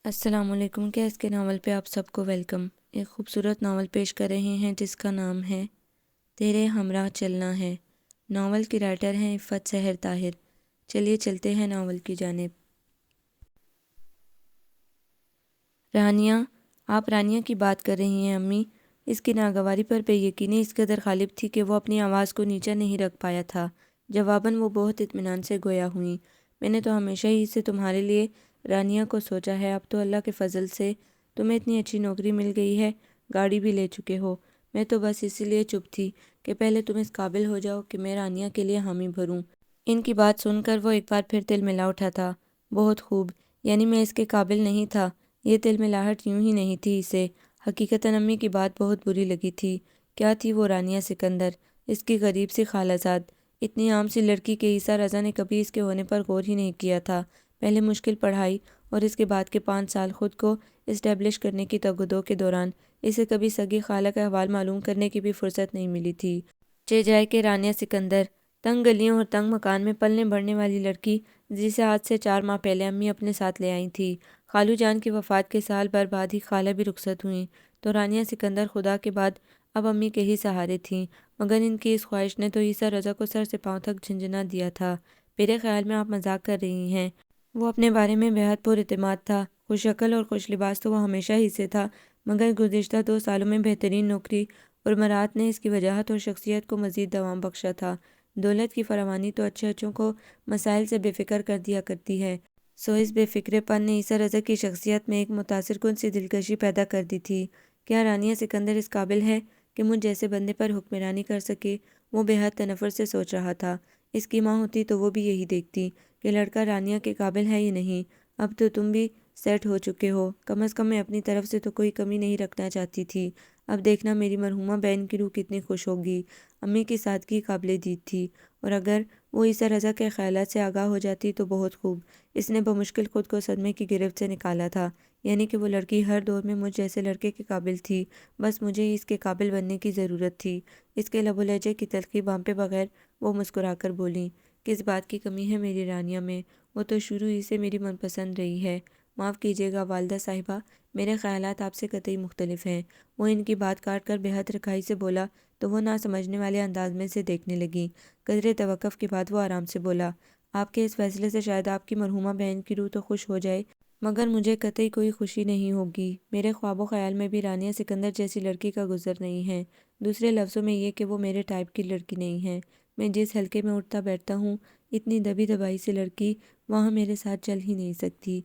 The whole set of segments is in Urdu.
السلام علیکم۔ کیس کے ناول پہ آپ سب کو ویلکم۔ ایک خوبصورت ناول پیش کر رہے ہیں جس کا نام ہے تیرے ہمراہ چلنا ہے۔ ناول کی رائٹر ہیں عفت سحر طاہر۔ چلیے چلتے ہیں ناول کی جانب۔ رانیہ، آپ رانیہ کی بات کر رہی ہیں امی؟ اس کی ناگواری پر بے یقینی اس قدر غالب تھی کہ وہ اپنی آواز کو نیچا نہیں رکھ پایا تھا۔ جواباً وہ بہت اطمینان سے گویا ہوئیں، میں نے تو ہمیشہ ہی سے تمہارے لیے رانیہ کو سوچا ہے۔ اب تو اللہ کے فضل سے تمہیں اتنی اچھی نوکری مل گئی ہے، گاڑی بھی لے چکے ہو۔ میں تو بس اسی لیے چپ تھی کہ پہلے تم اس قابل ہو جاؤ کہ میں رانیہ کے لیے حامی بھروں۔ ان کی بات سن کر وہ ایک بار پھر تل ملا اٹھا تھا۔ بہت خوب، یعنی میں اس کے قابل نہیں تھا؟ یہ تل ملاہٹ یوں ہی نہیں تھی اسے، حقیقتاً امی کی بات بہت بری لگی تھی۔ کیا تھی وہ رانیہ سکندر، اس کی غریب سی خالہ زاد، اتنی عام سی لڑکی کہ عیسیٰ رضا نے کبھی اس کے ہونے پر غور ہی نہیں کیا تھا۔ پہلے مشکل پڑھائی اور اس کے بعد کے 5 سال خود کو اسٹیبلش کرنے کی تگ و دو کے دوران اسے کبھی سگی خالہ کا احوال معلوم کرنے کی بھی فرصت نہیں ملی تھی۔ چہ جائے کہ رانیہ سکندر، تنگ گلیوں اور تنگ مکان میں پلنے بڑھنے والی لڑکی، جسے آج سے 4 ماہ پہلے امی اپنے ساتھ لے آئی تھی۔ خالو جان کی وفات کے سال بھر بعد ہی خالہ بھی رخصت ہوئیں، تو رانیہ سکندر خدا کے بعد اب امی کے ہی سہارے تھیں۔ مگر ان کی اس خواہش نے تو عیسیٰ رضا کو سر سے پاؤں تک جھنجھنا دیا تھا۔ میرے خیال میں آپ مذاق کر رہی ہیں۔ وہ اپنے بارے میں بہت پر اعتماد تھا، خوش عقل اور خوش لباس تو وہ ہمیشہ ہی سے تھا، مگر گزشتہ 2 سالوں میں بہترین نوکری اور مراعات نے اس کی وجاہت اور شخصیت کو مزید دوام بخشا تھا۔ دولت کی فراوانی تو اچھے اچھوں کو مسائل سے بے فکر کر دیا کرتی ہے، سو اس بے فکرے پن نے عیسیٰ رضا کی شخصیت میں ایک متاثر کن سی دلکشی پیدا کر دی تھی۔ کیا رانیہ سکندر اس قابل ہے کہ مجھ جیسے بندے پر حکمرانی کر سکے؟ وہ بے حد تنفر سے سوچ رہا تھا۔ اس کی ماں ہوتی تو وہ بھی یہی دیکھتی کہ لڑکا رانیہ کے قابل ہے یا نہیں۔ اب تو تم بھی سیٹ ہو چکے ہو، کم از کم میں اپنی طرف سے تو کوئی کمی نہیں رکھنا چاہتی تھی۔ اب دیکھنا میری مرحومہ بہن کی روح کتنی خوش ہوگی۔ امی کی سادگی قابل دید تھی، اور اگر وہ عیسیٰ رضا کے خیالات سے آگاہ ہو جاتی تو بہت خوب۔ اس نے بمشکل خود کو صدمے کی گرفت سے نکالا تھا، یعنی کہ وہ لڑکی ہر دور میں مجھ جیسے لڑکے کے قابل تھی، بس مجھے ہی اس کے قابل بننے کی ضرورت تھی۔ اس کے لب و لہجے کی تلخی بانپے بغیر وہ مسکرا کر بولیں، کس بات کی کمی ہے میری رانیہ میں؟ وہ تو شروع ہی سے میری من پسند رہی ہے۔ معاف کیجیے گا والدہ صاحبہ، میرے خیالات آپ سے قطعی مختلف ہیں۔ وہ ان کی بات کاٹ کر بے حد رکھائی سے بولا تو وہ نہ سمجھنے والے انداز میں سے دیکھنے لگیں۔ قدرے توقف کے بعد وہ آرام سے بولا، آپ کے اس فیصلے سے شاید آپ کی مرحومہ بہن کی روح تو خوش ہو جائے، مگر مجھے قطعی کوئی خوشی نہیں ہوگی۔ میرے خواب و خیال میں بھی رانیہ سکندر جیسی لڑکی کا گزر نہیں ہے۔ دوسرے لفظوں میں یہ کہ وہ میرے ٹائپ کی لڑکی نہیں ہے۔ میں جس حلقے میں اٹھتا بیٹھتا ہوں، اتنی دبی دبائی سی لڑکی وہاں میرے ساتھ چل ہی نہیں سکتی۔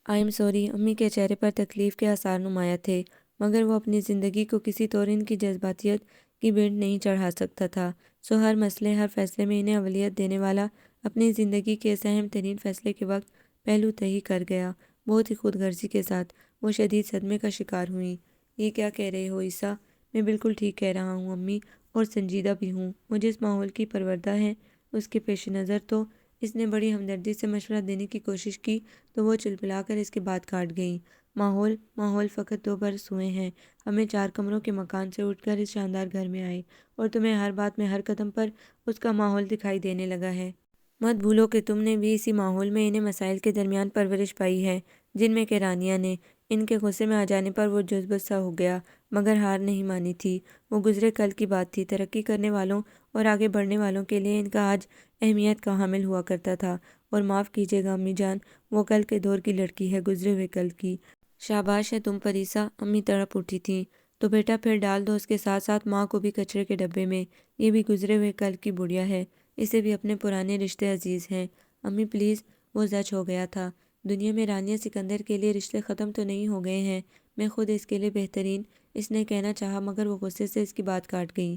I am sorry. امی کے چہرے پر تکلیف کے آثار نمایاں تھے، مگر وہ اپنی زندگی کو کسی طور ان کی جذباتیت کی بینٹ نہیں چڑھا سکتا تھا، سو ہر مسئلے ہر فیصلے میں انہیں اولویت دینے والا اپنی زندگی کے اس اہم ترین فیصلے کے وقت پہلو تہی کر گیا۔ بہت ہی خود غرضی کے ساتھ وہ شدید صدمے کا شکار ہوئیں۔ یہ کیا کہہ رہے ہو عیسیٰ؟ میں بالکل ٹھیک کہہ رہا ہوں امی، اور سنجیدہ بھی ہوں۔ وہ جس ماحول کی پروردہ ہیں اس کے پیش نظر تو… اس نے بڑی ہمدردی سے مشورہ دینے کی کوشش کی تو وہ چلبلا کر اس کے بات کاٹ گئیں۔ ماحول فقط 2 برس ہوئے ہیں ہمیں 4 کمروں کے مکان سے اٹھ کر اس شاندار گھر میں آئے، اور تمہیں ہر بات میں ہر قدم پر اس کا ماحول دکھائی دینے لگا ہے۔ مت بھولو کہ تم نے بھی اسی ماحول میں انہیں مسائل کے درمیان پرورش پائی ہے جن میں کہ رانیہ نے۔ ان کے غصے میں آ جانے پر وہ جذبت سا ہو گیا، مگر ہار نہیں مانی تھی۔ وہ گزرے کل کی بات تھی۔ ترقی کرنے والوں اور آگے بڑھنے والوں کے لیے ان کا آج اہمیت کا حامل ہوا کرتا تھا، اور معاف کیجیے گا امی جان، وہ کل کے دور کی لڑکی ہے، گزرے ہوئے کل کی۔ شاباش ہے تم پر عیسیٰ، امی تڑپ اٹھی تھیں۔ تو بیٹا پھر ڈال دو اس کے ساتھ ساتھ ماں کو بھی کچرے کے ڈبے میں، یہ بھی گزرے ہوئے کل کی بڑھیا ہے، اسے بھی اپنے پرانے رشتے عزیز ہیں۔ امی پلیز، وہ زچ ہو گیا تھا۔ دنیا میں رانیہ سکندر کے لیے رشتے ختم تو نہیں ہو گئے ہیں، میں خود اس کے لیے بہترین… اس نے کہنا چاہا مگر وہ غصے سے اس کی بات کاٹ گئیں۔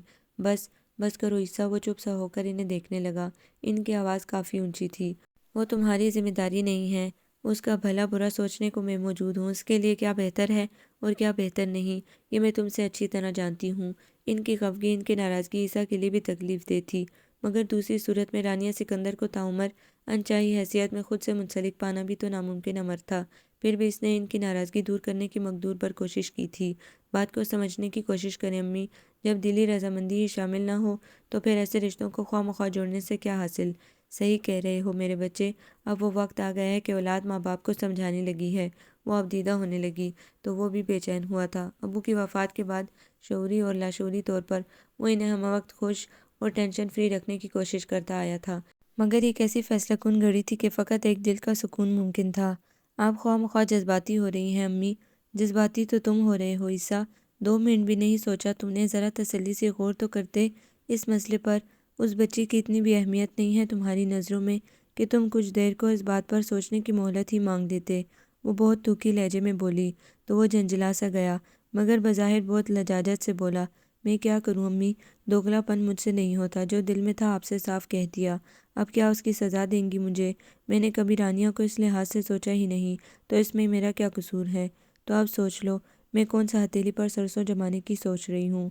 بس کرو عیسیٰ۔ وہ چپ سا ہو کر انہیں دیکھنے لگا۔ ان کی آواز کافی اونچی تھی۔ وہ تمہاری ذمہ داری نہیں ہے، اس کا بھلا برا سوچنے کو میں موجود ہوں۔ اس کے لیے کیا بہتر ہے اور کیا بہتر نہیں، یہ میں تم سے اچھی طرح جانتی ہوں۔ ان کی خفگی، ان کی ناراضگی عیسیٰ کے لیے بھی تکلیف دہ تھی، مگر دوسری صورت میں رانیہ سکندر کو تاعمر انچاہی حیثیت میں خود سے منسلک پانا بھی تو ناممکن امر تھا۔ پھر بھی اس نے ان کی ناراضگی دور کرنے کی مقدور پر کوشش کی تھی۔ بات کو سمجھنے کی کوشش کریں امی، جب دلی رضامندی ہی شامل نہ ہو تو پھر ایسے رشتوں کو خواہ مخواہ جوڑنے سے کیا حاصل؟ صحیح کہہ رہے ہو میرے بچے، اب وہ وقت آ گیا ہے کہ اولاد ماں باپ کو سمجھانے لگی ہے، وہ اب دیدہ ہونے لگی تو وہ بھی بے چین ہوا تھا۔ ابو کی وفات کے بعد شعوری اور لاشعوری طور پر وہ انہیں ہمہ وقت خوش اور ٹینشن فری رکھنے کی کوشش کرتا آیا تھا، مگر یہ کیسی فیصلہ کن گھڑی تھی کہ فقط ایک دل کا سکون ممکن تھا۔ آپ خواہ مخواہ جذباتی ہو رہی ہیں امی۔ جذباتی تو تم ہو رہے ہو عیسیٰ، 2 منٹ بھی نہیں سوچا تم نے؟ ذرا تسلی سے غور تو کرتے اس مسئلے پر۔ اس بچی کی اتنی بھی اہمیت نہیں ہے تمہاری نظروں میں کہ تم کچھ دیر کو اس بات پر سوچنے کی مہلت ہی مانگ دیتے؟ وہ بہت دکھی لہجے میں بولی تو وہ جھنجھلا سا گیا، مگر بظاہر بہت لجاجت سے بولا، میں کیا کروں امی، دوگلا پن مجھ سے نہیں ہوتا، جو دل میں تھا آپ سے صاف کہہ دیا۔ اب کیا اس کی سزا دیں گی مجھے؟ میں نے کبھی رانیہ کو اس لحاظ سے سوچا ہی نہیں، تو اس میں میرا کیا قصور ہے؟ تو اب سوچ لو، میں کون سا ہتھیلی پر سرسوں جمانے کی سوچ رہی ہوں؟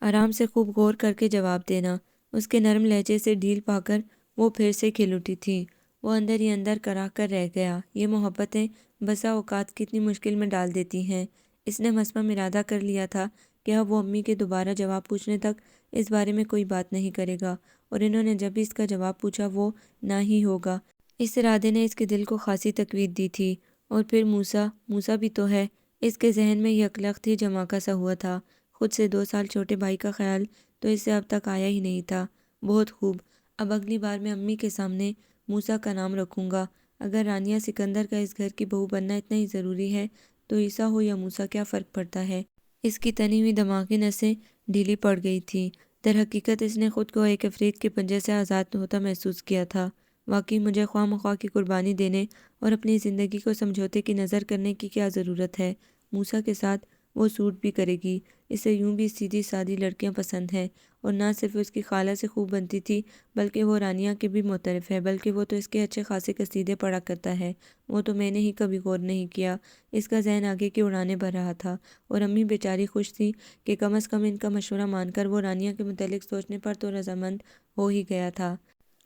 آرام سے خوب غور کر کے جواب دینا۔ اس کے نرم لہجے سے ڈھیل پا کر وہ پھر سے کھل اٹھی تھی۔ وہ اندر ہی اندر کرا کر رہ گیا، یہ محبتیں بسا اوقات کتنی مشکل میں ڈال دیتی ہیں۔ اس نے مصمم ارادہ کر لیا تھا کہ اب وہ امی کے دوبارہ جواب پوچھنے تک اس بارے میں کوئی بات نہیں کرے گا، اور انہوں نے جب بھی اس کا جواب پوچھا وہ نہ ہی ہوگا۔ اس ارادے نے اس کے دل کو خاصی تقویت دی تھی۔ اور پھر موسیٰ بھی تو ہے۔ اس کے ذہن میں یکلخت ہی جماکا سا ہوا تھا۔ خود سے 2 سال چھوٹے بھائی کا خیال تو اس سے اب تک آیا ہی نہیں تھا۔ بہت خوب، اب اگلی بار میں امی کے سامنے موسیٰ کا نام رکھوں گا۔ اگر رانیہ سکندر کا اس گھر کی بہو بننا اتنا ہی ضروری ہے تو عیسیٰ ہو یا موسیٰ کیا فرق پڑتا ہے؟ اس کی تنی ہوئی دماغی نسیں ڈھیلی پڑ گئی تھیں۔ در حقیقت اس نے خود کو ایک عفریت کے پنجے سے آزاد ہوتا محسوس کیا تھا۔ واقعی مجھے خواہ مخواہ کی قربانی دینے اور اپنی زندگی کو سمجھوتے کی نظر کرنے کی کیا ضرورت ہے؟ موسیٰ کے ساتھ وہ سوٹ بھی کرے گی۔ اسے یوں بھی سیدھی سادی لڑکیاں پسند ہیں، اور نہ صرف اس کی خالہ سے خوب بنتی تھی بلکہ وہ رانیہ کے بھی معترف ہے، بلکہ وہ تو اس کے اچھے خاصے قصیدے پڑھا کرتا ہے۔ وہ تو میں نے ہی کبھی غور نہیں کیا۔ اس کا ذہن آگے کی اڑانے بھر رہا تھا، اور امی بیچاری خوش تھی کہ کم از کم ان کا مشورہ مان کر وہ رانیہ کے متعلق سوچنے پر تو رضامند ہو ہی گیا تھا۔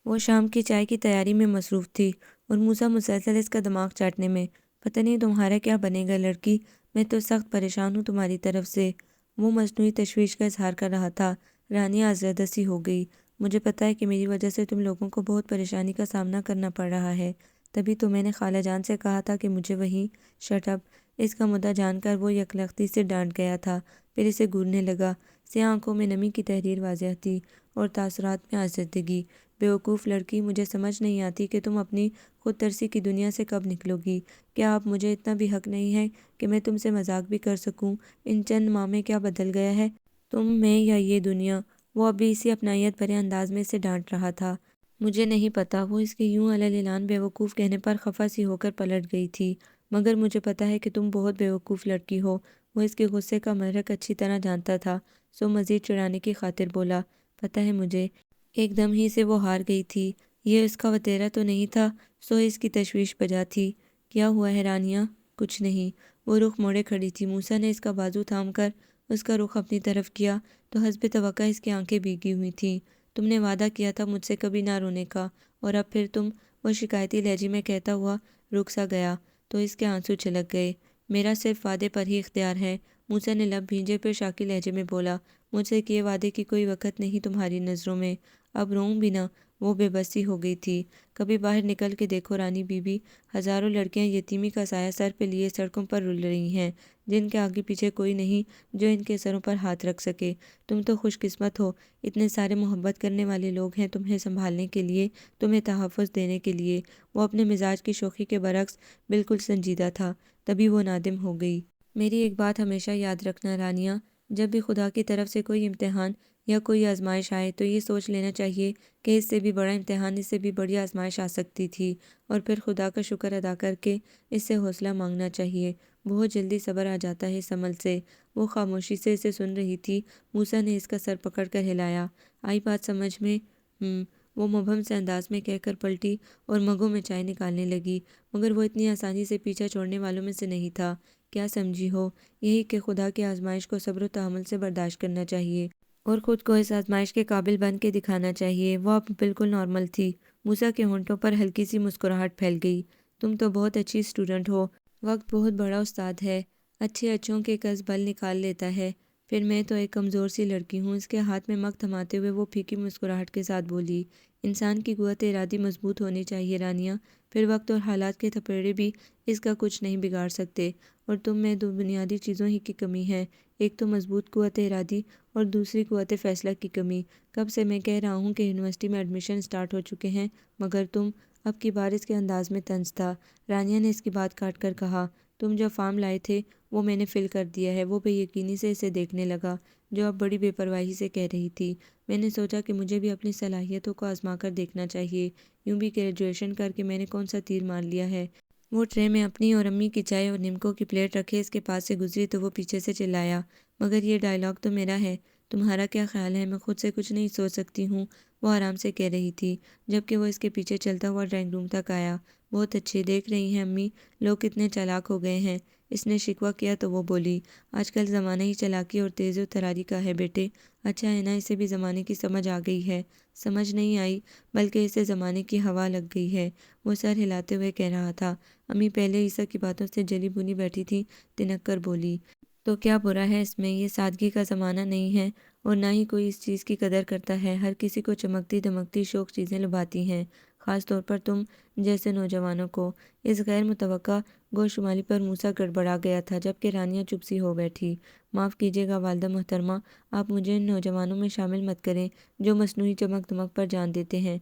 وہ شام کی چائے کی تیاری میں مصروف تھی اور موسیٰ مسلسل اس کا دماغ چاٹنے میں۔ پتہ نہیں تمہارا کیا بنے گا لڑکی، میں تو سخت پریشان ہوں تمہاری طرف سے۔ وہ مصنوعی تشویش کا اظہار کر رہا تھا۔ رانیہ ازردہ سی ہو گئی۔ مجھے پتہ ہے کہ میری وجہ سے تم لوگوں کو بہت پریشانی کا سامنا کرنا پڑ رہا ہے، تبھی تو میں نے خالہ جان سے کہا تھا کہ مجھے وہیں شٹ اپ۔ اس کا مدعا جان کر وہ یکلختی سے ڈانٹ گیا تھا، پھر اسے گورنے لگا۔ سیاہ آنکھوں میں نمی کی تحریر واضح تھی اور تاثرات میں آزردگی۔ بیوقوف لڑکی، مجھے سمجھ نہیں آتی کہ تم اپنی خود ترسی کی دنیا سے کب نکلو گی۔ کیا اب مجھے اتنا بھی حق نہیں ہے کہ میں تم سے مذاق بھی کر سکوں؟ ان چند ماہ میں کیا بدل گیا ہے تم میں یا یہ دنیا؟ وہ اب بھی اسی اپنائیت بھرے انداز میں اسے ڈانٹ رہا تھا۔ مجھے نہیں پتا، وہ اس کے یوں علی الاعلان بیوقوف کہنے پر خفا سی ہو کر پلٹ گئی تھی۔ مگر مجھے پتا ہے کہ تم بہت بیوقوف لڑکی ہو۔ وہ اس کے غصے کا محرک اچھی طرح جانتا تھا، سو مزید چڑھانے کی خاطر بولا، پتا ہے مجھے۔ ایک دم ہی سے وہ ہار گئی تھی۔ یہ اس کا وتیرہ تو نہیں تھا، سو اس کی تشویش بجا تھی۔ کیا ہوا ہے رانیہ؟ کچھ نہیں۔ وہ رخ موڑے کھڑی تھی۔ موسیٰ نے اس کا بازو تھام کر اس کا رخ اپنی طرف کیا تو حسب توقع اس کی آنکھیں بھیگی ہوئی تھیں۔ تم نے وعدہ کیا تھا مجھ سے کبھی نہ رونے کا، اور اب پھر تم، وہ شکایتی لہجے میں کہتا ہوا رک سا گیا تو اس کے آنسو چھلک گئے۔ میرا صرف وعدے پر ہی اختیار ہے، موسیٰ نے لب بھینجے پھر شاکی لہجے میں بولا، مجھ سے کیے وعدے کی کوئی وقت نہیں تمہاری نظروں میں۔ اب روؤں بھی نہ؟ وہ بے بسی ہو گئی تھی۔ کبھی باہر نکل کے دیکھو رانی بی بی، ہزاروں لڑکیاں یتیمی کا سایہ سر پہ لیے سڑکوں پر رل رہی ہیں، جن کے آگے پیچھے کوئی نہیں جو ان کے سروں پر ہاتھ رکھ سکے۔ تم تو خوش قسمت ہو، اتنے سارے محبت کرنے والے لوگ ہیں تمہیں سنبھالنے کے لیے، تمہیں تحفظ دینے کے لیے۔ وہ اپنے مزاج کی شوخی کے برعکس بالکل سنجیدہ تھا، تبھی وہ نادم ہو گئی۔ میری ایک بات ہمیشہ یاد رکھنا رانیہ، جب بھی خدا کی طرف سے کوئی امتحان یا کوئی آزمائش آئے تو یہ سوچ لینا چاہیے کہ اس سے بھی بڑا امتحان، اس سے بھی بڑی آزمائش آ سکتی تھی، اور پھر خدا کا شکر ادا کر کے اس سے حوصلہ مانگنا چاہیے۔ بہت جلدی صبر آ جاتا ہے اس عمل سے۔ وہ خاموشی سے اسے سن رہی تھی۔ موسیٰ نے اس کا سر پکڑ کر ہلایا۔ آئی بات سمجھ میں؟ وہ مبہم سے انداز میں کہہ کر پلٹی اور مگوں میں چائے نکالنے لگی، مگر وہ اتنی آسانی سے پیچھا چھوڑنے والوں میں سے نہیں تھا۔ کیا سمجھی ہو؟ یہی کہ خدا کی آزمائش کو صبر و تحمل سے برداشت کرنا چاہیے اور خود کو اس آزمائش کے قابل بن کے دکھانا چاہیے۔ وہ اب بالکل نارمل تھی۔ موسیٰ کے ہونٹوں پر ہلکی سی مسکراہٹ پھیل گئی۔ تم تو بہت اچھی اسٹوڈنٹ ہو، وقت بہت بڑا استاد ہے، اچھے اچھوں کے کس بل نکال لیتا ہے، پھر میں تو ایک کمزور سی لڑکی ہوں۔ اس کے ہاتھ میں مگ تھماتے ہوئے وہ پھیکی مسکراہٹ کے ساتھ بولی، انسان کی قوت ارادی مضبوط ہونی چاہیے رانیہ، پھر وقت اور حالات کے تھپیڑے بھی اس کا کچھ نہیں بگاڑ سکتے۔ اور تم میں دو بنیادی چیزوں ہی کی کمی ہے، ایک تو مضبوط قوت ارادی اور دوسری قوت فیصلہ کی کمی۔ کب سے میں کہہ رہا ہوں کہ یونیورسٹی میں ایڈمیشن سٹارٹ ہو چکے ہیں، مگر تم… اب کی بار اس کے انداز میں طنز تھا۔ رانیہ نے اس کی بات کاٹ کر کہا، تم جو فارم لائے تھے وہ میں نے فل کر دیا ہے۔ وہ بے یقینی سے اسے دیکھنے لگا، جو اب بڑی بے پرواہی سے کہہ رہی تھی، میں نے سوچا کہ مجھے بھی اپنی صلاحیتوں کو آزما کر دیکھنا چاہیے۔ یوں بھی گریجویشن کر کے میں نے کون سا تیر مار لیا ہے۔ وہ ٹرے میں اپنی اور امی کی چائے اور نمکوں کی پلیٹ رکھے اس کے پاس سے گزری تو وہ پیچھے سے چلایا، مگر یہ ڈائیلاگ تو میرا ہے، تمہارا کیا خیال ہے؟ میں خود سے کچھ نہیں سوچ سکتی ہوں، وہ آرام سے کہہ رہی تھی، جبکہ وہ اس کے پیچھے چلتا ہوا ڈرائنگ روم تک آیا۔ بہت اچھے، دیکھ رہی ہیں امی، لوگ کتنے چالاک ہو گئے ہیں۔ اس نے شکوہ کیا تو وہ بولی، آج کل زمانہ ہی چالاکی اور تیز و تراری کا ہے بیٹے۔ اچھا ہے نا، اسے بھی زمانے کی سمجھ آ گئی ہے۔ سمجھ نہیں آئی، بلکہ اسے زمانے کی ہوا لگ گئی ہے، وہ سر ہلاتے ہوئے کہہ رہا تھا۔ امی پہلے عیسیٰ کی باتوں سے جلی بھونی بیٹھی تھی، تنک کر بولی، تو کیا برا ہے اس میں؟ یہ سادگی کا زمانہ نہیں ہے اور نہ ہی کوئی اس چیز کی قدر کرتا ہے۔ ہر کسی کو چمکتی دمکتی شوق چیزیں لبھاتی ہیں، خاص طور پر تم جیسے نوجوانوں کو۔ اس غیر متوقع گوشمالی پر موسیٰ گڑبڑا گیا تھا، جبکہ رانیہ چپ سی ہو بیٹھی۔ معاف کیجیے گا والدہ محترمہ، آپ مجھے ان نوجوانوں میں شامل مت کریں جو مصنوعی چمک دمک پر جان دیتے ہیں۔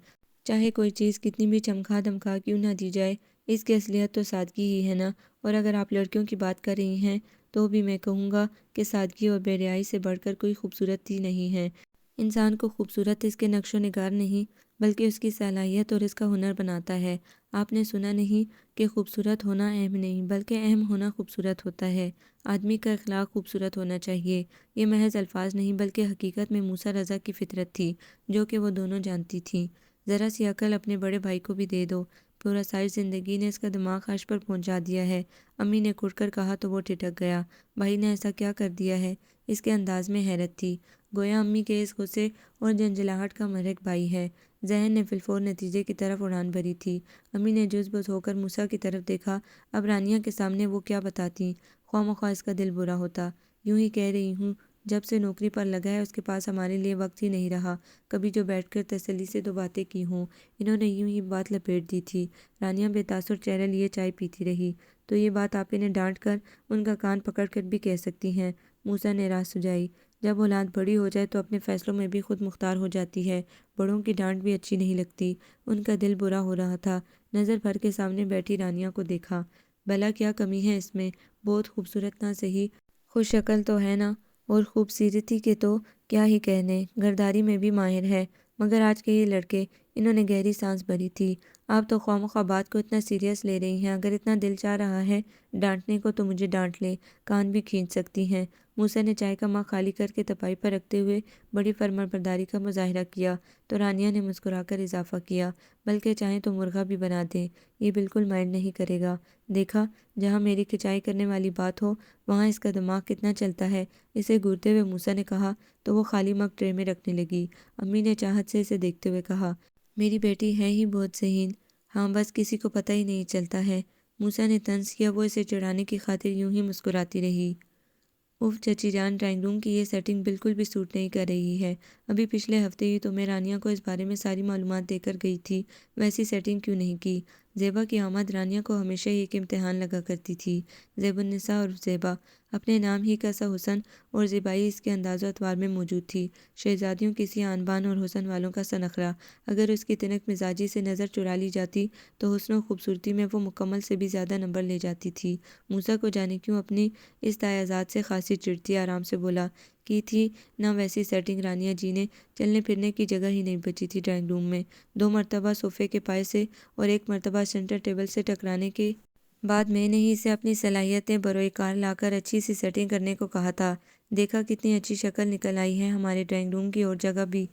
چاہے کوئی چیز کتنی بھی چمکا دمکا کیوں نہ دی جائے، اس کی اصلیت تو سادگی ہی ہے نا۔ اور اگر آپ لڑکیوں کی بات کر رہی ہیں تو بھی میں کہوں گا کہ سادگی اور بے حیائی سے بڑھ کر کوئی خوبصورتی نہیں ہے۔ انسان کو خوبصورت اس کے نقش و نگار نہیں، بلکہ اس کی صلاحیت اور اس کا ہنر بناتا ہے۔ آپ نے سنا نہیں کہ خوبصورت ہونا اہم نہیں، بلکہ اہم ہونا خوبصورت ہوتا ہے۔ آدمی کا اخلاق خوبصورت ہونا چاہیے، یہ محض الفاظ نہیں بلکہ حقیقت میں موسیٰ رضا کی فطرت تھی، جو کہ وہ دونوں جانتی تھیں۔ ذرا سی عقل اپنے بڑے بھائی کو بھی دے دو، پورا ساری زندگی نے اس کا دماغ عرش پر پہنچا دیا ہے۔ امی نے کھٹ کر کہا تو وہ ٹھٹک گیا، بھائی نے ایسا کیا کر دیا ہے؟ اس کے انداز میں حیرت تھی، گویا امی کے اس غصے اور جھنجھلاہٹ کا محرک بھائی ہے۔ ذہن نے فی نتیجے کی طرف اڑان بھری تھی۔ امی نے جز بز ہو کر موسیٰ کی طرف دیکھا، اب رانیہ کے سامنے وہ کیا بتاتی، خواہ مخواہ اس کا دل برا ہوتا۔ یوں ہی کہہ رہی ہوں، جب سے نوکری پر لگا ہے اس کے پاس ہمارے لیے وقت ہی نہیں رہا، کبھی جو بیٹھ کر تسلی سے دو باتیں کی ہوں۔ انہوں نے یوں ہی بات لپیٹ دی تھی۔ رانیہ بے تاثر چہرہ لیے چائے پیتی رہی۔ تو یہ بات آپ انہیں ڈانٹ کر، ان کا کان پکڑ کر بھی کہہ سکتی ہیں، موسیٰ نے راہ سجائی۔ جب اولاد بڑی ہو جائے تو اپنے فیصلوں میں بھی خود مختار ہو جاتی ہے، بڑوں کی ڈانٹ بھی اچھی نہیں لگتی۔ ان کا دل برا ہو رہا تھا، نظر بھر کے سامنے بیٹھی رانیہ کو دیکھا۔ بھلا کیا کمی ہے اس میں؟ بہت خوبصورت نہ سہی، خوش عقل تو ہے نا، اور خوبصیرتی کے تو کیا ہی کہنے، گھرداری میں بھی ماہر ہے۔ مگر آج کے یہ لڑکے… انہوں نے گہری سانس بھری تھی۔ آپ تو خواہ مخواہ بات کو اتنا سیریس لے رہی ہیں، اگر اتنا دل چاہ رہا ہے ڈانٹنے کو تو مجھے ڈانٹ لیں، کان بھی کھینچ سکتی ہیں۔ موسیٰ نے چائے کا مگ خالی کر کے تپائی پر رکھتے ہوئے بڑی فرمانبرداری کا مظاہرہ کیا، تو رانیہ نے مسکرا کر اضافہ کیا، بلکہ چاہیں تو مرغا بھی بنا دیں، یہ بالکل مائنڈ نہیں کرے گا۔ دیکھا، جہاں میری کھچائی کرنے والی بات ہو وہاں اس کا دماغ کتنا چلتا ہے، اسے گھورتے ہوئے موسیٰ نے کہا، تو وہ خالی مگ ٹرے میں رکھنے لگی۔ امی نے چاہت سے اسے دیکھتے ہوئے کہا، میری بیٹی ہے ہی بہت ذہین، ہاں بس کسی کو پتہ ہی نہیں چلتا ہے۔ موسیٰ نے طنز کیا، وہ اسے چڑھانے کی خاطر یوں ہی مسکراتی رہی۔ اف چچی جان، ڈرائنگ روم کی یہ سیٹنگ بالکل بھی سوٹ نہیں کر رہی ہے۔ ابھی پچھلے ہفتے ہی تو میں رانیہ کو اس بارے میں ساری معلومات دے کر گئی تھی، ویسی سیٹنگ کیوں نہیں کی؟ زیبا کی آمد رانیہ کو ہمیشہ ہی ایک امتحان لگا کرتی تھی۔ زیب النساء اور زیبا، اپنے نام ہی کا سا حسن اور زیبائی اس کے انداز و اطوار میں موجود تھی، شہزادیوں کی سی آن بان اور حسن والوں کا سا نخرہ۔ اگر اس کی تنک مزاجی سے نظر چرا لی جاتی تو حسن و خوبصورتی میں وہ مکمل سے بھی زیادہ نمبر لے جاتی تھی۔ موسیٰ کو جانے کیوں اپنی اس تایازات سے خاصی چڑھتی، آرام سے بولا، کی تھی نہ ویسی سیٹنگ رانیہ جی نے، چلنے پھرنے کی جگہ ہی نہیں بچی تھی ڈرائنگ روم میں۔ 2 مرتبہ صوفے کے پائے سے اور 1 مرتبہ سینٹر ٹیبل سے ٹکرانے کے بعد میں نے ہی اسے اپنی صلاحیتیں بروئے کار لا کر اچھی سی سیٹنگ کرنے کو کہا تھا۔ دیکھا کتنی اچھی شکل نکل آئی ہے ہمارے ڈرائنگ روم کی، اور جگہ بھی۔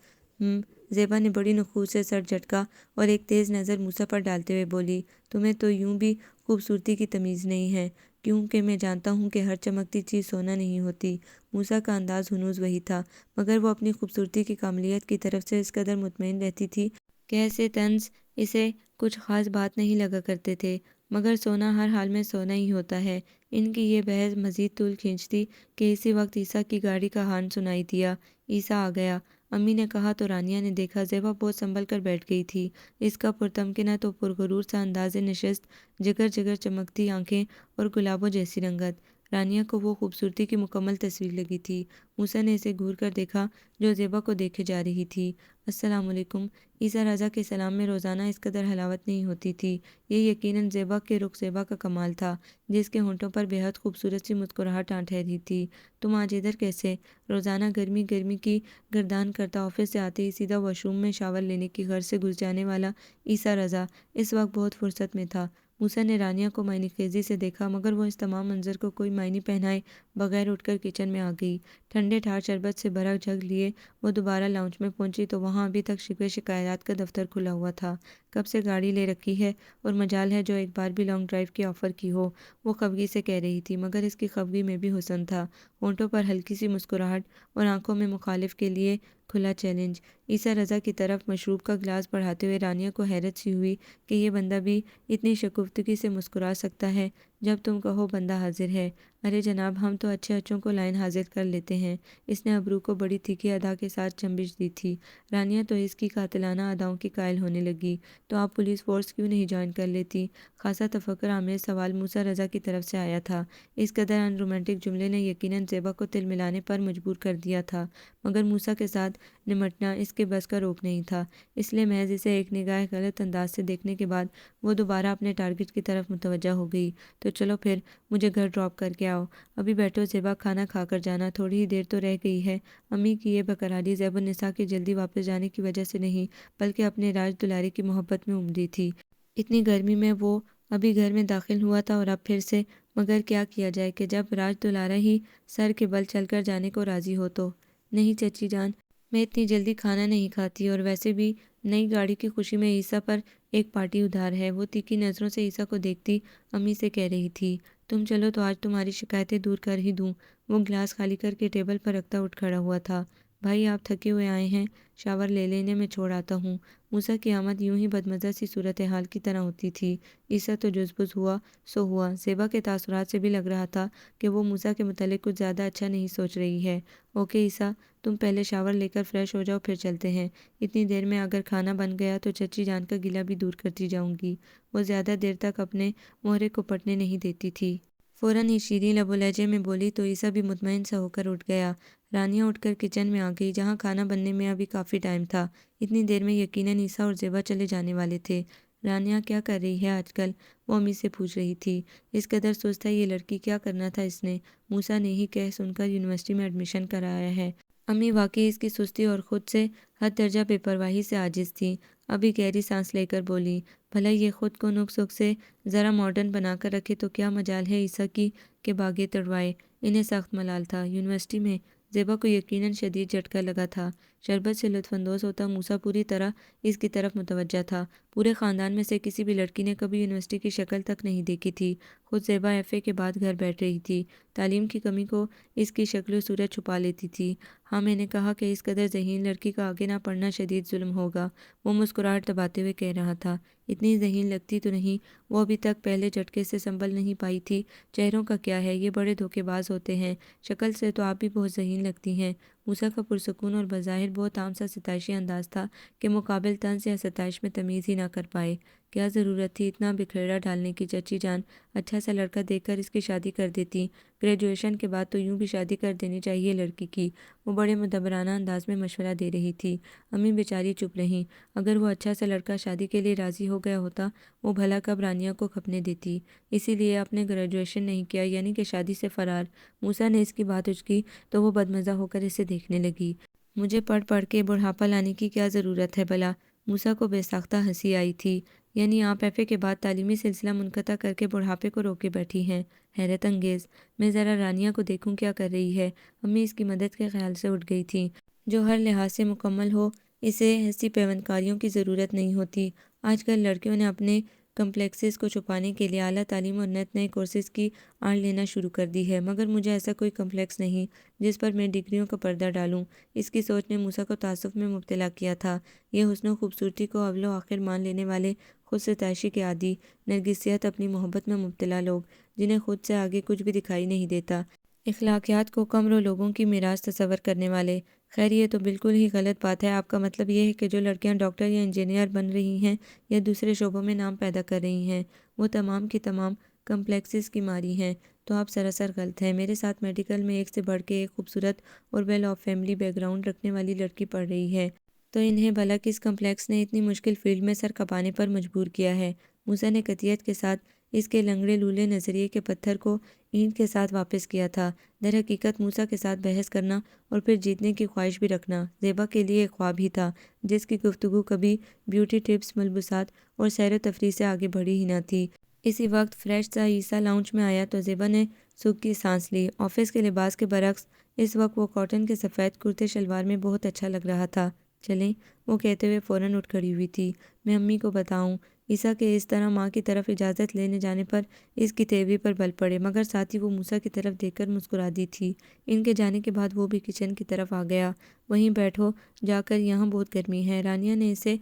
زیبا نے بڑی نخوت سے سر جھٹکا اور ایک تیز نظر موسیٰ پر ڈالتے ہوئے بولی، تمہیں تو یوں بھی خوبصورتی کی تمیز نہیں ہے، کیونکہ میں جانتا ہوں کہ ہر چمکتی چیز سونا نہیں ہوتی۔ موسیٰ کا انداز ہنوز وہی تھا، مگر وہ اپنی خوبصورتی کی کاملیت کی طرف سے اس قدر مطمئن رہتی تھی کہ ایسے طنز اسے کچھ خاص بات نہیں لگا کرتے تھے۔ مگر سونا ہر حال میں سونا ہی ہوتا ہے، ان کی یہ بحث مزید طول کھینچتی کہ اسی وقت عیسیٰ کی گاڑی کا ہارن سنائی دیا۔ عیسیٰ آ گیا، امی نے کہا تو رانیہ نے دیکھا زیبا بہت سنبھل کر بیٹھ گئی تھی۔ اس کا پرتمکنہ تو پرغرور سا انداز نشست، جگر جگر چمکتی آنکھیں اور گلابوں جیسی رنگت، رانیہ کو وہ خوبصورتی کی مکمل تصویر لگی تھی۔ موسیٰ نے اسے گھور کر دیکھا جو زیبا کو دیکھے جا رہی تھی۔ السلام علیکم۔ عیسیٰ رضا کے سلام میں روزانہ اس قدر حلاوت نہیں ہوتی تھی۔ یہ یقیناً زیبا کے رخ زیبا کا کمال تھا، جس کے ہونٹوں پر بے حد خوبصورت سی مسکراہٹ آ ٹھہری تھی۔ تم آج ادھر کیسے؟ روزانہ گرمی گرمی کی گردان کرتا آفس سے آتے ہی سیدھا واش روم میں شاور لینے کی غرض سے گھس جانے والا عیسیٰ رضا اس وقت بہت فرصت میں تھا۔ موسیٰ نے رانیہ کو معنی خیزی سے دیکھا، مگر وہ اس تمام منظر کو کوئی معنی پہنائے بغیر اٹھ کر کچن میں آ گئی۔ ٹھنڈے ٹھار شربت سے بھرا جگ لیے وہ دوبارہ لاؤنج میں پہنچی تو وہاں ابھی تک شکوے شکایات کا دفتر کھلا ہوا تھا۔ کب سے گاڑی لے رکھی ہے اور مجال ہے جو ایک بار بھی لانگ ڈرائیو کی آفر کی ہو، وہ خفگی سے کہہ رہی تھی، مگر اس کی خفگی میں بھی حسن تھا، ہونٹوں پر ہلکی سی مسکراہٹ اور آنکھوں میں مخالف کے لیے کھلا چیلنج۔ عیسیٰ رضا کی طرف مشروب کا گلاس بڑھاتے ہوئے رانیہ کو حیرت سی ہوئی کہ یہ بندہ بھی اتنی شگفتگی سے مسکرا سکتا ہے۔ جب تم کہو بندہ حاضر ہے۔ ارے جناب، ہم تو اچھے اچھوں کو لائن حاضر کر لیتے ہیں۔ اس نے ابرو کو بڑی تیکھی ادا کے ساتھ جنبش دی تھی۔ رانیہ تو اس کی قاتلانہ اداؤں کی قائل ہونے لگی۔ تو آپ پولیس فورس کیوں نہیں جوائن کر لیتی؟ خاصا تفکر آمیز سوال موسیٰ رضا کی طرف سے آیا تھا۔ اس قدر ان رومانٹک جملے نے یقیناً زیبا کو تل ملانے پر مجبور کر دیا تھا، مگر موسیٰ کے ساتھ نمٹنا اس کے بس کا روگ نہیں تھا، اس لیے محض اسے ایک نگاہ غلط انداز سے دیکھنے کے بعد وہ دوبارہ اپنے ٹارگٹ کی طرف متوجہ ہو گئی۔ تو چلو پھر مجھے گھر ڈراپ کر کے آؤ۔ ابھی بیٹھو زیبا، کھانا کھا کر جانا، تھوڑی ہی دیر تو رہ گئی ہے۔ امی کی یہ بقراری زیب النساء کے جلدی واپس جانے کی وجہ سے نہیں، بلکہ اپنے راج دلارے کی محبت میں امڑی تھی۔ اتنی گرمی میں وہ ابھی گھر میں داخل ہوا تھا اور اب پھر سے، مگر کیا کیا جائے کہ جب راج دلارہ ہی سر کے بل چل کر جانے کو راضی ہو تو۔ نہیں چچی جان، میں اتنی جلدی کھانا نہیں کھاتی، اور ویسے بھی نئی گاڑی کی خوشی میں عیسیٰ پر ایک پارٹی ادھار ہے۔ وہ تیکھی نظروں سے عیسیٰ کو دیکھتی امی سے کہہ رہی تھی، تم چلو تو آج تمہاری شکایتیں دور کر ہی دوں۔ وہ گلاس خالی کر کے ٹیبل پر رکھتا اٹھ کھڑا ہوا تھا۔ بھائی آپ تھکے ہوئے آئے ہیں، شاور لے لینے میں چھوڑ آتا ہوں۔ موسیٰ کی آمد یوں ہی بدمزہ سی صورتحال کی طرح ہوتی تھی۔ عیسیٰ تو جزبز ہوا سو ہوا۔ زیبا کے تاثرات سے بھی لگ رہا تھا کہ وہ موسیٰ کے متعلق کچھ زیادہ اچھا نہیں سوچ رہی ہے۔ اوکے عیسیٰ، تم پہلے شاور لے کر فریش ہو جاؤ، پھر چلتے ہیں۔ اتنی دیر میں اگر کھانا بن گیا تو چچی جان کا گلہ بھی دور کرتی جاؤں گی۔ وہ زیادہ دیر تک اپنے مہرے کو پٹنے نہیں دیتی تھی۔ فوراً ہی شیریں لب و لہجے میں بولی تو عیسیٰ بھی مطمئن سا ہو کر اٹھ گیا۔ رانیہ اٹھ کر کچن میں آ گئی، جہاں کھانا بننے میں ابھی کافی ٹائم تھا۔ اتنی دیر میں یقیناً عیسیٰ اور زیبا چلے جانے والے تھے۔ رانیہ کیا کر رہی ہے آج کل؟ وہ امی سے پوچھ رہی تھی۔ اس قدر سست ہے یہ لڑکی، کیا کرنا تھا اس نے؟ موسیٰ نے ہی کہہ سن کر یونیورسٹی میں ایڈمیشن کرایا ہے۔ امی واقعی اس کی سستی اور خود سے حد درجہ بے پرواہی سے عاجز تھیں۔ ابھی گہری سانس لے کر بولی، بھلا یہ خود کو نک سک سے ذرا ماڈرن بنا کر رکھے تو کیا مجال ہے عیسیٰ کی کہ باغیں تڑوائے؟ انہیں سخت ملال تھا۔ یونیورسٹی میں؟ زیبا کو یقیناً شدید جھٹکا لگا تھا۔ شربت سے لطف اندوز ہوتا موسیٰ پوری طرح اس کی طرف متوجہ تھا۔ پورے خاندان میں سے کسی بھی لڑکی نے کبھی یونیورسٹی کی شکل تک نہیں دیکھی تھی۔ خود زیبا ایف اے کے بعد گھر بیٹھ رہی تھی۔ تعلیم کی کمی کو اس کی شکل و صورت چھپا لیتی تھی۔ ہاں میں نے کہا کہ اس قدر ذہین لڑکی کا آگے نہ پڑھنا شدید ظلم ہوگا، وہ مسکراہٹ دباتے ہوئے کہہ رہا تھا۔ اتنی ذہین لگتی تو نہیں، وہ ابھی تک پہلے جھٹکے سے سنبھل نہیں پائی تھی۔ چہروں کا کیا ہے، یہ بڑے دھوکے باز ہوتے ہیں۔ شکل سے تو آپ بھی بہت ذہین لگتی ہیں۔ موسیٰ کا پرسکون اور بظاہر بہت عام سا ستائشی انداز تھا کہ مقابل طنز یا ستائش میں تمیز ہی نہ کر پائے۔ کیا ضرورت تھی اتنا بکھیرا ڈالنے کی چچی جان؟ اچھا سا لڑکا دیکھ کر اس کی شادی کر دیتی۔ گریجویشن کے بعد تو یوں بھی شادی کر دینی چاہیے لڑکی کی۔ وہ بڑے مدبرانہ انداز میں مشورہ دے رہی تھی۔ امی بیچاری چپ رہیں۔ اگر وہ اچھا سا لڑکا شادی کے لیے راضی ہو گیا ہوتا، وہ بھلا کب رانیہ کو کھپنے دیتی؟ اسی لیے آپ نے گریجویشن نہیں کیا، یعنی کہ شادی سے فرار؟ موسیٰ نے اس کی بات اچکی تو وہ بدمزہ ہو کر اسے دیکھنے لگی۔ مجھے پڑھ پڑھ کے بڑھاپا لانے کی کیا ضرورت ہے بھلا؟ موسیٰ کو بے ساختہ ہنسی آئی تھی۔ یعنی آپ ایف اے کے بعد تعلیمی سلسلہ منقطع کر کے بڑھاپے کو روکے بیٹھی ہیں؟ حیرت انگیز۔ میں ذرا رانیہ کو دیکھوں کیا کر رہی ہے۔ امی اس کی مدد کے خیال سے اٹھ گئی تھیں۔ جو ہر لحاظ سے مکمل ہو، اسے ایسی پیوند کاریوں کی ضرورت نہیں ہوتی۔ آج کل لڑکیوں نے اپنے کمپلیکسز کو چھپانے کے لیے اعلیٰ تعلیم اور نئے کورسز کی آڑ لینا شروع کر دی ہے، مگر مجھے ایسا کوئی کمپلیکس نہیں جس پر میں ڈگریوں کا پردہ ڈالوں۔ اس کی سوچ نے موسیٰ کو تعصب میں مبتلا کیا تھا۔ یہ حسن و خوبصورتی کو اول و آخر مان لینے والے، خود ستائشی کے عادی، نرگسیت اپنی محبت میں مبتلا لوگ، جنہیں خود سے آگے کچھ بھی دکھائی نہیں دیتا، اخلاقیات کو کمروں لوگوں کی میراث تصور کرنے والے۔ خیر یہ تو بالکل ہی غلط بات ہے۔ آپ کا مطلب یہ ہے کہ جو لڑکیاں ڈاکٹر یا انجینئر بن رہی ہیں یا دوسرے شعبوں میں نام پیدا کر رہی ہیں، وہ تمام کی تمام کمپلیکسز کی ماری ہیں؟ تو آپ سراسر غلط ہیں۔ میرے ساتھ میڈیکل میں ایک سے بڑھ کے ایک خوبصورت اور well off family background رکھنے والی لڑکی پڑھ رہی ہے، تو انہیں بھلا کس کمپلیکس نے اتنی مشکل فیلڈ میں سر کھپانے پر مجبور کیا ہے؟ موسیٰ نے قطعیت کے ساتھ اس کے لنگڑے لولے نظریے کے پتھر کو اینٹ کے ساتھ واپس کیا تھا۔ در حقیقت موسیٰ کے ساتھ بحث کرنا اور پھر جیتنے کی خواہش بھی رکھنا زیبا کے لیے ایک خواب ہی تھا، جس کی گفتگو کبھی بیوٹی ٹپس، ملبوسات اور سیر و تفریح سے آگے بڑھی ہی نہ تھی۔ اسی وقت فریش سا عیسیٰ لاؤنج میں آیا تو زیبا نے سکھ کی سانس لی۔ آفس کے لباس کے برعکس اس وقت وہ کاٹن کے سفید کرتے شلوار میں بہت اچھا لگ رہا تھا۔ چلیں، وہ کہتے ہوئے فوراً اٹھ کھڑی ہوئی تھی۔ میں امی کو بتاؤں؟ عیسیٰ کے اس طرح ماں کی طرف اجازت لینے جانے پر اس کی تیوری پر بل پڑے، مگر ساتھ ہی وہ موسیٰ کی طرف دیکھ کر مسکرا دی تھی۔ ان کے جانے کے بعد وہ بھی کچن کی طرف آ گیا۔ وہیں بیٹھو جا کر، یہاں بہت گرمی ہے، رانیہ نے اسے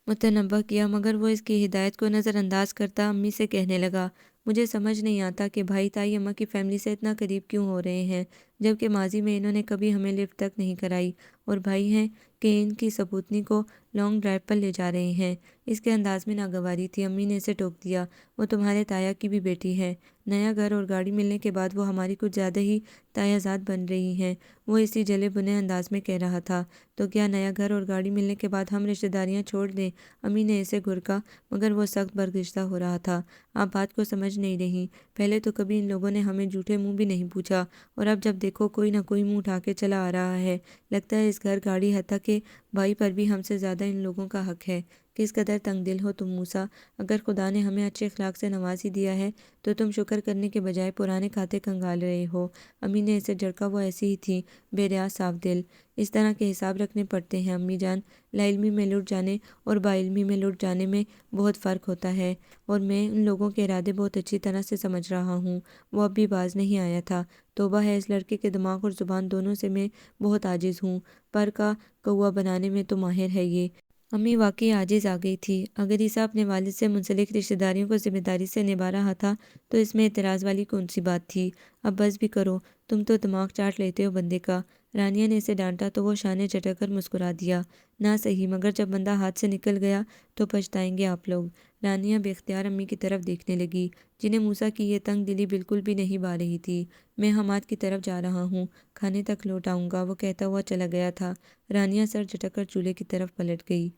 متنبہ کیا، مگر وہ اس کی ہدایت کو نظر انداز کرتا امی سے کہنے لگا، مجھے سمجھ نہیں آتا کہ بھائی تائی اماں کی فیملی سے اتنا قریب کیوں ہو رہے ہیں، جبکہ ماضی میں انہوں نے کبھی ہمیں لفٹ تک نہیں کرائی، اور بھائی ہیں کہ ان کی سپوتنی کو لانگ ڈرائیو پر لے جا رہے ہیں۔ اس کے انداز میں ناگواری تھی۔ امی نے اسے ٹوک دیا، وہ تمہارے تایا کی بھی بیٹی ہے۔ نیا گھر اور گاڑی ملنے کے بعد وہ ہماری کچھ زیادہ ہی تایازاد بن رہی ہیں، وہ اسی جلے بنے انداز میں کہہ رہا تھا۔ تو کیا نیا گھر اور گاڑی ملنے کے بعد ہم رشتہ داریاں چھوڑ دیں؟ امی نے اسے گھرکا، مگر وہ سخت برگشتہ ہو رہا تھا۔ آپ بات کو سمجھ نہیں رہی۔ پہلے تو کبھی ان لوگوں نے ہمیں جھوٹے منہ بھی نہیں پوچھا، اور اب جب دیکھو کوئی نہ کوئی منہ اٹھا کے چلا آ رہا ہے۔ لگتا ہے اس گھر گاڑی حتیٰ کہ بھائی پر بھی ہم سے زیادہ ان لوگوں کا حق ہے۔ کس قدر تنگ دل ہو تم موسیٰ! اگر خدا نے ہمیں اچھے اخلاق سے نواز ہی دیا ہے تو تم شکر کرنے کے بجائے پرانے کھاتے کنگال رہے ہو۔ امی نے اسے جھڑکا، وہ ایسی ہی تھی، بے ریا، صاف دل۔ اس طرح کے حساب رکھنے پڑتے ہیں امی جان۔ لا علمی میں لٹ جانے اور با علمی میں لٹ جانے میں بہت فرق ہوتا ہے، اور میں ان لوگوں کے ارادے بہت اچھی طرح سے سمجھ رہا ہوں۔ وہ اب بھی باز نہیں آیا تھا۔ توبہ ہے، اس لڑکے کے دماغ اور زبان دونوں سے میں بہت عاجز ہوں۔ پر کا کوا بنانے میں تو ماہر ہے یہ۔ امی واقعی عاجز آ گئی تھی۔ اگر عیسیٰ اپنے والد سے منسلک رشتہ داریوں کو ذمہ داری سے نبھا رہا تھا تو اس میں اعتراض والی کون سی بات تھی؟ اب بس بھی کرو، تم تو دماغ چاٹ لیتے ہو بندے کا۔ رانیہ نے اسے ڈانٹا تو وہ شانے جھٹک کر مسکرا دیا۔ نہ صحیح، مگر جب بندہ ہاتھ سے نکل گیا تو پچھتائیں گے آپ لوگ۔ رانیہ بے اختیار امی کی طرف دیکھنے لگی، جنہیں موسیٰ کی یہ تنگ دلی بالکل بھی نہیں بھا رہی تھی۔ میں حماد کی طرف جا رہا ہوں، کھانے تک لوٹ آؤں گا، وہ کہتا ہوا چلا گیا تھا۔ رانیہ سر جھٹک کر چولہے کی طرف پلٹ گئی۔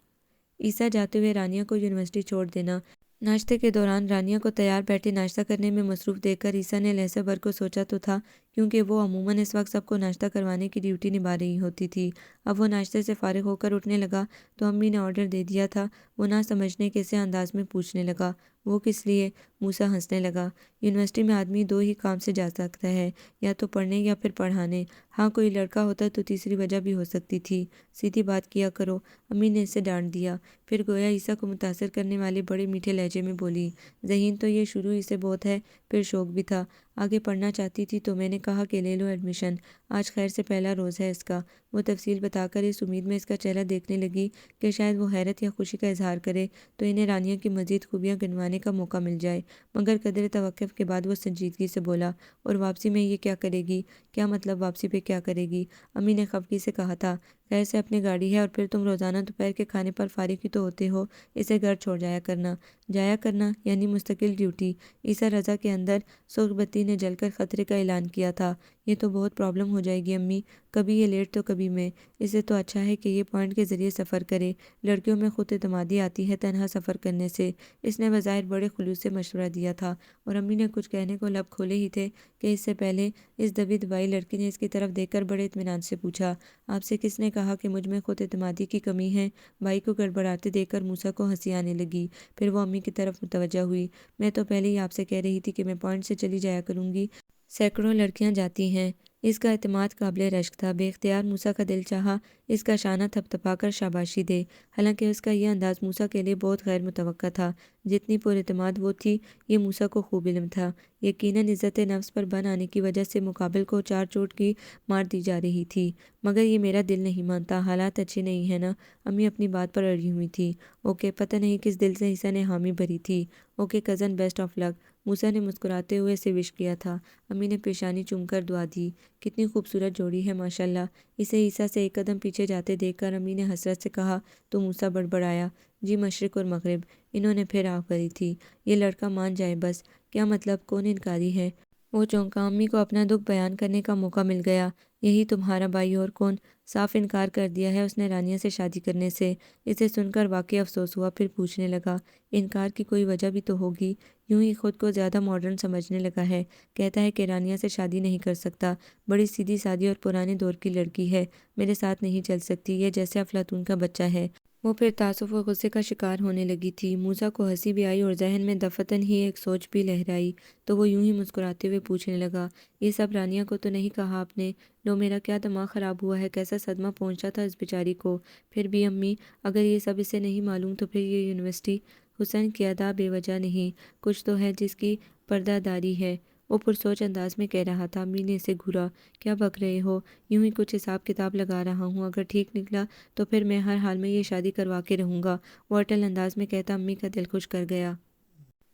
عیسیٰ جاتے ہوئے رانیہ کو یونیورسٹی چھوڑ دینا۔ ناشتے کے دوران رانیہ کو تیار بیٹھے ناشتہ کرنے میں مصروف دیکھ کر عیسیٰ نے لہجہ بھر کو سوچا تو تھا، کیونکہ وہ عموماً اس وقت سب کو ناشتہ کروانے کی ڈیوٹی نبھا رہی ہوتی تھی۔ اب وہ ناشتے سے فارغ ہو کر اٹھنے لگا تو امی نے آرڈر دے دیا تھا۔ وہ نہ سمجھنے کے سے انداز میں پوچھنے لگا، وہ کس لیے؟ موسیٰ ہنسنے لگا۔ یونیورسٹی میں آدمی دو ہی کام سے جا سکتا ہے، یا تو پڑھنے یا پھر پڑھانے۔ ہاں کوئی لڑکا ہوتا تو تیسری وجہ بھی ہو سکتی تھی۔ سیدھی بات کیا کرو، امی نے اسے ڈانٹ دیا۔ پھر گویا عیسیٰ کو متاثر کرنے والے بڑے میٹھے لہجے میں بولی، ذہین تو یہ شروع ہی سے بہت ہے، پھر شوق بھی تھا۔ آگے پڑھنا چاہتی تھی تو میں نے کہا کہ لے لو ایڈمیشن، آج خیر سے پہلا روز ہے اس کا۔ وہ تفصیل بتا کر اس امید میں اس کا چہرہ دیکھنے لگی کہ شاید وہ حیرت یا خوشی کا اظہار کرے تو انہیں رانیہ کی مزید خوبیاں گنوانے کا موقع مل جائے، مگر قدر توقف کے بعد وہ سنجیدگی سے بولا، اور واپسی میں یہ کیا کرے گی؟ کیا مطلب واپسی پہ کیا کرے گی؟ امی نے خفگی سے کہا تھا، خیر سے اپنی گاڑی ہے، اور پھر تم روزانہ دوپہر کے کھانے پر فارغ ہی تو ہوتے ہو، اسے گھر چھوڑ جایا کرنا۔ جایا کرنا یعنی مستقل ڈیوٹی؟ عیسیٰ رضا کے اندر سرخ بتی نے جل کر خطرے کا اعلان کیا تھا۔ یہ تو بہت پرابلم ہو جائے گی امی، کبھی یہ لیٹ تو کبھی میں۔ اس سے تو اچھا ہے کہ یہ پوائنٹ کے ذریعے سفر کرے، لڑکیوں میں خود اعتمادی آتی ہے تنہا سفر کرنے سے۔ اس نے بظاہر بڑے خلوص سے مشورہ دیا تھا، اور امی نے کچھ کہنے کو لب کھولے ہی تھے کہ اس سے پہلے اس دبی دبائی لڑکی نے اس کی طرف دیکھ کر بڑے اطمینان سے پوچھا، آپ سے کس نے کہا کہ مجھ میں خود اعتمادی کی کمی ہے؟ بھائی کو گڑبڑاتے دیکھ کر موسیٰ کو ہنسی آنے لگی، پھر وہ امی کی طرف متوجہ ہوئی، میں تو پہلے ہی آپ سے کہہ رہی تھی کہ میں پوائنٹ سے چلی جایا کروں گی، سینکڑوں لڑکیاں جاتی ہیں۔ اس کا اعتماد قابل رشک تھا۔ بے اختیار موسیٰ کا دل چاہا اس کا شانہ تھپتھپا کر شاباشی دے، حالانکہ اس کا یہ انداز موسیٰ کے لیے بہت غیر متوقع تھا۔ جتنی پر اعتماد وہ تھی یہ موسیٰ کو خوب علم تھا۔ یقیناً عزت نفس پر بن آنے کی وجہ سے مقابل کو 4 چوٹ کی مار دی جا رہی تھی، مگر یہ میرا دل نہیں مانتا، حالات اچھے نہیں ہیں نا؟ امی اپنی بات پر اڑی ہوئی تھی۔ اوکے، پتہ نہیں کس دل سے عیسیٰ نے حامی بھری تھی۔ اوکے کزن، بیسٹ آف لک، موسیٰ نے مسکراتے ہوئے اسے وش کیا تھا۔ امی نے پیشانی چوم کر دعا دی۔ کتنی خوبصورت جوڑی ہے ماشاءاللہ۔ اسے عیسیٰ سے ایک قدم پیچھے جاتے دیکھ کر امی نے حسرت سے کہا تو موسیٰ بڑبڑایا، جی مشرق اور مغرب، انہوں نے پھر آہ بھری تھی۔ یہ لڑکا مان جائے بس، کیا مطلب، کون انکاری ہے؟ وہ چونکا، امی کو اپنا دکھ بیان کرنے کا موقع مل گیا۔ یہی تمہارا بھائی اور کون؟ صاف انکار کر دیا ہے اس نے رانیہ سے شادی کرنے سے۔ اسے سن کر واقعی افسوس ہوا، پھر پوچھنے لگا، انکار کی کوئی وجہ بھی تو ہوگی؟ یوں ہی خود کو زیادہ ماڈرن سمجھنے لگا ہے، کہتا ہے کہ رانیہ سے شادی نہیں کر سکتا، بڑی سیدھی سادی اور پرانے دور کی لڑکی ہے، میرے ساتھ نہیں چل سکتی، یہ جیسے افلاطون کا بچہ ہے۔ وہ پھر تعصب و غصے کا شکار ہونے لگی تھی۔ موسیٰ کو ہنسی بھی آئی اور ذہن میں دفتن ہی ایک سوچ بھی لہرائی، تو وہ یوں ہی مسکراتے ہوئے پوچھنے لگا، یہ سب رانیہ کو تو نہیں کہا آپ نے؟ لو، میرا کیا دماغ خراب ہوا ہے، کیسا صدمہ پہنچا تھا اس بیچاری کو۔ پھر بھی امی، اگر یہ سب اسے نہیں معلوم تو پھر یہ یونیورسٹی؟ حسن کی ادا بے وجہ نہیں، کچھ تو ہے جس کی پردہ داری ہے، وہ پرسوچ انداز میں کہہ رہا تھا۔ امی نے اسے گھورا، کیا بک رہے ہو؟ یوں ہی کچھ حساب کتاب لگا رہا ہوں، اگر ٹھیک نکلا تو پھر میں ہر حال میں یہ شادی کروا کے رہوں گا، وہ اٹل انداز میں کہتا امی کا دل خوش کر گیا۔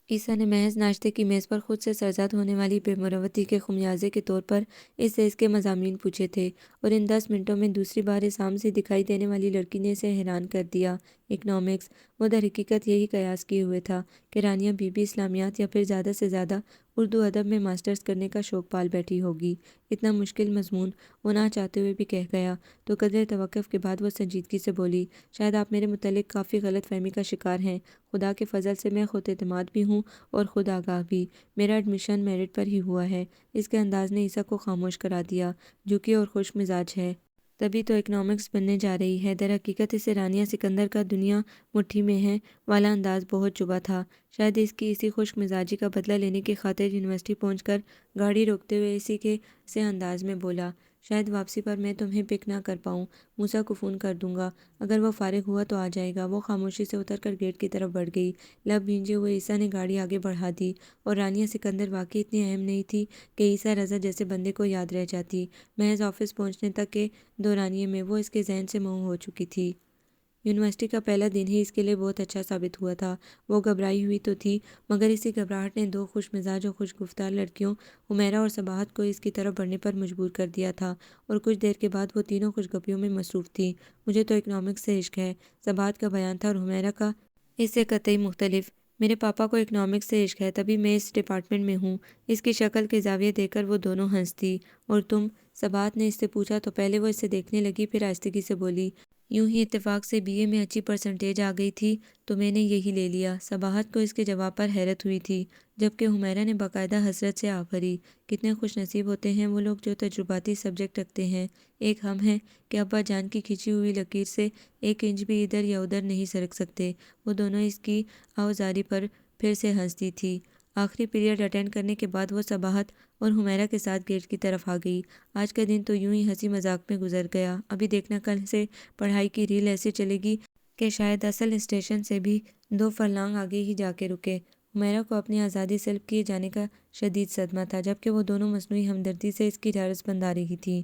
عیسیٰ نے محض ناشتے کی میز پر خود سے سرزد ہونے والی بے مروتی کے خمیازے کے طور پر اس سے اس کے مضامین پوچھے تھے، اور ان 10 منٹوں میں دوسری بار اس عام سی دکھائی دینے والی لڑکی نے اسے حیران کر دیا۔ اکنامکس! وہ در حقیقت یہی قیاس کیے ہوئے تھا کہ رانیہ بی بی اسلامیات یا پھر زیادہ سے زیادہ اردو ادب میں ماسٹرز کرنے کا شوق پال بیٹھی ہوگی۔ اتنا مشکل مضمون وہ نہ چاہتے ہوئے بھی کہہ گیا، تو قدرے توقف کے بعد وہ سنجیدگی سے بولی، شاید آپ میرے متعلق کافی غلط فہمی کا شکار ہیں، خدا کے فضل سے میں خود اعتماد بھی ہوں اور خود آگاہ بھی، میرا ایڈمیشن میرٹ پر ہی ہوا ہے۔ اس کے انداز نے عیسیٰ کو خاموش کرا دیا، جھکی اور خوش مزاج ہے، تبھی تو اکنامکس بننے جا رہی ہے۔ در حقیقت اسے رانیہ سکندر کا دنیا مٹھی میں ہے والا انداز بہت چبھا تھا۔ شاید اس کی اسی خوش مزاجی کا بدلہ لینے کی خاطر یونیورسٹی پہنچ کر گاڑی روکتے ہوئے اسی کے سے انداز میں بولا، شاید واپسی پر میں تمہیں پک نہ کر پاؤں، موسیٰ کو فون کر دوں گا، اگر وہ فارغ ہوا تو آ جائے گا۔ وہ خاموشی سے اتر کر گیٹ کی طرف بڑھ گئی۔ لب بھینجے ہوئے عیسیٰ نے گاڑی آگے بڑھا دی، اور رانیہ سکندر واقعی اتنی اہم نہیں تھی کہ عیسیٰ رضا جیسے بندے کو یاد رہ جاتی۔ محض آفس پہنچنے تک کے دورانیے میں وہ اس کے ذہن سے محو ہو چکی تھی۔ یونیورسٹی کا پہلا دن ہی اس کے لیے بہت اچھا ثابت ہوا تھا۔ وہ گھبرائی ہوئی تو تھی، مگر اسی گھبراہٹ نے 2 خوش مزاج اور خوش گفتار لڑکیوں حمیرہ اور صباحت کو اس کی طرف بڑھنے پر مجبور کر دیا تھا، اور کچھ دیر کے بعد وہ تینوں خوش گپیوں میں مصروف تھیں۔ مجھے تو اکنامکس سے عشق ہے، صباحت کا بیان تھا، اور حمیرہ کا اس سے قطعی مختلف، میرے پاپا کو اکنامکس سے عشق ہے، تبھی میں اس ڈپارٹمنٹ میں ہوں۔ اس کی شکل کے زاویے دیکھ کر وہ دونوں ہنس دی۔ اور تم؟ صباحت نے اس سے پوچھا تو پہلے وہ اسے دیکھنے لگی، پھر آہستگی سے بولی، یوں ہی اتفاق سے بی اے میں اچھی پرسنٹیج آ گئی تھی تو میں نے یہی لے لیا۔ صباحت کو اس کے جواب پر حیرت ہوئی تھی، جبکہ حمیرہ نے باقاعدہ حسرت سے آہ بھری، کتنے خوش نصیب ہوتے ہیں وہ لوگ جو تجرباتی سبجیکٹ رکھتے ہیں۔ ایک ہم ہیں کہ ابا جان کی کھینچی ہوئی لکیر سے 1 انچ بھی ادھر یا ادھر نہیں سرک سکتے۔ وہ دونوں اس کی آوزاری پر پھر سے ہنس دی تھی۔ آخری پیریڈ اٹینڈ کرنے کے بعد وہ صباحت اور حمیرہ کے ساتھ گیٹ کی طرف آ گئی۔ آج کا دن تو یوں ہی ہنسی مذاق میں گزر گیا، ابھی دیکھنا کل سے پڑھائی کی ریل ایسے چلے گی کہ شاید اصل اسٹیشن سے بھی 2 فرلانگ آگے ہی جا کے رکے۔ حمیرہ کو اپنی آزادی سلب کیے جانے کا شدید صدمہ تھا، جبکہ وہ دونوں مصنوعی ہمدردی سے اس کی ڈھارس بندھا رہی تھیں۔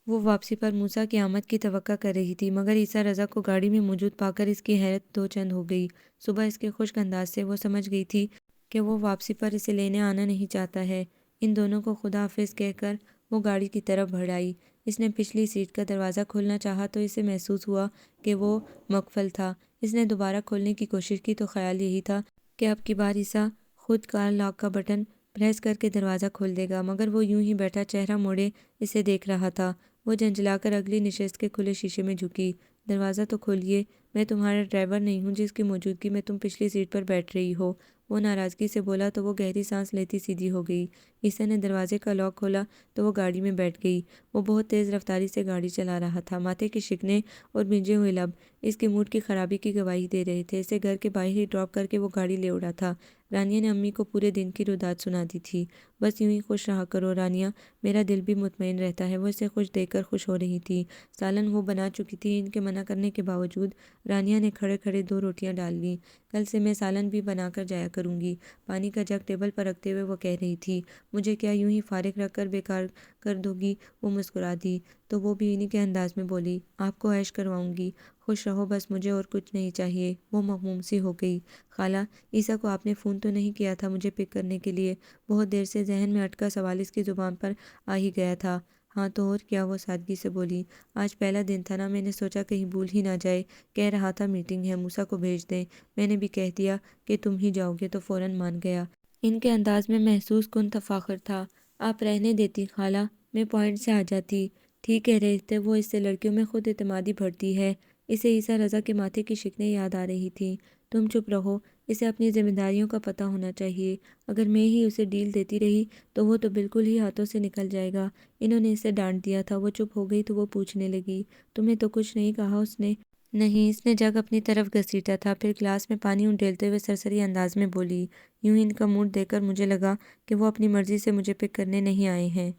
وہ واپسی پر موسیٰ کی آمد کی توقع کر رہی تھی، مگر عیسیٰ رضا کو گاڑی میں موجود پا کر اس کی حیرت 2 چند ہو گئی۔ صبح اس کے خشک انداز سے وہ سمجھ گئی تھی کہ وہ واپسی پر اسے لینے آنا نہیں چاہتا ہے۔ ان دونوں کو خدا حافظ کہہ کر وہ گاڑی کی طرف بڑھ آئی۔ اس نے پچھلی سیٹ کا دروازہ کھولنا چاہا تو اسے محسوس ہوا کہ وہ مقفل تھا۔ اس نے دوبارہ کھولنے کی کوشش کی تو خیال یہی تھا کہ اب کی بار عیسیٰ خود کار لاک کا بٹن پریس کر کے دروازہ کھول دے گا، مگر وہ یوں ہی بیٹھا چہرہ موڑے اسے دیکھ رہا تھا۔ وہ جھنجھلا کر اگلی نشست کے کھلے شیشے میں جھکی، دروازہ تو کھولیے، میں تمہارا ڈرائیور نہیں ہوں جس کی موجودگی میں تم پچھلی سیٹ پر بیٹھ رہی ہو۔ وہ ناراضگی سے بولا تو وہ گہری سانس لیتی سیدھی ہو گئی۔ عیسیٰ نے دروازے کا لاک کھولا تو وہ گاڑی میں بیٹھ گئی۔ وہ بہت تیز رفتاری سے گاڑی چلا رہا تھا، ماتھے کی شکنیں اور بھیجے ہوئے لب اس کے موڈ کی خرابی کی گواہی دے رہے تھے۔ اسے گھر کے باہر ہی ڈراپ کر کے وہ گاڑی لے اڑا تھا۔ رانیہ نے امی کو پورے دن کی روداد سنا دی تھی۔ بس یوں ہی خوش رہا کرو رانیہ، میرا دل بھی مطمئن رہتا ہے۔ وہ اسے خوش دیکھ کر خوش ہو رہی تھی۔ سالن وہ بنا چکی تھی۔ ان کے منع کرنے کے باوجود رانیہ نے کھڑے کھڑے 2 روٹیاں ڈال لیں۔ کل سے میں سالن بھی بنا کر جایا کروں گی۔ پانی کا جگ ٹیبل پر رکھتے ہوئے وہ کہہ رہی تھی، مجھے کیا یوں ہی فارغ رکھ کر بیکار کر دو گی؟ وہ مسکرا دی تو وہ بھی انہی کے انداز میں بولی، آپ کو عیش کرواؤں گی، خوش رہو بس، مجھے اور کچھ نہیں چاہیے۔ وہ مغموم سی ہو گئی۔ خالہ، عیسیٰ کو آپ نے فون تو نہیں کیا تھا مجھے پک کرنے کے لیے؟ بہت دیر سے ذہن میں اٹکا سوال اس کی زبان پر آ ہی گیا تھا۔ ہاں تو اور کیا، وہ سادگی سے بولی۔ آج پہلا دن تھا نا، میں نے سوچا کہیں بھول ہی نہ جائے، کہہ رہا تھا میٹنگ ہے، موسیٰ کو بھیج دیں، میں نے بھی کہہ دیا کہ تم ہی جاؤ گے تو فوراً مان گیا۔ ان کے انداز میں محسوس کن تفاخر تھا۔ آپ رہنے دیتی خالہ، میں پوائنٹ سے آ جاتی۔ ٹھیک کہہ رہے تھے وہ، اس سے لڑکیوں میں خود اعتمادی بڑھتی ہے۔ اسے عیسیٰ رضا کے ماتھے کی شکنیں یاد آ رہی تھیں۔ تم چپ رہو، اسے اپنی ذمہ داریوں کا پتہ ہونا چاہیے۔ اگر میں ہی اسے ڈیل دیتی رہی تو وہ تو بالکل ہی ہاتھوں سے نکل جائے گا۔ انہوں نے اسے ڈانٹ دیا تھا۔ وہ چپ ہو گئی تو وہ پوچھنے لگی، تم نے تو کچھ نہیں کہا؟ اس نے نہیں، اس نے جگ اپنی طرف گھسیٹا تھا، پھر گلاس میں پانی انڈیلتے ہوئے سرسری انداز میں بولی، یوں ہی ان کا موڈ دیکھ کر مجھے لگا کہ وہ اپنی مرضی سے مجھے پک کرنے نہیں آئے ہیں۔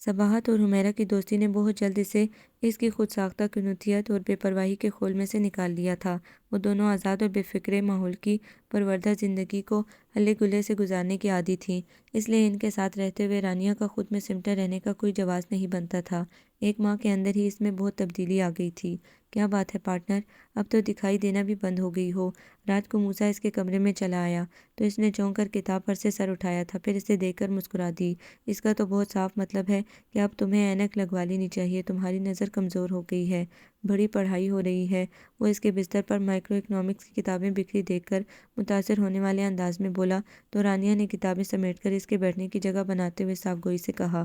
صباحت اور حمیرہ کی دوستی نے بہت جلد اسے اس کی خود ساختہ کنوتیت اور بے پرواہی کے خول میں سے نکال لیا تھا۔ وہ دونوں آزاد اور بے فکرے ماحول کی پروردہ زندگی کو ہلے گلے سے گزارنے کی عادی تھیں، اس لیے ان کے ساتھ رہتے ہوئے رانیہ کا خود میں سمٹے رہنے کا کوئی جواز نہیں بنتا تھا۔ 1 ماہ کے اندر ہی اس میں بہت تبدیلی آ گئی تھی۔ کیا بات ہے پارٹنر، اب تو دکھائی دینا بھی بند ہو گئی ہو؟ رات کو موسیٰ اس کے کمرے میں چلا آیا تو اس نے چونک کر کتاب پر سے سر اٹھایا تھا، پھر اسے دیکھ کر مسکرا دی۔ اس کا تو بہت صاف مطلب ہے کہ اب تمہیں اینک لگوا لینی چاہیے، تمہاری نظر کمزور ہو گئی ہے، بڑی پڑھائی ہو رہی ہے۔ وہ اس کے بستر پر مائکرو اکنامکس کی کتابیں بکھری دیکھ کر متاثر ہونے والے انداز میں بولا تو رانیہ نے کتابیں سمیٹ کر اس کے بیٹھنے کی جگہ بناتے ہوئے صاف گوئی سے کہا،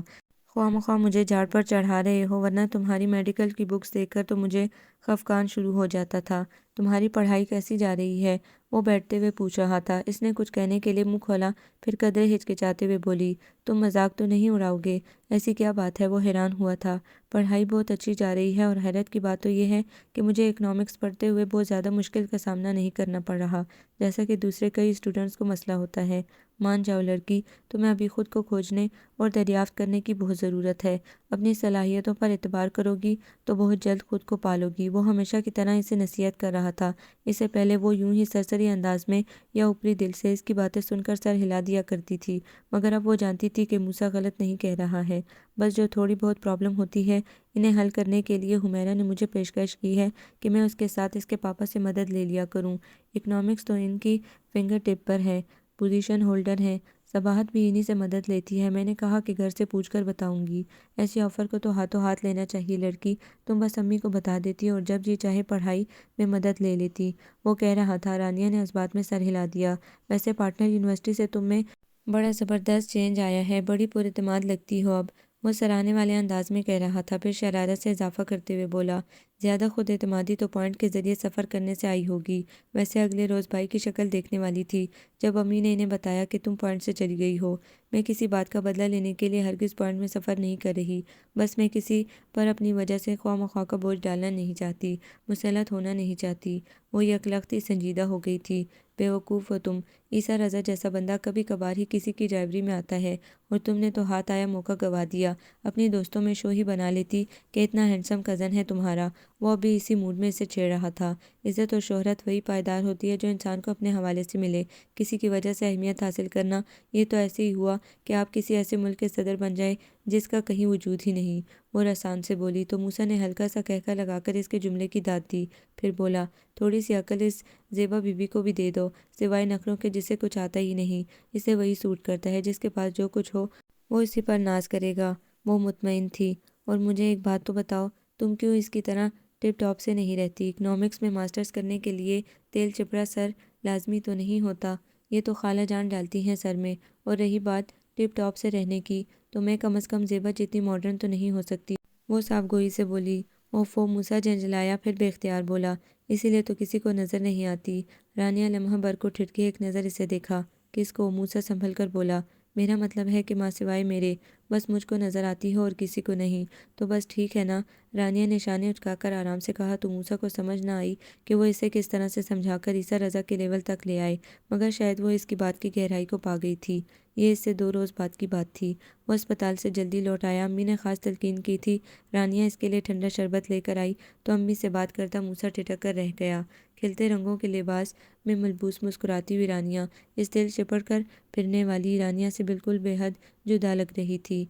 خواہ مخواہ مجھے جھاڑ پر چڑھا رہے ہو، ورنہ تمہاری میڈیکل کی بکس دیکھ کر تو مجھے خفقان شروع ہو جاتا تھا۔ تمہاری پڑھائی کیسی جا رہی ہے؟ وہ بیٹھتے ہوئے پوچھ رہا تھا۔ اس نے کچھ کہنے کے لیے منہ کھولا، پھر قدرے ہچکچاتے ہوئے بولی، تم مذاق تو نہیں اڑاؤ گے؟ ایسی کیا بات ہے؟ وہ حیران ہوا تھا۔ پڑھائی بہت اچھی جا رہی ہے، اور حیرت کی بات تو یہ ہے کہ مجھے اکنامکس پڑھتے ہوئے بہت زیادہ مشکل کا سامنا نہیں کرنا پڑ رہا، جیسا کہ دوسرے کئی اسٹوڈنٹس کو مسئلہ ہوتا ہے۔ مان جاؤ لڑکی، تمہیں ابھی خود کو کھوجنے اور دریافت کرنے کی بہت ضرورت ہے۔ اپنی صلاحیتوں پر اعتبار کرو گی تو بہت جلد خود کو پالو گی۔ وہ ہمیشہ کی طرح اسے نصیحت کر رہا تھا۔ اس سے پہلے وہ یوں ہی سرسری انداز میں یا اوپری دل سے اس کی باتیں سن کر سر ہلا دیا کرتی تھی، مگر اب وہ جانتی تھی کہ موسیٰ غلط نہیں کہہ رہا ہے۔ بس جو تھوڑی بہت پرابلم ہوتی ہے، انہیں حل کرنے کے لیے حمیرہ نے مجھے پیشکش کی ہے کہ میں اس کے ساتھ اس کے پاپا سے مدد لے لیا کروں۔ اکنامکس تو ان کی فنگر ٹپ پر ہے، پوزیشن ہولڈر ہیں، صباحت بھی انہی سے مدد لیتی ہے۔ میں نے کہا کہ گھر سے پوچھ کر بتاؤں گی۔ ایسے آفر کو تو ہاتھوں ہاتھ لینا چاہیے لڑکی، تم بس امی کو بتا دیتی اور جب جی چاہے پڑھائی میں مدد لے لیتی۔ وہ کہہ رہا تھا۔ رانیہ نے اس بات میں سر ہلا دیا۔ ویسے پارٹنر، یونیورسٹی سے تم میں بڑا زبردست چینج آیا ہے، بڑی پر اعتماد لگتی ہو اب، وہ سراہنے والے انداز میں کہہ رہا تھا، پھر شرارت سے اضافہ کرتے ہوئے بولا، زیادہ خود اعتمادی تو پوائنٹ کے ذریعے سفر کرنے سے آئی ہوگی۔ ویسے اگلے روز بھائی کی شکل دیکھنے والی تھی جب امی نے انہیں بتایا کہ تم پوائنٹ سے چلی گئی ہو۔ میں کسی بات کا بدلہ لینے کے لیے ہرگز پوائنٹ میں سفر نہیں کر رہی، بس میں کسی پر اپنی وجہ سے خواہ مخواہ کا بوجھ ڈالنا نہیں چاہتی، مسلط ہونا نہیں چاہتی۔ وہ یکلختی سنجیدہ ہو گئی تھی۔ بے وقوف ہو تم، عیسیٰ رضا جیسا بندہ کبھی کبھار ہی کسی کی ڈرائیوری میں آتا ہے، اور تم نے تو ہاتھ آیا موقع گوا دیا۔ اپنی دوستوں میں شو ہی بنا لیتی کہ اتنا ہینڈسم کزن ہے تمہارا۔ وہ ابھی اسی موڈ میں اسے چھیڑ رہا تھا۔ عزت اور شہرت وہی پائیدار ہوتی ہے جو انسان کو اپنے حوالے سے ملے، کسی کی وجہ سے اہمیت حاصل کرنا، یہ تو ایسے ہی ہوا کہ آپ کسی ایسے ملک کے صدر بن جائیں جس کا کہیں وجود ہی نہیں۔ وہ رسان سے بولی تو موسیٰ نے ہلکا سا قہقہ لگا کر اس کے جملے کی داد دی، پھر بولا، تھوڑی سی عقل اس زیبا بی بی کو بھی دے دو، سوائے نخروں کے جسے کچھ آتا ہی نہیں، اسے وہی سوٹ کرتا ہے، جس کے پاس جو کچھ ہو وہ اسی پر ناز کرے گا۔ وہ مطمئن تھی۔ اور مجھے ایک بات تو بتاؤ، تم کیوں اس کی طرح ٹپ ٹاپ سے نہیں رہتی؟ اکنامکس میں ماسٹرز کرنے کے لیے تیل چپڑا سر لازمی تو نہیں ہوتا، یہ تو خالہ جان ڈالتی ہیں سر میں، اور رہی بات ٹپ ٹاپ سے رہنے کی، تو میں کم از کم زیبا جتنی ماڈرن تو نہیں ہو سکتی، وہ صاف گوئی سے بولی۔ اوفو، موسیٰ جھنجھلایا، پھر بے اختیار بولا، اسی لیے تو کسی کو نظر نہیں آتی۔ رانیہ لمحہ بھر کو ٹھٹکی ایک نظر اسے دیکھا۔ کس کو؟ موسیٰ سنبھل کر بولا، میرا مطلب ہے کہ ماں سوائے میرے، بس مجھ کو نظر آتی ہو اور کسی کو نہیں۔ تو بس ٹھیک ہے نا؟ رانیہ نے شانے اٹھا کر آرام سے کہا۔ تو موسیٰ کو سمجھ نہ آئی کہ وہ اسے کس طرح سے سمجھا کر عیسیٰ رضا کے لیول تک لے آئے، مگر شاید وہ اس کی بات کی گہرائی کو پا گئی تھی۔ یہ اس سے 2 روز بعد کی بات تھی۔ وہ اسپتال سے جلدی لوٹ آیا۔ امی نے خاص تلقین کی تھی۔ رانیہ اس کے لیے ٹھنڈا شربت لے کر آئی تو امی سے بات کرتا موسیٰ ٹھٹک کر رہ گیا۔ کھلتے رنگوں کے لباس میں ملبوس مسکراتی ہوئی رانیہ اس دل چپڑ کر پھرنے والی رانیہ سے بالکل بے حد جدا لگ رہی تھی۔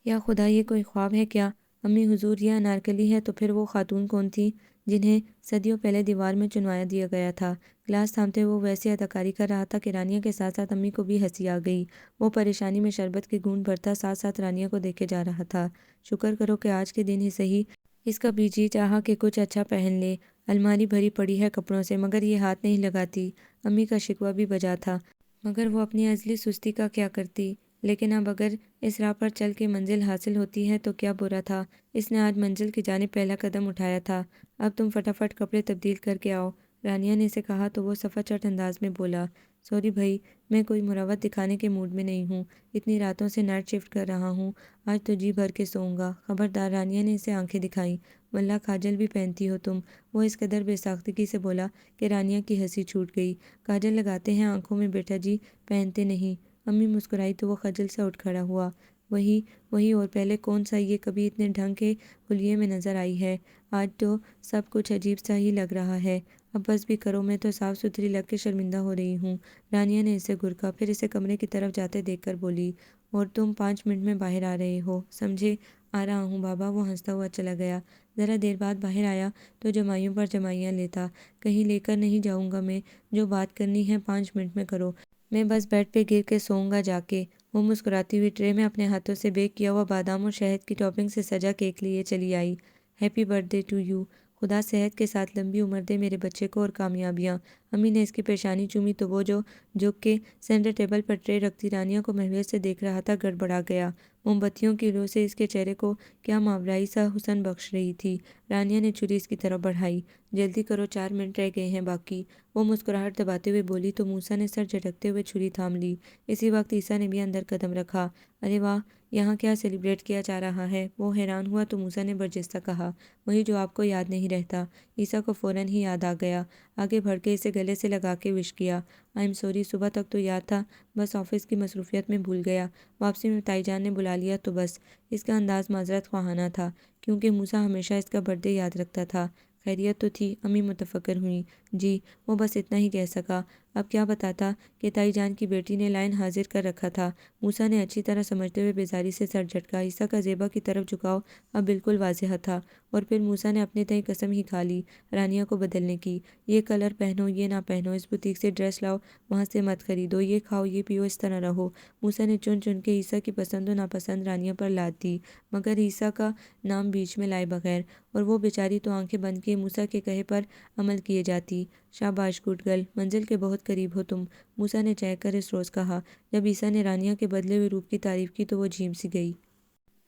یا خدا، یہ کوئی خواب ہے کیا؟ امی حضور، یہ انارکلی ہے تو پھر وہ خاتون کون تھی جنہیں صدیوں پہلے دیوار میں چنوایا دیا گیا تھا؟ گلاس تھامتے وہ ویسی اداکاری کر رہا تھا کہ رانیہ کے ساتھ ساتھ امی کو بھی ہنسی آ گئی۔ وہ پریشانی میں شربت کی گھونٹ بھرتا ساتھ ساتھ رانیہ کو دیکھے جا رہا تھا۔ شکر کرو کہ آج کے دن ہی صحیح اس کا بھی جی چاہا کہ کچھ اچھا پہن لے۔ الماری بھری پڑی ہے کپڑوں سے، مگر یہ ہاتھ نہیں لگاتی۔ امی کا شکوہ بھی بجا تھا، مگر وہ اپنی ازلی سستی کا کیا کرتی؟ لیکن اب اگر اس راہ پر چل کے منزل حاصل ہوتی ہے تو کیا برا تھا؟ اس نے آج منزل کی جانب پہلا قدم اٹھایا تھا۔ اب تم فٹافٹ کپڑے تبدیل کر کے آؤ، رانیہ نے اسے کہا تو وہ صفا چٹ انداز میں بولا، سوری بھائی، میں کوئی مروت دکھانے کے موڈ میں نہیں ہوں۔ اتنی راتوں سے نائٹ شفٹ کر رہا ہوں، آج تو جی بھر کے سوؤں گا۔ خبردار، رانیہ نے اسے آنکھیں دکھائیں، واللہ کاجل بھی پہنتی ہو تم۔ وہ اس قدر بے ساختگی سے بولا کہ رانیہ کی ہنسی چھوٹ گئی۔ کاجل لگاتے ہیں آنکھوں میں بیٹا جی، پہنتے نہیں۔ امی مسکرائی تو وہ خجل سے اٹھ کھڑا ہوا۔ وہی وہی، اور پہلے کون سا یہ کبھی اتنے ڈھنگ کے حلیے میں نظر آئی ہے؟ آج تو سب کچھ عجیب سا ہی لگ رہا ہے۔ اب بس بھی کرو، میں تو صاف ستھری لگ کے شرمندہ ہو رہی ہوں۔ رانیہ نے اسے گھرکا، پھر اسے کمرے کی طرف جاتے دیکھ کر بولی، اور تم 5 منٹ میں باہر آ رہے ہو، سمجھے؟ آ رہا ہوں بابا، وہ ہنستا ہوا چلا گیا۔ ذرا دیر بعد باہر آیا تو جمائیوں پر جمائیاں لیتا۔ کہیں لے کر نہیں جاؤں گا میں، جو بات کرنی ہے 5 منٹ میں کرو، میں بس بیڈ پہ گر کے سوؤں گا جا کے۔ وہ مسکراتی ہوئی ٹرے میں اپنے ہاتھوں سے بیک کیا ہوا بادام اور شہد کی ٹاپنگ سے سجا کیک لیے چلی آئی۔ ہیپی برتھ ڈے ٹو یو، خدا صحت کے ساتھ لمبی عمر دے میرے بچے کو اور کامیابیاں۔ امی نے اس کی پیشانی چومی تو وہ جو جھک کے سینٹر ٹیبل پر ٹرے رکھتی رانیہ کو محویت سے دیکھ رہا تھا گڑبڑا گیا۔ موم بتیوں کی لو سے اس کے چہرے کو کیا ماورائی سا حسن بخش رہی تھی۔ رانیہ نے چھری اس کی طرف بڑھائی، جلدی کرو 4 منٹ رہ گئے ہیں باقی۔ وہ مسکراہٹ دباتے ہوئے بولی تو موسیٰ نے سر جھٹکتے ہوئے چھری تھام لی۔ اسی وقت عیسیٰ نے بھی اندر قدم رکھا۔ ارے واہ، یہاں کیا سیلیبریٹ کیا جا رہا ہے؟ وہ حیران ہوا تو موسیٰ نے برجستہ کہا، وہی جو آپ کو یاد نہیں رہتا۔ عیسیٰ کو فوراً ہی یاد آ گیا، آگے بڑھ کے اسے گلے سے لگا کے وش کیا۔ آئی ایم سوری، صبح تک تو یاد تھا، بس آفس کی مصروفیت میں بھول گیا۔ واپسی میں تائی جان نے بلا لیا تو بس۔ اس کا انداز معذرت خواہانہ تھا، کیونکہ موسیٰ ہمیشہ اس کا برتھ ڈے یاد رکھتا تھا۔ خیریت تو تھی؟ امی متفکر ہوئیں۔ جی، وہ بس اتنا ہی کہہ سکا۔ اب کیا بتاتا کہ تائی جان کی بیٹی نے لائن حاضر کر رکھا تھا؟ موسیٰ نے اچھی طرح سمجھتے ہوئے بیزاری سے سر جھٹکا۔ عیسیٰ کا زیبا کی طرف جھکاؤ اب بالکل واضح تھا، اور پھر موسیٰ نے اپنے تئیں قسم ہی کھا لی رانیہ کو بدلنے کی۔ یہ کلر پہنو، یہ نہ پہنو، اس بوتیک سے ڈریس لاؤ، وہاں سے مت خریدو، یہ کھاؤ، یہ پیو، اس طرح رہو۔ موسیٰ نے چن چن کے عیسیٰ کی پسند و ناپسند رانیہ پر لاد دی، مگر عیسیٰ کا نام بیچ میں لائے بغیر، اور وہ بیچاری تو آنکھیں بند کیے موسیٰ کے کہے پر عمل کیے جاتی۔ شاباش گڈ گرل، منزل کے بہت قریب ہو تم، موسیٰ نے چہک کر اس روز کہا۔ جب عیسیٰ نے رانیہ کے بدلے ہوئے روپ کی تعریف کی تو وہ جھیم سی گئی۔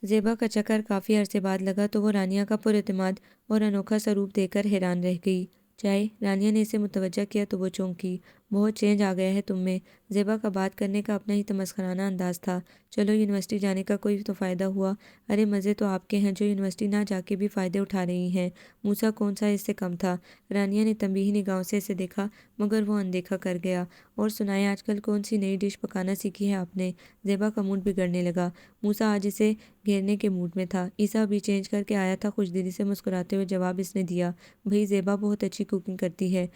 زیبا کا چکر کافی عرصے بعد لگا تو وہ رانیہ کا پر اعتماد اور انوکھا سا روپ دیکھ کر حیران رہ گئی۔ چائے؟ رانیہ نے اسے متوجہ کیا تو وہ چونکی۔ بہت چینج آ گیا ہے تم میں۔ زیبا کا بات کرنے کا اپنا ہی تمسخرانہ انداز تھا۔ چلو یونیورسٹی جانے کا کوئی تو فائدہ ہوا؟ ارے مزے تو آپ کے ہیں جو یونیورسٹی نہ جا کے بھی فائدے اٹھا رہی ہیں۔ موسیٰ کون سا اس سے کم تھا؟ رانیہ نے تنبیہی نگاہوں سے اسے دیکھا، مگر وہ اندیکھا کر گیا۔ اور سنائیں، آج کل کون سی نئی ڈش پکانا سیکھی ہے آپ نے؟ زیبا کا موڈ بگڑنے لگا۔ موسیٰ آج اسے گھیرنے کے موڈ میں تھا۔ عیسیٰ بھی چینج کر کے آیا تھا، خوش دلی سے مسکراتے ہوئے جواب اس نے دیا، بھئی زیبا بہت اچھی کوکنگ کرتی ہے،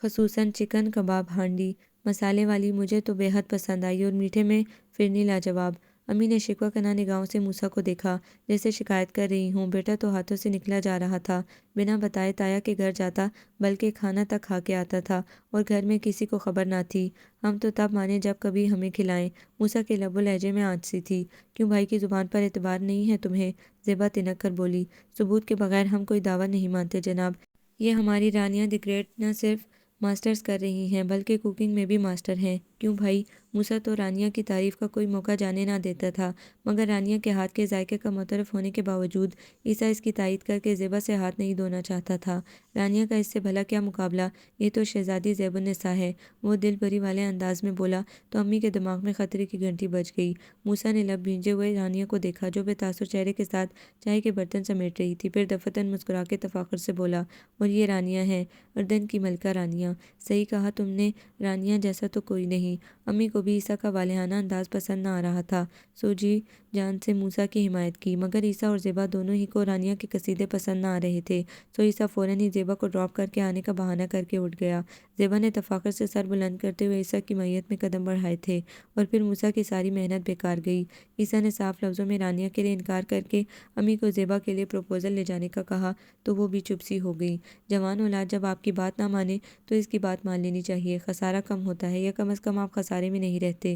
خصوصاً چکن کباب ہانڈی مسالے والی، مجھے تو بے حد پسند آئی، اور میٹھے میں فرنی لاجواب۔ امی نے شکوہ کناں نگاہوں سے موسیٰ کو دیکھا، جیسے شکایت کر رہی ہوں۔ بیٹا تو ہاتھوں سے نکلا جا رہا تھا، بنا بتائے تایا کے گھر جاتا، بلکہ کھانا تک کھا کے آتا تھا، اور گھر میں کسی کو خبر نہ تھی۔ ہم تو تب مانے جب کبھی ہمیں کھلائیں۔ موسیٰ کے لب و لہجے میں آنچ سی تھی۔ کیوں بھائی کی زبان پر اعتبار نہیں ہے تمہیں؟ زیبا تنک کر بولی، ثبوت کے بغیر ہم کوئی دعویٰ نہیں مانتے جناب۔ یہ ہماری رانیہ دی گریٹ نہ صرف ماسٹرز کر رہی ہیں، بلکہ کوکنگ میں بھی ماسٹر ہیں۔ کیوں بھائی؟ موسیٰ تو رانیہ کی تعریف کا کوئی موقع جانے نہ دیتا تھا، مگر رانیہ کے ہاتھ کے ذائقے کا معترف ہونے کے باوجود عیسیٰ اس کی تائید کر کے زیبا سے ہاتھ نہیں دھونا چاہتا تھا۔ رانیہ کا اس سے بھلا کیا مقابلہ، یہ تو شہزادی زیب النساء ہے۔ وہ دل بری والے انداز میں بولا تو امی کے دماغ میں خطرے کی گھنٹی بج گئی۔ موسیٰ نے لب بھینجے ہوئے رانیہ کو دیکھا جو بے تاثر چہرے کے ساتھ چائے کے برتن سمیٹ رہی تھی، پھر دفعتاً مسکرا کے تفاخر سے بولا، اور یہ رانیہ ہے، اردن کی ملکہ رانیہ۔ صحیح کہا تم نے، رانیہ جیسا تو کوئی نہیں۔ امی کو بھی عیسیٰ کا والہانہ انداز پسند نہ آ رہا تھا، سو جی جان سے موسیٰ کی حمایت کی، مگر عیسیٰ اور زیبا دونوں ہی کو رانیہ کے قصیدے پسند نہ آ رہے تھے، سو عیسیٰ فوراً ہی زیبا کو ڈراپ کر کے آنے کا بہانہ کر کے اٹھ گیا۔ زیبا نے تفاخر سے سر بلند کرتے ہوئے عیسیٰ کی معیت میں قدم بڑھائے تھے، اور پھر موسیٰ کی ساری محنت بیکار گئی۔ عیسیٰ نے صاف لفظوں میں رانیہ کے لیے انکار کر کے امی کو زیبا کے لیے پروپوزل لے جانے کا کہا تو وہ بھی چپ سی ہو گئی۔ جوان اولاد جب آپ کی بات نہ مانے تو اس کی بات مان لینی چاہیے، خسارہ کم ہوتا ہے، یا کم از کم آپ خسارے میں نہیں رہتے۔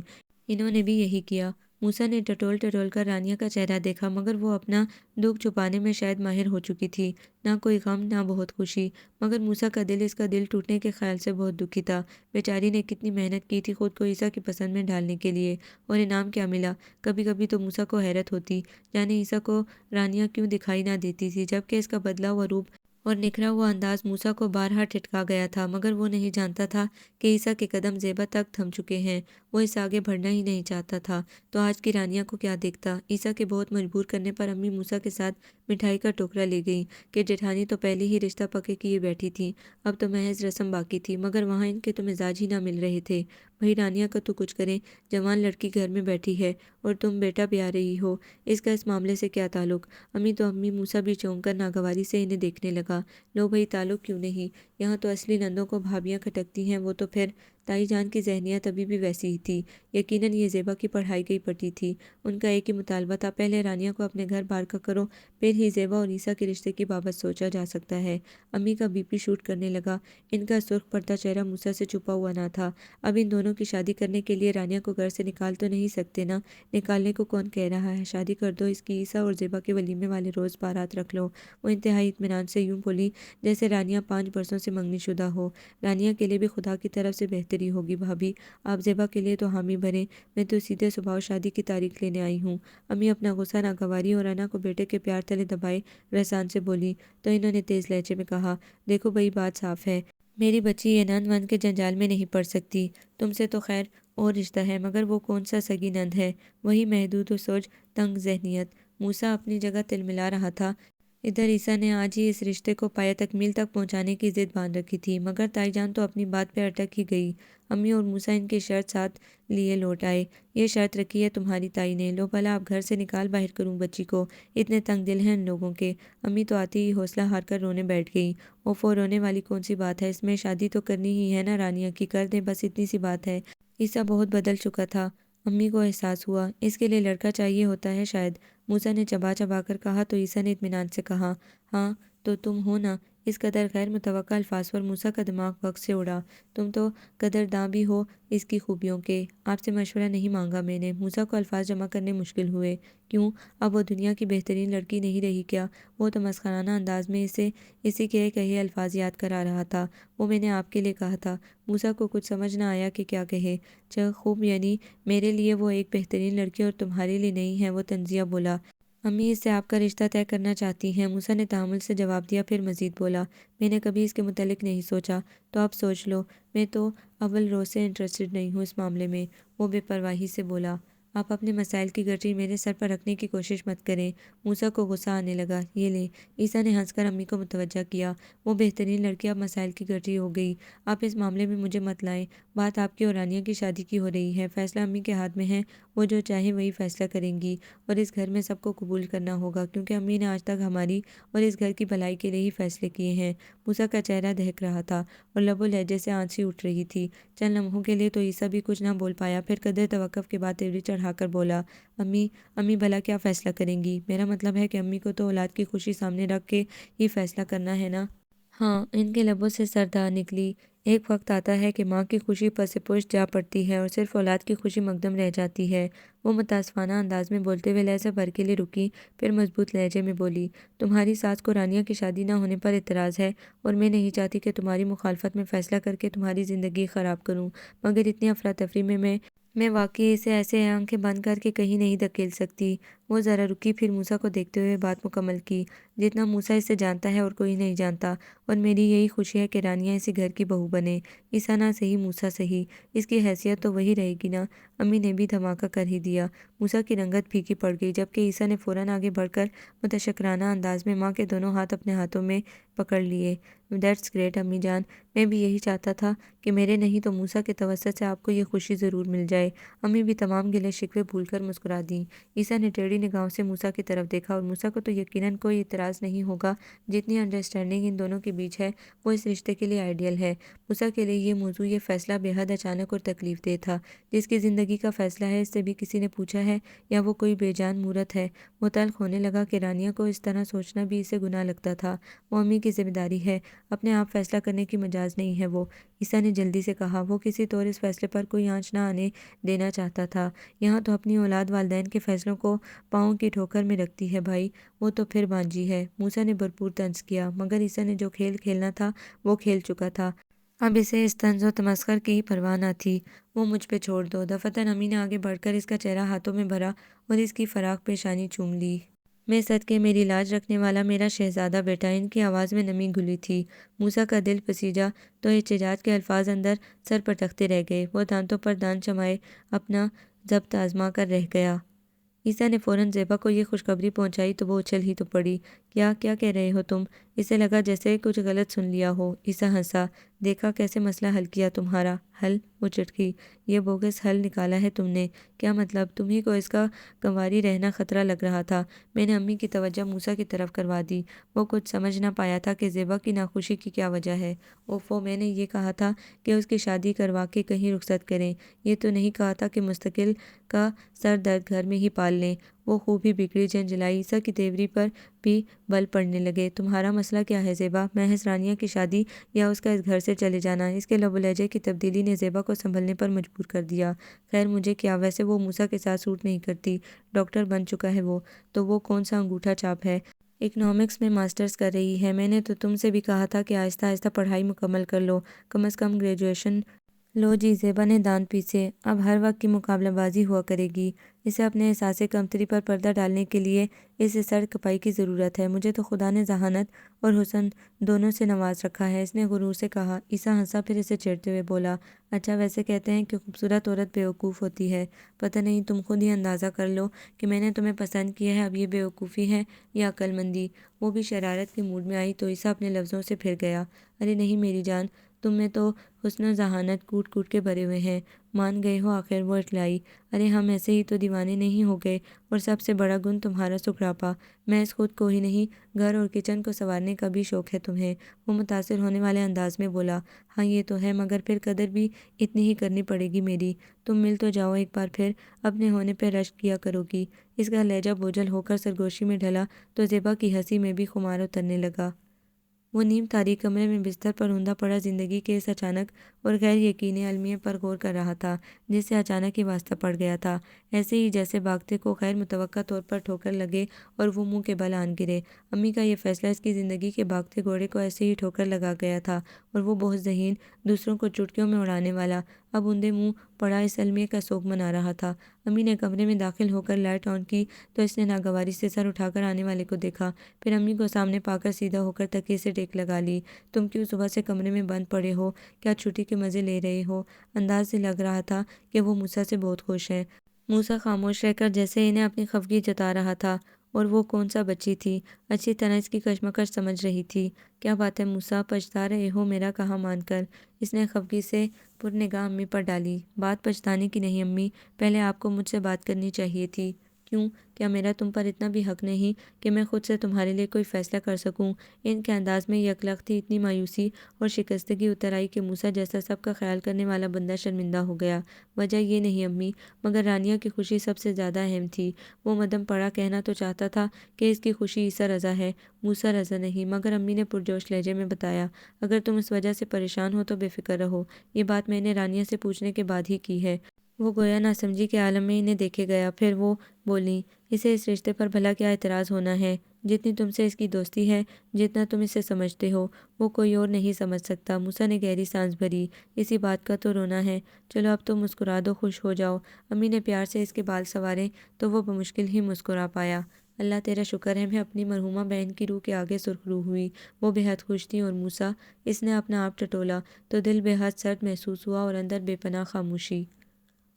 انہوں نے بھی یہی کیا۔ موسیٰ نے ٹٹول ٹٹول کر رانیہ کا چہرہ دیکھا، مگر وہ اپنا دکھ چھپانے میں شاید ماہر ہو چکی تھی، نہ کوئی غم نہ بہت خوشی، مگر موسیٰ کا دل اس کا دل ٹوٹنے کے خیال سے بہت دکھی تھا۔ بیچاری نے کتنی محنت کی تھی خود کو عیسیٰ کی پسند میں ڈھالنے کے لیے، اور انعام کیا ملا؟ کبھی کبھی تو موسیٰ کو حیرت ہوتی، جانے عیسیٰ کو رانیہ کیوں دکھائی نہ دیتی تھی، جبکہ اس کا بدلا ہوا روپ اور نکھرا ہوا انداز موسیٰ کو بارہا ٹھٹکا گیا تھا، مگر وہ نہیں جانتا تھا کہ عیسیٰ کے قدم زیبا تک تھم چکے ہیں، وہ اس سے آگے بڑھنا ہی نہیں چاہتا تھا۔ تو آج کی رانیہ کو کیا دیکھتا؟ عیسیٰ کے بہت مجبور کرنے پر امی موسیٰ کے ساتھ مٹھائی کا ٹوکرا لے گئیں کہ جیٹھانی تو پہلے ہی رشتہ پکے کیے بیٹھی تھی، اب تو محض رسم باقی تھی، مگر وہاں ان کے تو مزاج ہی نہ مل رہے تھے۔ بھئی رانیہ کا تو کچھ کریں، جوان لڑکی گھر میں بیٹھی ہے اور تم بیٹا بھی آ رہی ہو، اس کا اس معاملے سے کیا تعلق؟ امی تو امی موسیٰ بھی چونک کر ناگواری سے انہیں دیکھنے لگا۔ لو بھئی تعلق کیوں نہیں، یہاں تو اصلی نندوں کو بھابیاں کھٹکتی ہیں، وہ تو پھر تائی جان کی ذہنیت ابھی بھی ویسی ہی تھی۔ یقیناً یہ زیبا کی پڑھائی گئی پٹی تھی، ان کا ایک ہی مطالبہ تھا، پہلے رانیہ کو اپنے گھر بار کا کرو، پھر ہی زیبا اور عیسیٰ کے رشتے کی بابت سوچا جا سکتا ہے۔ امی کا بی پی شوٹ کرنے لگا، ان کا سرخ پڑتا چہرہ موسیٰ سے چھپا ہوا نہ تھا۔ اب ان دونوں کی شادی کرنے کے لیے رانیہ کو گھر سے نکال تو نہیں سکتے نا، نکالنے کو کون کہہ رہا ہے، شادی کر دو اس کی، عیسیٰ اور زیبا کے ولیمے والے روز بارات رکھ لو۔ وہ انتہائی اطمینان سے یوں بولی جیسے رانیہ 5 برسوں سے منگنی شدہ ہو۔ رانیہ کے لیے بھی خدا کی طرف سے بہتری ہوگی بھابھی، آپ زیبا کے لیے تو حامی بنیں، میں تو سیدھے صبح شادی کی تاریخ لینے آئی ہوں۔ امی اپنا غصہ ناگواری اور انا کو بیٹے کے پیار تلے دبائے رحسان سے بولی تو انہوں نے تیز لہجے میں کہا، دیکھو بھئی بات صاف ہے، میری بچی یہ نند وند کے جنجال میں نہیں پڑ سکتی، تم سے تو خیر اور رشتہ ہے، مگر وہ کون سا سگی نند ہے، وہی محدود و سوچ تنگ ذہنیت۔ موسیٰ اپنی جگہ تل ملا رہا تھا، ادھر عیسیٰ نے آج ہی اس رشتے کو پایہ تکمیل تک پہنچانے کی ضد باندھ رکھی تھی، مگر تائی جان تو اپنی بات پہ اٹک ہی گئی۔ امی اور موسیٰ ان کی شرط ساتھ لیے لوٹ آئے، یہ شرط رکھی ہے تمہاری تائی نے، لو بھلا اب گھر سے نکال باہر کروں بچی کو، اتنے تنگ دل ہیں ان لوگوں کے۔ امی تو آتی ہی حوصلہ ہار کر رونے بیٹھ گئی۔ اوفو رونے والی کون سی بات ہے، اس میں شادی تو کرنی ہی ہے نا رانیہ کی، کر دیں بس اتنی سی بات ہے۔ عیسیٰ بہت بدل چکا تھا، امی کو احساس ہوا، اس کے لیے لڑکا چاہیے ہوتا ہے شاید، موسیٰ نے چبا چبا کر کہا تو عیسیٰ نے اطمینان سے کہا، ہاں تو تم ہو نا۔ اس قدر غیر متوقع الفاظ پر موسیٰ کا دماغ وقت سے اڑا، تم تو قدرداں بھی ہو اس کی خوبیوں کے، آپ سے مشورہ نہیں مانگا میں نے۔ موسیٰ کو الفاظ جمع کرنے مشکل ہوئے، کیوں اب وہ دنیا کی بہترین لڑکی نہیں رہی کیا؟ وہ تو مسخرانہ انداز میں اسے اسی کے کہے الفاظ یاد کرا رہا تھا، وہ میں نے آپ کے لیے کہا تھا۔ موسیٰ کو کچھ سمجھ نہ آیا کہ کیا کہے، خوب یعنی میرے لیے وہ ایک بہترین لڑکی اور تمہارے لیے نہیں ہے، وہ طنزیہ بولا۔ امی اس سے آپ کا رشتہ طے کرنا چاہتی ہیں، موسیٰ نے تحمل سے جواب دیا، پھر مزید بولا، میں نے کبھی اس کے متعلق نہیں سوچا، تو اب سوچ لو، میں تو اول روز سے انٹرسٹڈ نہیں ہوں اس معاملے میں، وہ بے پرواہی سے بولا۔ آپ اپنے مسائل کی گٹری میرے سر پر رکھنے کی کوشش مت کریں۔ موسیٰ کو غصہ آنے لگا، یہ لیں، عیسیٰ نے ہنس کر امی کو متوجہ کیا، وہ بہترین لڑکی اب مسائل کی گٹری ہو گئی، آپ اس معاملے میں مجھے مت لائیں، بات آپ کی اور رانیہ کی شادی کی ہو رہی ہے، فیصلہ امی کے ہاتھ میں ہے، وہ جو چاہیں وہی فیصلہ کریں گی، اور اس گھر میں سب کو قبول کرنا ہوگا، کیونکہ امی نے آج تک ہماری اور اس گھر کی بھلائی کے لیے ہی فیصلے کیے ہیں۔ موسیٰ کا چہرہ دہک رہا تھا اور لب و لہجے سے آنسی اٹھ رہی تھی، چند لمحوں کے لیے تو عیسیٰ بھی کچھ نہ بول پایا، پھر قدر توقف کے بعد تیوری چڑھا کر بولا، امی بھلا کیا فیصلہ کریں گی؟ میرا مطلب ہے کہ امی کو تو اولاد کی خوشی سامنے رکھ کے ہی فیصلہ کرنا ہے نا۔ ہاں، ان کے لبوں سے سردہ نکلی، ایک وقت آتا ہے کہ ماں کی خوشی پس پشت جا پڑتی ہے اور صرف اولاد کی خوشی مقدم رہ جاتی ہے۔ وہ متاسفانہ انداز میں بولتے ہوئے لہجہ بھر کے لیے رکی، پھر مضبوط لہجے میں بولی، تمہاری ساس کو رانیہ کی شادی نہ ہونے پر اعتراض ہے، اور میں نہیں چاہتی کہ تمہاری مخالفت میں فیصلہ کر کے تمہاری زندگی خراب کروں، مگر اتنی افراتفری میں میں واقعی اسے ایسے آنکھیں بند کر کے کہیں نہیں دھکیل سکتی۔ وہ ذرا رکی، پھر موسیٰ کو دیکھتے ہوئے بات مکمل کی۔ جتنا موسیٰ اسے جانتا ہے اور کوئی نہیں جانتا، اور میری یہی خوشی ہے کہ رانیہ اسی گھر کی بہو بنے۔ عیسیٰ نہ صحیح موسیٰ صحیح، اس کی حیثیت تو وہی رہے گی نا۔ امی نے بھی دھماکہ کر ہی دیا۔ موسیٰ کی رنگت پھیکی پڑ گئی، جبکہ عیسیٰ نے فوراً آگے بڑھ کر متشکرانہ انداز میں ماں کے دونوں ہاتھ اپنے ہاتھوں میں پکڑ لیے۔ دیٹس گریٹ امی جان، میں بھی یہی چاہتا تھا کہ میرے نہیں تو موسیٰ کے توسط سے آپ کو یہ خوشی ضرور مل جائے۔ امی بھی تمام گلے شکوے بھول کر مسکرا دیں۔ عیسیٰ نے ٹیڑھی نگاہوں سے موسیٰ کی طرف دیکھا، اور موسیٰ کو تو یقیناً کوئی اعتراض نہیں ہوگا۔ جتنی انڈرسٹینڈنگ ان دونوں کے بیچ ہے وہ اس رشتے کے لیے آئیڈیل ہے۔ موسیٰ کے لیے یہ موضوع، یہ فیصلہ بے حد اچانک اور تکلیف دہ تھا۔ جس کی زندگی کا فیصلہ ہے، اس سے بھی کسی نے پوچھا ہے یا وہ کوئی بے جان مورت ہے؟ وہ تلخ ہونے لگا کہ رانیہ کو اس طرح سوچنا بھی اسے گناہ لگتا تھا۔ وہ امی کی ذمہ داری ہے، اپنے آپ فیصلہ کرنے کی مجاز نہیں ہے وہ۔ عیسیٰ نے جلدی سے کہا۔ وہ کسی طور اس فیصلے پر کوئی آنچ نہ آنے دینا چاہتا تھا۔ یہاں تو اپنی اولاد والدین کے فیصلوں کو پاؤں کی ٹھوکر میں رکھتی ہے بھائی، وہ تو پھر بانجی ہے۔ موسیٰ نے بھرپور طنز کیا، مگر عیسیٰ نے جو کھیل کھیلنا تھا وہ کھیل چکا تھا۔ اب اسے اس طنز و تمسخر کی پرواہ نہ تھی۔ وہ مجھ پہ چھوڑ دو۔ دفعتاً امی نے آگے بڑھ کر اس کا چہرہ ہاتھوں میں بھرا اور اس کی فراخ پیشانی چوم لی۔ میں صدقے میری لاج رکھنے والا میرا شہزادہ بیٹا، ان کی آواز میں نمی گھلی تھی۔ موسیٰ کا دل پسیجا تو احتجاج کے الفاظ اندر سر پٹکتے رہ گئے۔ وہ دانتوں پر دانت جمائے اپنا ضبط آزما کر رہ گیا۔ عیسیٰ نے فوراً زیبا کو یہ خوشخبری پہنچائی تو وہ اچھل ہی تو پڑی۔ کیا کہہ رہے ہو تم؟ اسے لگا جیسے کچھ غلط سن لیا ہو۔ عیسیٰ ہنسا۔ دیکھا کیسے مسئلہ حل کیا تمہارا؟ حل؟ وہ چٹکی۔ یہ بوگس حل نکالا ہے تم نے؟ کیا مطلب؟ تمہیں کو اس کا کنواری رہنا خطرہ لگ رہا تھا۔ میں نے امی کی توجہ موسیٰ کی طرف کروا دی۔ وہ کچھ سمجھ نہ پایا تھا کہ زیبا کی ناخوشی کی کیا وجہ ہے۔ اوفو، میں نے یہ کہا تھا کہ اس کی شادی کروا کے کہیں رخصت کریں، یہ تو نہیں کہا تھا کہ مستقل کا سر درد گھر میں ہی پال لیں۔ وہ خوب ہی بگڑی جھنجھلائی۔ عیسیٰ کی تیوری پر بھی بل پڑنے لگے۔ تمہارا مسئلہ کیا ہے زیبا؟ محض رانیہ کی شادی یا اس کا اس گھر سے چلے جانا؟ اس کے لب و لہجے کی تبدیلی نے زیبا کو سنبھلنے پر مجبور کر دیا۔ خیر مجھے کیا، ویسے وہ موسیٰ کے ساتھ سوٹ نہیں کرتی۔ ڈاکٹر بن چکا ہے وہ تو وہ کون سا انگوٹھا چھاپ ہے؟ اکنامکس میں ماسٹرز کر رہی ہے۔ میں نے تو تم سے بھی کہا تھا کہ آہستہ آہستہ پڑھائی مکمل کر لو، کم از کم گریجویشن۔ لو جی، زیبا نے دانت پیسے۔ اب ہر وقت کی مقابلہ بازی ہوا کرے گی۔ اسے اپنے احساس کمتری پر پردہ ڈالنے کے لیے اس سڑ کپائی کی ضرورت ہے۔ مجھے تو خدا نے ذہانت اور حسن دونوں سے نواز رکھا ہے، اس نے غرور سے کہا۔ عیسیٰ ہنسا، پھر اسے چھیڑتے ہوئے بولا، اچھا ویسے کہتے ہیں کہ خوبصورت عورت بیوقوف ہوتی ہے۔ پتہ نہیں، تم خود ہی اندازہ کر لو کہ میں نے تمہیں پسند کیا ہے، اب یہ بیوقوفی ہے یا عقل مندی؟ وہ بھی شرارت کے موڈ میں آئی تو عیسیٰ اپنے لفظوں سے پھر گیا۔ ارے نہیں میری جان، تم میں تو حسن و ذہانت کوٹ کوٹ کے بھرے ہوئے ہیں، مان گئے ہو آخر؟ وہ اٹھلائی۔ ارے ہم ایسے ہی تو دیوانے نہیں ہو گئے، اور سب سے بڑا گن تمہارا سکراپا، محض خود کو ہی نہیں گھر اور کچن کو سنوارنے کا بھی شوق ہے تمہیں۔ وہ متاثر ہونے والے انداز میں بولا۔ ہاں یہ تو ہے، مگر پھر قدر بھی اتنی ہی کرنی پڑے گی میری۔ تم مل تو جاؤ ایک بار، پھر اپنے ہونے پہ رشک کیا کرو گی۔ اس کا لہجہ بوجھل ہو کر سرگوشی میں ڈھلا تو زیبا کی ہنسی میں بھی خمار اترنے لگا۔ وہ نیم تاریک کمرے میں بستر پر ہوندا پڑا زندگی کے اس اچانک اور غیر یقینی المیہ پر غور کر رہا تھا، جس سے اچانک ہی واسطہ پڑ گیا تھا، ایسے ہی جیسے بھاگتے کو غیر متوقع طور پر ٹھوکر لگے اور وہ منہ کے بل آن گرے۔ امی کا یہ فیصلہ اس کی زندگی کے بھاگتے گھوڑے کو ایسے ہی ٹھوکر لگا گیا تھا، اور وہ بہت ذہین، دوسروں کو چٹکیوں میں اڑانے والا، اب اندھے منہ پڑا اس المیہ کا سوگ منا رہا تھا۔ امی نے کمرے میں داخل ہو کر لائٹ آن کی تو اس نے ناگواری سے سر اٹھا کر آنے والے کو دیکھا، پھر امی کو سامنے پا کر سیدھا ہو کر تکیے سے ٹیک لگا لی۔ تم کیوں صبح سے کمرے میں بند پڑے ہو؟ کیا چھٹی کے مزے لے رہے ہو؟ انداز سے لگ رہا تھا کہ وہ موسیٰ سے بہت خوش ہے۔ موسیٰ خاموش رہ کر جیسے انہیں اپنی خفگی جتا رہا تھا، اور وہ کون سا بچی تھی، اچھی طرح اس کی کشمکش سمجھ رہی تھی۔ کیا بات ہے موسیٰ، پچھتا رہے ہو میرا کہا مان کر؟ اس نے خفگی سے پر نگاہ امی پر ڈالی۔ بات پچھتانے کی نہیں امی، پہلے آپ کو مجھ سے بات کرنی چاہیے تھی۔ کیوں؟ کیا میرا تم پر اتنا بھی حق نہیں کہ میں خود سے تمہارے لیے کوئی فیصلہ کر سکوں؟ ان کے انداز میں یکلختی، اتنی مایوسی اور شکستگی اتر آئی کہ موسیٰ جیسا سب کا خیال کرنے والا بندہ شرمندہ ہو گیا۔ وجہ یہ نہیں امی، مگر رانیہ کی خوشی سب سے زیادہ اہم تھی۔ وہ مدم پڑا کہنا تو چاہتا تھا کہ اس کی خوشی عیسیٰ رضا ہے، موسیٰ رضا نہیں، مگر امی نے پرجوش لہجے میں بتایا، اگر تم اس وجہ سے پریشان ہو تو بے فکر رہو، یہ بات میں نے رانیہ سے پوچھنے کے بعد ہی کی ہے۔ وہ گویا ناسمجھی کے عالم میں انہیں دیکھے گیا، پھر وہ بولیں، اسے اس رشتے پر بھلا کیا اعتراض ہونا ہے؟ جتنی تم سے اس کی دوستی ہے، جتنا تم اسے سمجھتے ہو، وہ کوئی اور نہیں سمجھ سکتا۔ موسیٰ نے گہری سانس بھری۔ اسی بات کا تو رونا ہے؟ چلو اب تو مسکرا دو، خوش ہو جاؤ۔ امی نے پیار سے اس کے بال سنوارے تو وہ بمشکل ہی مسکرا پایا۔ اللہ تیرا شکر ہے، میں اپنی مرحومہ بہن کی روح کے آگے سرخ رو ہوئی۔ وہ بے حد خوش تھیں۔ اور موسیٰ، اس نے اپنا آپ ٹٹولا تو دل بے حد سرد محسوس ہوا اور اندر بے پناہ خاموشی۔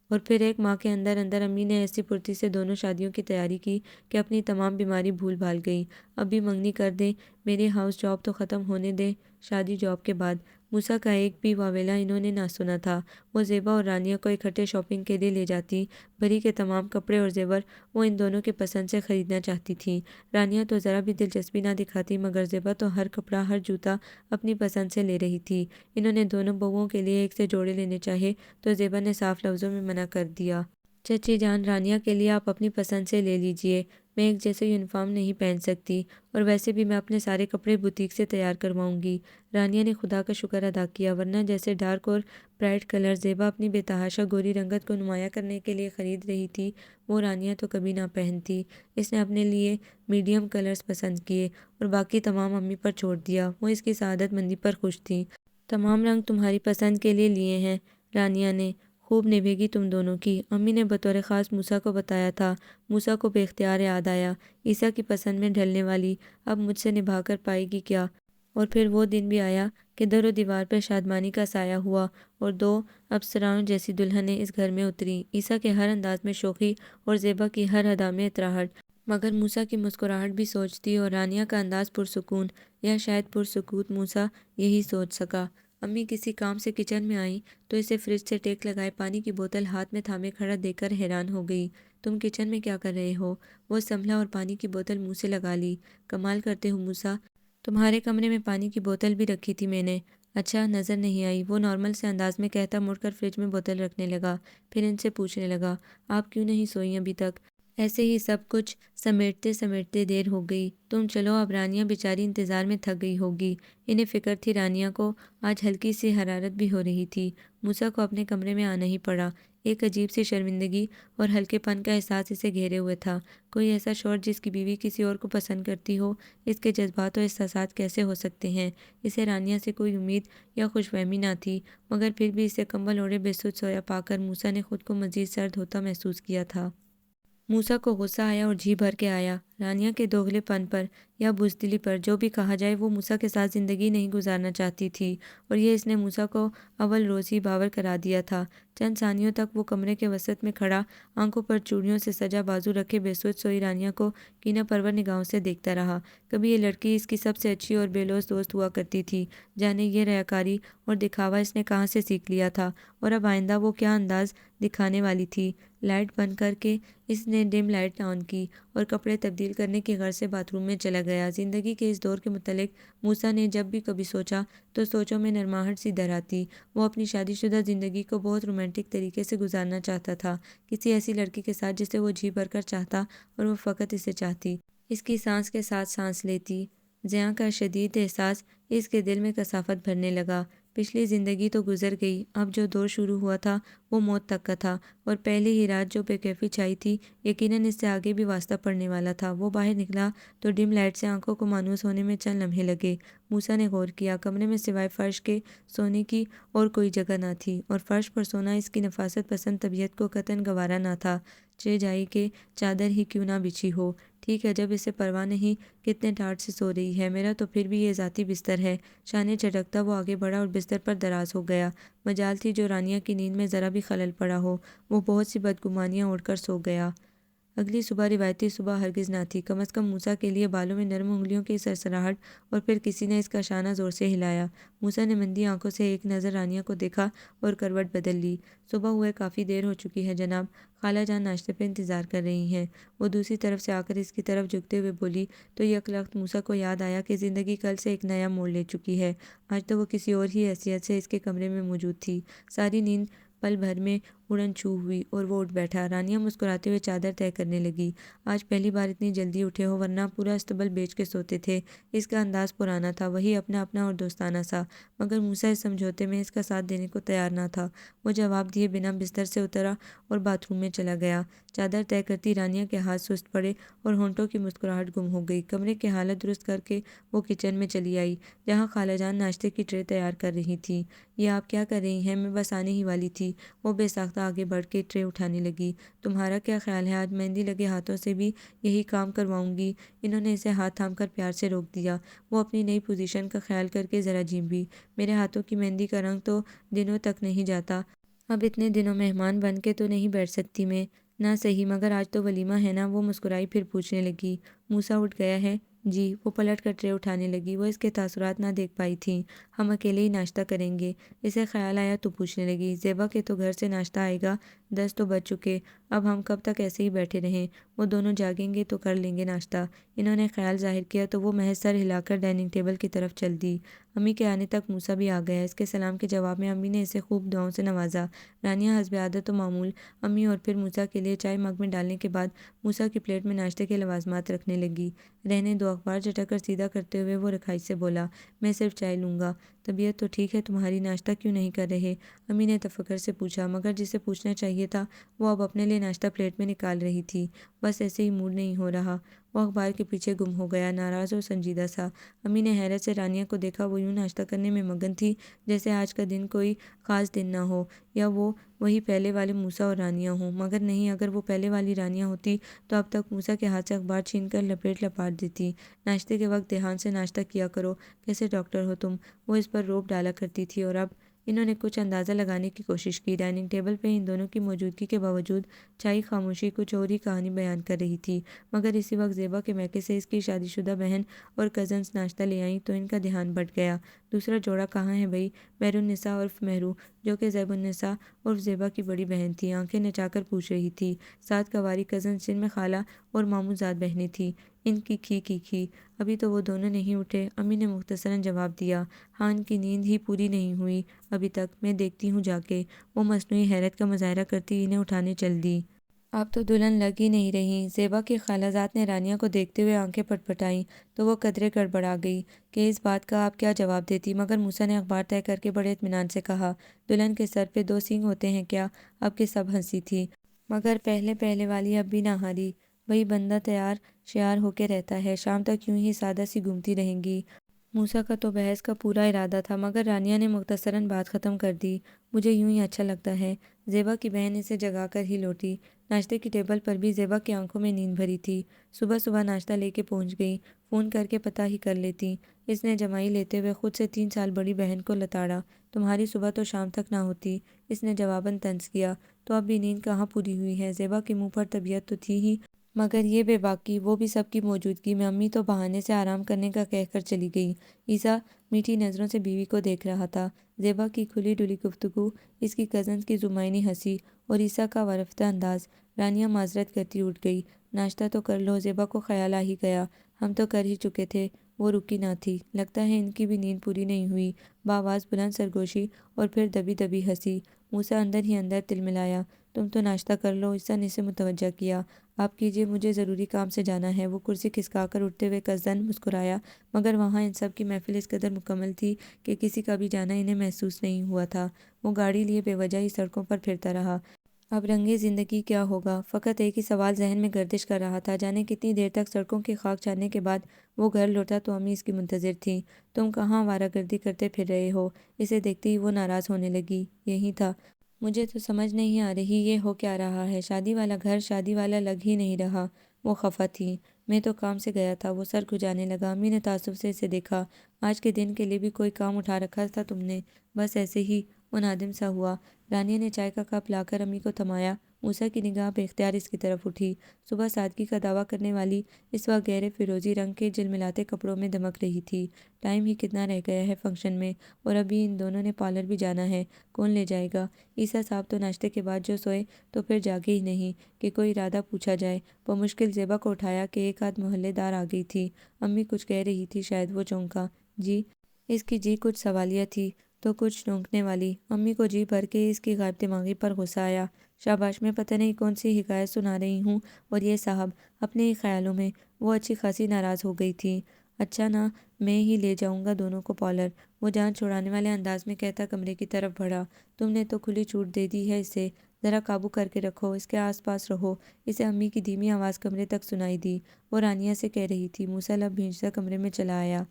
اور پھر ایک ماہ کے اندر اندر امی نے ایسی پھرتی سے دونوں شادیوں کی تیاری کی کہ اپنی تمام بیماری بھول بھال گئیں۔ اب بھی منگنی کر دیں، میری ہاؤس جاب تو ختم ہونے دیں، شادی جاب کے بعد۔ موسیٰ کا ایک بھی واویلا انہوں نے نہ سنا تھا۔ وہ زیبا اور رانیہ کو اکٹھے شاپنگ کے لیے لے جاتی۔ بری کے تمام کپڑے اور زیور وہ ان دونوں کے پسند سے خریدنا چاہتی تھیں۔ رانیہ تو ذرا بھی دلچسپی نہ دکھاتی، مگر زیبا تو ہر کپڑا، ہر جوتا اپنی پسند سے لے رہی تھی۔ انہوں نے دونوں بہوؤں کے لیے ایک سے جوڑے لینے چاہے تو زیبا نے صاف لفظوں میں منع کر دیا۔ چچی جان، رانیہ کے لیے آپ اپنی پسند سے لے لیجئے، میں ایک جیسے یونیفارم نہیں پہن سکتی، اور ویسے بھی میں اپنے سارے کپڑے بوتیک سے تیار کرواؤں گی۔ رانیہ نے خدا کا شکر ادا کیا، ورنہ جیسے ڈارک اور برائٹ کلر زیبا اپنی بے تحاشا گوری رنگت کو نمایاں کرنے کے لیے خرید رہی تھی، وہ رانیہ تو کبھی نہ پہنتی۔ اس نے اپنے لیے میڈیم کلرز پسند کیے اور باقی تمام امی پر چھوڑ دیا۔ وہ اس کی سعادت مندی پر خوش تھیں۔ تمام رنگ تمہاری پسند کے لیے لیے ہیں، رانیہ نے، خوب نبھے گی تم دونوں کی۔ امی نے بطور خاص موسیٰ کو بتایا تھا۔ موسیٰ کو بے اختیار یاد آیا، عیسیٰ کی پسند میں ڈھلنے والی اب مجھ سے نبھا کر پائے گی کیا؟ اور پھر وہ دن بھی آیا کہ در و دیوار پر شادمانی کا سایہ ہوا اور دو ابصراؤں جیسی دلہنیں اس گھر میں اتریں، عیسیٰ کے ہر انداز میں شوخی اور زیبا کی ہر ادا میں اطراحٹ۔ مگر موسیٰ کی مسکراہٹ بھی سوچ تھی اور رانیہ کا انداز پرسکون، یا شاید پرسکوت موسیٰ یہی سوچ سکا۔ امی کسی کام سے کچن میں آئیں تو اسے فریج سے ٹیک لگائے پانی کی بوتل ہاتھ میں تھامے کھڑا دیکھ کر حیران ہو گئی۔ تم کچن میں کیا کر رہے ہو؟ وہ سنبھلا اور پانی کی بوتل منہ سے لگا لی۔ کمال کرتے ہو موسیٰ، تمہارے کمرے میں پانی کی بوتل بھی رکھی تھی میں نے۔ اچھا، نظر نہیں آئی، وہ نارمل سے انداز میں کہتا مڑ کر فریج میں بوتل رکھنے لگا۔ پھر ان سے پوچھنے لگا، آپ کیوں نہیں سوئی ابھی تک؟ ایسے ہی سب کچھ سمیٹتے سمیٹتے دیر ہو گئی۔ تم چلو اب، رانیہ بیچاری انتظار میں تھک گئی ہوگی۔ انہیں فکر تھی رانیہ کو آج ہلکی سی حرارت بھی ہو رہی تھی۔ موسیٰ کو اپنے کمرے میں آنا ہی پڑا۔ ایک عجیب سی شرمندگی اور ہلکے پن کا احساس اسے گھیرے ہوئے تھا۔ کوئی ایسا شوہر جس کی بیوی کسی اور کو پسند کرتی ہو، اس کے جذبات و احساسات کیسے ہو سکتے ہیں؟ اسے رانیہ سے کوئی امید یا خوش فہمی نہ تھی، مگر پھر بھی اسے کمبل اوڑھے بے سدھ سویا پا کر موسیٰ نے خود کو مزید سرد ہوتا محسوس کیا تھا۔ موسیٰ کو غصہ آیا اور جی بھر کے آیا، رانیہ کے دوغلے پن پر یا بزدلی پر، جو بھی کہا جائے۔ وہ موسیٰ کے ساتھ زندگی نہیں گزارنا چاہتی تھی، اور یہ اس نے موسیٰ کو اول روز ہی باور کرا دیا تھا۔ چند ثانیوں تک وہ کمرے کے وسط میں کھڑا، آنکھوں پر چوڑیوں سے سجا بازو رکھے بے سوچ سوئی رانیہ کو کینہ پرور نگاہوں سے دیکھتا رہا۔ کبھی یہ لڑکی اس کی سب سے اچھی اور بے لوث دوست ہوا کرتی تھی، جانے یہ ریاکاری اور دکھاوا اس نے کہاں سے سیکھ لیا تھا، اور اب آئندہ وہ کیا انداز دکھانے والی تھی۔ لائٹ بند کر کے اس نے ڈم لائٹ آن کی اور کپڑے تبدیل کرنے کی غرض سے باتھ روم میں چلا گیا۔ زندگی کے اس دور کے متعلق موسیٰ نے جب بھی کبھی سوچا تو سوچوں میں نرماہٹ سی در آتی۔ وہ اپنی شادی شدہ زندگی کو بہت رومانٹک طریقے سے گزارنا چاہتا تھا، کسی ایسی لڑکی کے ساتھ جسے وہ جی بھر کر چاہتا اور وہ فقط اسے چاہتی، اس کی سانس کے ساتھ سانس لیتی۔ زیاں کا شدید احساس اس کے دل میں کثافت بھرنے لگا۔ پچھلی زندگی تو گزر گئی، اب جو دور شروع ہوا تھا وہ موت تک کا تھا، اور پہلی ہی رات جو بے کیفی چھائی تھی یقیناً اس سے آگے بھی واسطہ پڑنے والا تھا۔ وہ باہر نکلا تو ڈم لائٹ سے آنکھوں کو مانوس ہونے میں چند لمحے لگے۔ موسیٰ نے غور کیا، کمرے میں سوائے فرش کے سونے کی اور کوئی جگہ نہ تھی، اور فرش پر سونا اس کی نفاست پسند طبیعت کو قطعاً گوارا نہ تھا، چہ جائی کہ چادر ہی کیوں نہ بچھی ہو۔ ٹھیک ہے، جب اسے پرواہ نہیں کتنے ٹاٹ سے سو رہی ہے، میرا تو پھر بھی یہ ذاتی بستر ہے۔ شانے چٹکتا وہ آگے بڑھا اور بستر پر دراز ہو گیا۔ مجال تھی جو رانیہ کی نیند میں ذرا بھی خلل پڑا ہو، وہ بہت سی بدگمانیاں اوڑھ کر سو گیا۔ اگلی صبح روایتی صبح ہرگز نہ تھی، کم از کم موسیٰ کے لیے۔ بالوں میں نرم انگلیوں کی سرسراہٹ، اور پھر کسی نے اس کا شانہ زور سے ہلایا۔ موسیٰ نے مندی آنکھوں سے ایک نظر رانیہ کو دیکھا اور کروٹ بدل لی۔ صبح ہوئے کافی دیر ہو چکی ہے جناب، خالہ جان ناشتے پہ انتظار کر رہی ہیں۔ وہ دوسری طرف سے آ کر اس کی طرف جھکتے ہوئے بولی تو یک لخت موسیٰ کو یاد آیا کہ زندگی کل سے ایک نیا موڑ لے چکی ہے۔ آج تو وہ کسی اور ہی حیثیت سے اس کے کمرے میں موجود تھی۔ ساری نیند پل بھر میں اڑن چھو ہوئی اور وہ اٹھ بیٹھا۔ رانیہ مسکراتے ہوئے چادر طے کرنے لگی۔ آج پہلی بار اتنی جلدی اٹھے ہو، ورنہ پورا استبل بیچ کے سوتے تھے۔ اس کا انداز پرانا تھا، وہی اپنا اپنا اور دوستانہ سا، مگر موسیٰ اس سمجھوتے میں اس کا ساتھ دینے کو تیار نہ تھا۔ وہ جواب دیے بنا بستر سے اترا اور باتھ روم میں چلا گیا۔ چادر طے کرتی رانیہ کے ہاتھ سست پڑے اور ہونٹوں کی مسکراہٹ گم ہو گئی۔ کمرے کی حالت درست کر کے وہ کچن میں چلی آئی، جہاں خالہ جان ناشتے کی ٹرے تیار کر رہی تھیں۔ یہ آپ کیا کر رہی ہیں؟ میں بس آنے ہی والی تھی۔ وہ بے ساختہ آگے بڑھ کے ٹرے اٹھانے لگی۔ تمہارا کیا خیال ہے، آج مہندی لگے ہاتھوں سے بھی یہی کام کرواؤں گی؟ انہوں نے اسے ہاتھ تھام کر پیار سے روک دیا۔ وہ اپنی نئی پوزیشن کا خیال کر کے ذرا جھنبی۔ میرے ہاتھوں کی مہندی کا رنگ تو دنوں تک نہیں جاتا۔ اب اتنے دنوں مہمان بن کے تو نہیں بیٹھ سکتی میں۔ نہ صحیح، مگر آج تو ولیمہ ہے نا؟ وہ مسکرائی، پھر پوچھنے لگی، موسیٰ اٹھ گیا ہے؟ جی۔ وہ پلٹ کر ٹرے اٹھانے لگی۔ وہ اس کے تاثرات نہ دیکھ پائی تھیں۔ ہم اکیلے ہی ناشتہ کریں گے؟ اسے خیال آیا تو پوچھنے لگی، زیبا کے تو گھر سے ناشتہ آئے گا؟ 10 تو بج چکے، اب ہم کب تک ایسے ہی بیٹھے رہیں؟ وہ دونوں جاگیں گے تو کر لیں گے ناشتہ۔ انہوں نے خیال ظاہر کیا تو وہ محض سر ہلا کر ڈائننگ ٹیبل کی طرف چل دی۔ امی کے آنے تک موسیٰ بھی آ گیا۔ اس کے سلام کے جواب میں امی نے اسے خوب دعاؤں سے نوازا۔ رانیہ حسب عادت و معمول امی اور پھر موسیٰ کے لیے چائے مگ میں ڈالنے کے بعد موسیٰ کی پلیٹ میں ناشتے کے لوازمات رکھنے لگی۔ رہنے دو۔ اخبار چٹک کر سیدھا کرتے ہوئے وہ رکھائی سے بولا، میں صرف چائے لوں گا۔ طبیعت تو ٹھیک ہے تمہاری، ناشتہ کیوں نہیں کر رہے؟ امی نے تفکر سے پوچھا، مگر جسے پوچھنا چاہیے تھا وہ اب اپنے لیے ناشتہ پلیٹ میں نکال رہی تھی۔ بس ایسے ہی موڈ نہیں ہو رہا۔ وہ اخبار کے پیچھے گم ہو گیا، ناراض اور سنجیدہ سا۔ امی نے حیرت سے رانیہ کو دیکھا۔ وہ یوں ناشتہ کرنے میں مگن تھی جیسے آج کا دن کوئی خاص دن نہ ہو، یا وہ وہی پہلے والے موسیٰ اور رانیہ ہوں۔ مگر نہیں، اگر وہ پہلے والی رانیہ ہوتی تو اب تک موسیٰ کے ہاتھ سے اخبار چھین کر لپیٹ لپاٹ دیتی۔ ناشتے کے وقت دھیان سے ناشتہ کیا کرو، کیسے ڈاکٹر ہو تم؟ وہ اس پر روب ڈالا کرتی تھی، اور اب انہوں نے کچھ اندازہ لگانے کی کوشش کی۔ ڈائننگ ٹیبل پہ ان دونوں کی موجودگی کے باوجود چھائی خاموشی کچھ اور ہی کہانی بیان کر رہی تھی۔ مگر اسی وقت زیبا کے میکے سے اس کی شادی شدہ بہن اور کزنز ناشتہ لے آئیں تو ان کا دھیان بٹ گیا۔ دوسرا جوڑا کہاں ہے بھئی؟ مہر النساء عرف مہرو، جو کہ زیب النساء عرف زیبا کی بڑی بہن تھی، آنکھیں نچا کر پوچھ رہی تھی۔ 7 کنواری کزنز، جن میں خالہ اور ماموں زاد بہنیں تھیں۔ ان کی کھی ابھی تو وہ دونوں نہیں اٹھے؟ امی نے مختصراً جواب دیا، ہاں ان کی نیند ہی پوری نہیں ہوئی ابھی تک، میں دیکھتی ہوں جا کے۔ وہ مصنوعی حیرت کا مظاہرہ کرتی انہیں اٹھانے چل دی۔ آپ تو دلہن لگ ہی نہیں رہی۔ زیبا کی خالہ زاد نے رانیہ کو دیکھتے ہوئے آنکھیں پٹ پٹائیں تو وہ قدرے گڑبڑا گئی کہ اس بات کا آپ کیا جواب دیتی، مگر موسیٰ نے اخبار طے کر کے بڑے اطمینان سے کہا، دلہن کے سر پہ 2 سینگ ہوتے ہیں کیا؟ اب کے سب ہنسی تھی، مگر پہلے والی اب بھی نہ ہاری۔ وہی بندہ تیار شیار ہو کے رہتا ہے، شام تک یوں ہی سادہ سی گھومتی رہیں گی۔ موسیٰ کا تو بحث کا پورا ارادہ تھا، مگر رانیہ نے مختصراً بات ختم کر دی، مجھے یوں ہی اچھا لگتا ہے۔ زیبا کی بہن اسے جگا کر ہی لوٹی۔ ناشتے کی ٹیبل پر بھی زیبا کی آنکھوں میں نیند بھری تھی۔ صبح ناشتہ لے کے پہنچ گئی، فون کر کے پتہ ہی کر لیتی۔ اس نے جمائی لیتے ہوئے خود سے 3 سال بڑی بہن کو لتاڑا، تمہاری صبح تو شام تک نہ ہوتی؟ اس نے جواباً طنز کیا، تو اب بھی نیند کہاں پوری ہوئی ہے؟ زیبا کے منہ پر طبیعت تو تھی ہی، مگر یہ بے باکی، وہ بھی سب کی موجودگی میں۔ امی تو بہانے سے آرام کرنے کا کہہ کر چلی گئی۔ عیسیٰ میٹھی نظروں سے بیوی کو دیکھ رہا تھا۔ زیبا کی کھلی ڈلی گفتگو، اس کی کزنز کی زمائنی ہنسی اور عیسیٰ کا ورفتہ انداز۔ رانیہ معذرت کرتی اٹھ گئی، ناشتہ تو کر لو۔ زیبا کو خیال آ ہی گیا، ہم تو کر ہی چکے تھے۔ وہ رکی نہ تھی، لگتا ہے ان کی بھی نیند پوری نہیں ہوئی۔ بآواز بلند سرگوشی اور پھر دبی دبی ہنسی۔ موسیٰ اندر ہی اندر تلملایا، تم تو ناشتہ کر لو۔ عیسیٰ نے اسے متوجہ کیا، آپ کیجئے، مجھے ضروری کام سے جانا ہے۔ وہ کرسی کھسکا کر اٹھتے ہوئے کزن مسکرایا، مگر وہاں ان سب کی محفل اس قدر مکمل تھی کہ کسی کا بھی جانا انہیں محسوس نہیں ہوا تھا۔ وہ گاڑی لیے بے وجہ ہی سڑکوں پر پھرتا رہا۔ اب رنگِ زندگی کیا ہوگا؟ فقط ایک ہی سوال ذہن میں گردش کر رہا تھا، جانے کتنی دیر تک۔ سڑکوں کی خاک چھاننے کے بعد وہ گھر لوٹا تو امی اس کی منتظر تھیں۔ تم کہاں آوارہ گردی کرتے پھر رہے ہو؟ اسے دیکھتے ہی وہ ناراض ہونے لگی۔ یہی تھا، مجھے تو سمجھ نہیں آ رہی یہ ہو کیا رہا ہے، شادی والا گھر شادی والا لگ ہی نہیں رہا۔ وہ خفا تھی، میں تو کام سے گیا تھا۔ وہ سر کھجانے لگا۔ امی نے تعصب سے اسے دیکھا، آج کے دن کے لیے بھی کوئی کام اٹھا رکھا تھا تم نے؟ بس ایسے ہی، وہ نادم سا ہوا۔ رانیہ نے چائے کا کپ لا کر امی کو تھمایا۔ موسیٰ کی نگاہ بے اختیار اس کی طرف اٹھی۔ صبح سادگی کا دعویٰ کرنے والی اس وقت گہرے فیروزی رنگ کے جلملاتے کپڑوں میں دمک رہی تھی۔ ٹائم ہی کتنا رہ گیا ہے فنکشن میں، اور ابھی ان دونوں نے پارلر بھی جانا ہے، کون لے جائے گا؟ عیسیٰ صاحب تو ناشتے کے بعد جو سوئے تو پھر جاگے ہی نہیں کہ کوئی ارادہ پوچھا جائے۔ بمشکل زیبا کو اٹھایا کہ ایک آدھ محلے دار آ گئی تھی۔ امی کچھ کہہ رہی تھی، شاید وہ چونکا۔ جی؟ اس کی جی کچھ سوالیہ تھی۔ تو کچھ ڈھونکنے والی۔ امی کو جی بھر کے اس کی غائب دماغی پر غصہ آیا۔ شاباش، میں پتہ نہیں کون سی حکایت سنا رہی ہوں، اور یہ صاحب اپنے ہی خیالوں میں۔ وہ اچھی خاصی ناراض ہو گئی تھی۔ اچھا نا، میں ہی لے جاؤں گا دونوں کو پارلر، وہ جان چھڑانے والے انداز میں کہتا کمرے کی طرف بڑھا۔ تم نے تو کھلی چھوٹ دے دی ہے اسے، ذرا قابو کر کے رکھو، اس کے آس پاس رہو۔ اسے امی کی دھیمی آواز کمرے تک سنائی دی۔ وہ رانیہ سے کہہ رہی تھی۔ موسیٰ لب بھینچتا کمرے میں چلا آیا۔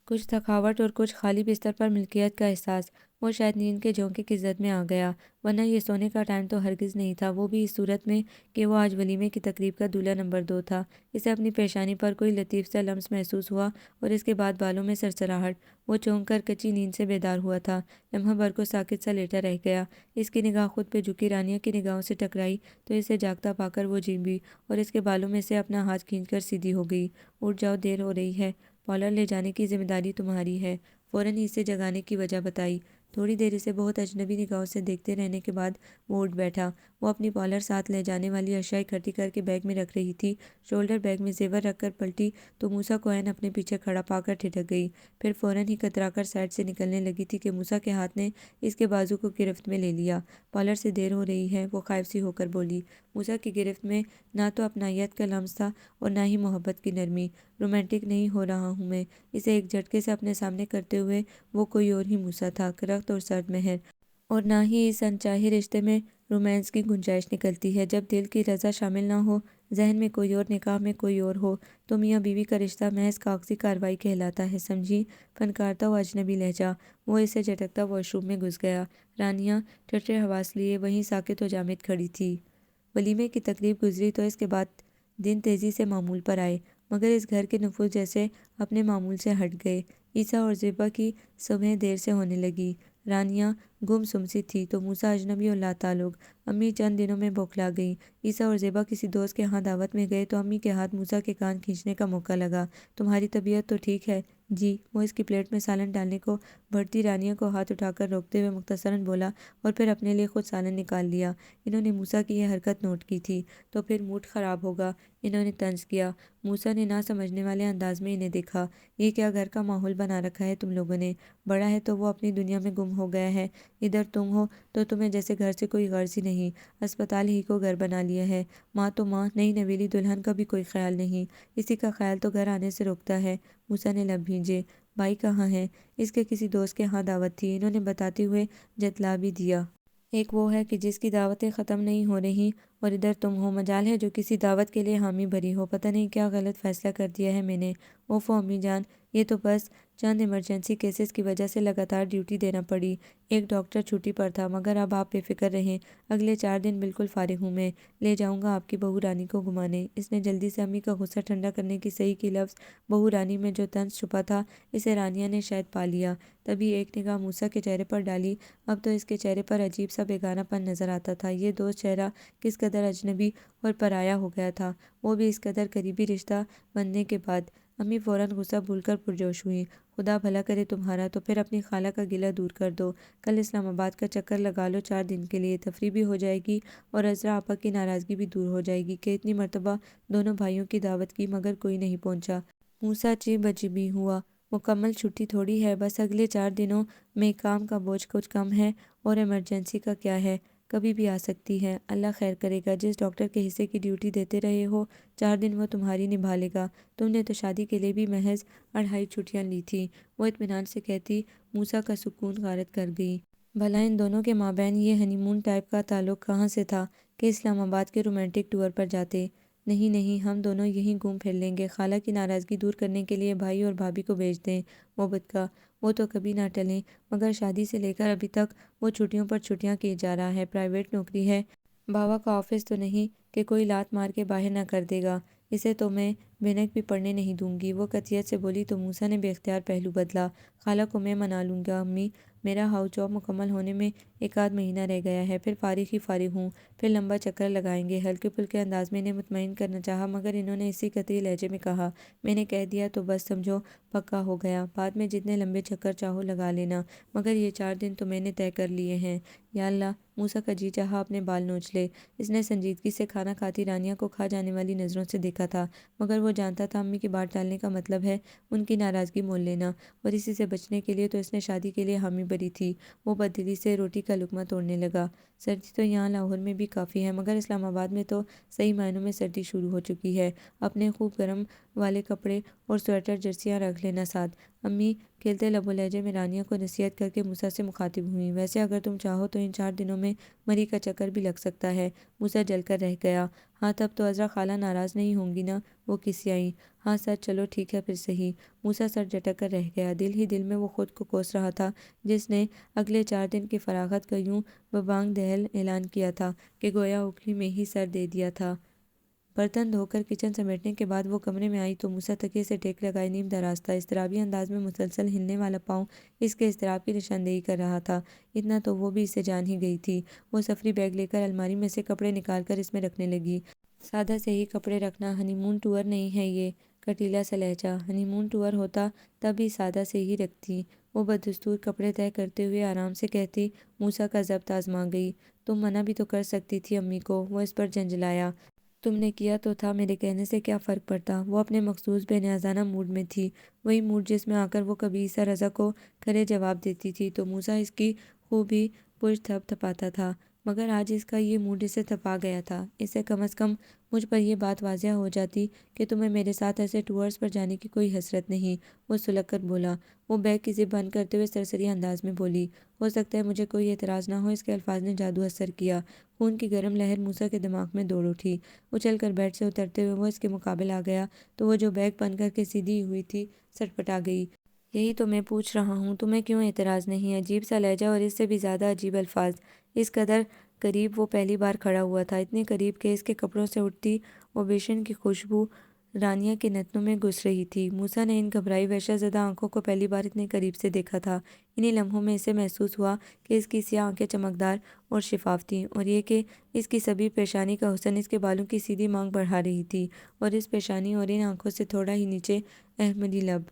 کچھ تھکاوٹ اور کچھ خالی بستر پر ملکیت کا احساس۔ وہ شاید نیند کے جھونکے کی زد میں آ گیا، ورنہ یہ سونے کا ٹائم تو ہرگز نہیں تھا، وہ بھی اس صورت میں کہ وہ آج ولیمے کی تقریب کا دولہا نمبر 2 تھا۔ اسے اپنی پیشانی پر کوئی لطیف سا لمس محسوس ہوا، اور اس کے بعد بالوں میں سرسراہٹ۔ وہ چونک کر کچی نیند سے بیدار ہوا تھا، لمحہ بھر کو ساکت سا لیٹا رہ گیا۔ اس کی نگاہ خود پہ جھکی رانیہ کی نگاہوں سے ٹکرائی تو اسے جاگتا پا کر وہ جھنبی اور اس کے بالوں میں سے اپنا ہاتھ کھینچ کر سیدھی ہو گئی۔ اٹھ جاؤ، دیر ہو رہی ہے، پارلر لے جانے کی ذمہ داری تمہاری ہے، فوراً ہی اسے جگانے کی وجہ بتائی۔ تھوڑی دیر اسے بہت اجنبی نگاہوں سے دیکھتے رہنے کے بعد وہ اٹھ بیٹھا۔ وہ اپنی پارلر ساتھ لے جانے والی اشیاء اکٹھی کر کے بیگ میں رکھ رہی تھی۔ شولڈر بیگ میں زیور رکھ کر پلٹی تو موسیٰ کو عین اپنے پیچھے کھڑا پا کر ٹھٹک گئی، پھر فوراً ہی کترا کر سائڈ سے نکلنے لگی تھی کہ موسیٰ کے ہاتھ نے اس کے بازو کو گرفت میں لے لیا۔ پارلر سے دیر ہو رہی ہے، وہ خائف سی ہو کر بولی۔ موسیٰ کی گرفت میں نہ تو اپنائیت کا لمس تھا اور نہ ہی محبت کی نرمی۔ رومانٹک نہیں ہو رہا ہوں میں، اسے ایک جھٹکے سے اپنے سامنے کرتے ہوئے وہ کوئی اور ہی موسیٰ تھا، کرخت اور سرد مہر، اور نہ ہی اس انچاہے رشتے میں رومانس کی گنجائش نکلتی ہے جب دل کی رضا شامل نہ ہو، ذہن میں کوئی اور، نکاح میں کوئی اور ہو، تو میاں بیوی کا رشتہ محض کاغذی کارروائی کہلاتا ہے، سمجھی؟ فنکارتا ہوا اجنبی لہجہ۔ وہ اسے جھٹکتا واش روم میں گھس گیا۔ رانیہ ٹھٹھے حواس لیے وہیں ساکت و جامد کھڑی تھی۔ ولیمے کی تقریب گزری تو اس کے بعد دن تیزی سے معمول پر آئے، مگر اس گھر کے نفوذ جیسے اپنے معمول سے ہٹ گئے۔ عیسیٰ اور زیبا کی صبحیں دیر سے ہونے لگی۔ رانیہ گم سم سی تھی تو موسیٰ اجنبی اور لاتعلق۔ امی چند دنوں میں بوکھلا گئیں۔ عیسیٰ اور زیبا کسی دوست کے ہاں دعوت میں گئے تو امی کے ہاتھ موسیٰ کے کان کھینچنے کا موقع لگا۔ تمہاری طبیعت تو ٹھیک ہے؟ جی، وہ اس کی پلیٹ میں سالن ڈالنے کو بڑھتی رانیہ کو ہاتھ اٹھا کر روکتے ہوئے مختصراً بولا، اور پھر اپنے لیے خود سالن نکال لیا۔ انہوں نے موسیٰ کی یہ حرکت نوٹ کی تھی۔ تو پھر موڈ خراب ہوگا، انہوں نے طنز کیا۔ موسیٰ نے نہ سمجھنے والے انداز میں انہیں دیکھا۔ یہ کیا گھر کا ماحول بنا رکھا ہے تم لوگوں نے؟ بڑا ہے تو وہ اپنی دنیا میں گم ہو گیا ہے، ادھر تم ہو تو تمہیں جیسے گھر سے کوئی غرض ہی نہیں، اسپتال ہی کو گھر بنا لیا ہے۔ ماں تو ماں، نئی نویلی دلہن کا بھی کوئی خیال نہیں، اسی کا خیال تو گھر آنے سے روکتا ہے۔ موسیٰ نے لب بھینجے۔ بھائی کہاں ہیں؟ اس کے کسی دوست کے ہاں دعوت تھی، انہوں نے بتاتے ہوئے جتلا بھی دیا۔ ایک وہ ہے کہ جس کی دعوتیں ختم نہیں ہو رہی، اور ادھر تم ہو، مجال ہے جو کسی دعوت کے لیے حامی بھری ہو۔ پتہ نہیں کیا غلط فیصلہ کر دیا ہے میں نے۔ اوفو امی جان، یہ تو بس چند ایمرجنسی کیسز کی وجہ سے لگاتار ڈیوٹی دینا پڑی۔ ایک ڈاکٹر چھٹی پر تھا، مگر اب آپ بے فکر رہیں، اگلے 4 دن بالکل فارغ ہوں میں، لے جاؤں گا آپ کی بہو رانی کو گھمانے۔ اس نے جلدی سے امی کا غصہ ٹھنڈا کرنے کی صحیح کی لفظ بہو رانی میں جو طنز چھپا تھا اسے رانیہ نے شاید پا لیا۔ تبھی ایک نگاہ موسیٰ کے چہرے پر ڈالی۔ اب تو اس کے چہرے پر عجیب سا بیگانہ پن نظر آتا تھا۔ یہ دوست چہرہ کس قدر اجنبی اور پرایا ہو گیا تھا، وہ بھی اس قدر قریبی رشتہ بننے کے بعد۔ امی فوراً غصہ بھول کر پرجوش ہوئیں۔ خدا بھلا کرے تمہارا، تو پھر اپنی خالہ کا گلہ دور کر دو، کل اسلام آباد کا چکر لگا لو 4 دن کے لیے، تفریح بھی ہو جائے گی اور عذرا آپا کی ناراضگی بھی دور ہو جائے گی کہ اتنی مرتبہ دونوں بھائیوں کی دعوت کی مگر کوئی نہیں پہنچا۔ موسیٰ عجیب عجیبی ہوا۔ مکمل چھٹی تھوڑی ہے، بس اگلے 4 دنوں میں کام کا بوجھ کچھ کم ہے، اور ایمرجنسی کا کیا ہے، کبھی بھی آ سکتی ہے۔ اللہ خیر کرے گا، جس ڈاکٹر کے حصے کی ڈیوٹی دیتے رہے ہو 4 دن وہ تمہاری نبھا لے گا۔ تم نے تو شادی کے لیے بھی محض 2.5 چھٹیاں لی تھیں، وہ اطمینان سے کہتی۔ موسیٰ کا سکون غارت کر گئی۔ بھلا ان دونوں کے مابین یہ ہنی مون ٹائپ کا تعلق کہاں سے تھا کہ اسلام آباد کے رومانٹک ٹور پر جاتے؟ نہیں نہیں، ہم دونوں یہیں گھوم پھر لیں گے، خالہ کی ناراضگی دور کرنے کے لیے بھائی اور بھابھی کو بھیج دیں۔ محبت کا وہ تو کبھی نہ ٹلیں، مگر شادی سے لے کر ابھی تک وہ چھٹیوں پر چھٹیاں کیے جا رہا ہے، پرائیویٹ نوکری ہے، باوا کا آفس تو نہیں کہ کوئی لات مار کے باہر نہ کر دے گا، اسے تو میں بھنک بھی پڑنے نہیں دوں گی، وہ قطعیت سے بولی تو موسیٰ نے بے اختیار پہلو بدلا۔ خالہ کو میں منا لوں گا امی، میرا ہاؤس جاب مکمل ہونے میں 1 آدھ مہینہ رہ گیا ہے، پھر فارغ ہی فارغ ہوں، پھر لمبا چکر لگائیں گے۔ ہلکے پھلکے انداز میں انہیں مطمئن کرنا چاہا، مگر انہوں نے اسی قطعی لہجے میں کہا، میں نے کہہ دیا تو بس سمجھو پکا ہو گیا، بعد میں جتنے لمبے چکر چاہو لگا لینا، مگر یہ 4 دن تو میں نے طے کر لیے ہیں۔ یا اللہ، موسیٰ کا جی چاہا اپنے بال نوچ لے۔ اس نے سنجیدگی سے کھانا کھاتی رانیہ کو کھا جانے والی نظروں سے دیکھا تھا، مگر وہ وہ جانتا تھا امی کی بات ٹالنے کا مطلب ہے ان کی ناراضگی مول لینا، اور اسی سے بچنے کے لیے تو اس نے شادی کے لیے حامی بھری تھی۔ وہ بددلی سے روٹی کا لقمہ توڑنے لگا۔ سردی تو یہاں لاہور میں بھی کافی ہے، مگر اسلام آباد میں تو صحیح معنوں میں سردی شروع ہو چکی ہے۔ اپنے خوب گرم والے کپڑے اور سویٹر جرسیاں رکھ لینا ساتھ۔ امی کھیلتے لب و لہجے میں رانیہ کو نصیحت کر کے موسیٰ سے مخاطب ہوئیں۔ ویسے اگر تم چاہو تو ان 4 دنوں میں مری کا چکر بھی لگ سکتا ہے۔ موسیٰ جل کر رہ گیا۔ ہاں تب تو عذرا خالہ ناراض نہیں ہوں گی نا؟ وہ کسیائی۔ ہاں سچ، چلو ٹھیک ہے پھر صحیح۔ موسیٰ سر جھٹک کر رہ گیا۔ دل ہی دل میں وہ خود کو کوس رہا تھا جس نے اگلے 4 دن کی فراغت کا یوں ببانگ دہل اعلان کیا تھا کہ گویا اوکھلی میں ہی سر دے دیا تھا۔ برتن دھو کر کچن سمیٹنے کے بعد وہ کمرے میں آئی تو موسیٰ تکیے سے ٹیک لگائے نیم دراز تھا۔ اضطرابی انداز میں مسلسل ہلنے والا پاؤں اس کے اضطراب کی نشاندہی کر رہا تھا۔ اتنا تو وہ بھی اسے جان ہی گئی تھی۔ وہ سفری بیگ لے کر الماری میں سے کپڑے نکال کر اس میں رکھنے لگی۔ سادہ سے ہی کپڑے رکھنا، ہنی مون ٹور نہیں ہے یہ۔ کٹیلا سا لہجہ۔ ہنی مون ٹور ہوتا تب بھی سادہ سے ہی رکھتی۔ وہ بدستور کپڑے طے کرتے ہوئے آرام سے کہتی۔ موسیٰ کا ضبط آزما گئی۔ تم منع بھی تو کر سکتی تھی امی کو۔ وہ اس پر جھنجھلایا۔ تم نے کیا تو تھا، میرے کہنے سے کیا فرق پڑتا؟ وہ اپنے مخصوص بے نیازانہ موڈ میں تھی، وہی موڈ جس میں آ کر وہ کبھی عیسیٰ رضا کو کھرے جواب دیتی تھی تو موسیٰ اس کی خوب ہی پشت تھپ تھپاتا تھا، مگر آج اس کا یہ موڈ اسے تھپا گیا تھا۔ اسے کم از کم مجھ پر یہ بات واضح ہو جاتی کہ تمہیں میرے ساتھ ایسے ٹورز پر جانے کی کوئی حسرت نہیں۔ وہ سلگ کر بولا۔ وہ بیگ کی زپ بند کرتے ہوئے سرسری انداز میں بولی۔ ہو سکتا ہے مجھے کوئی اعتراض نہ ہو۔ اس کے الفاظ نے جادو اثر کیا۔ خون کی گرم لہر موسیٰ کے دماغ میں دوڑ اٹھی۔ اچھل کر بیڈ سے اترتے ہوئے وہ اس کے مقابل آ گیا تو وہ جو بیگ بند کر کے سیدھی ہوئی تھی سٹپٹا گئی۔ یہی تو میں پوچھ رہا ہوں، تمہیں کیوں اعتراض نہیں؟ عجیب سا لہجہ اور اس سے بھی زیادہ عجیب الفاظ۔ اس قدر قریب وہ پہلی بار کھڑا ہوا تھا، اتنی قریب کہ اس کے کپڑوں سے اٹھتی اوبیشن کی خوشبو رانیہ کے نتنوں میں گھس رہی تھی۔ موسیٰ نے ان گھبرائی وحشت زدہ آنکھوں کو پہلی بار اتنے قریب سے دیکھا تھا۔ انہی لمحوں میں اسے محسوس ہوا کہ اس کی سیاہ آنکھیں چمکدار اور شفاف تھیں، اور یہ کہ اس کی سبھی پیشانی کا حسن اس کے بالوں کی سیدھی مانگ بڑھا رہی تھی، اور اس پیشانی اور ان آنکھوں سے تھوڑا ہی نیچے احمدی لب۔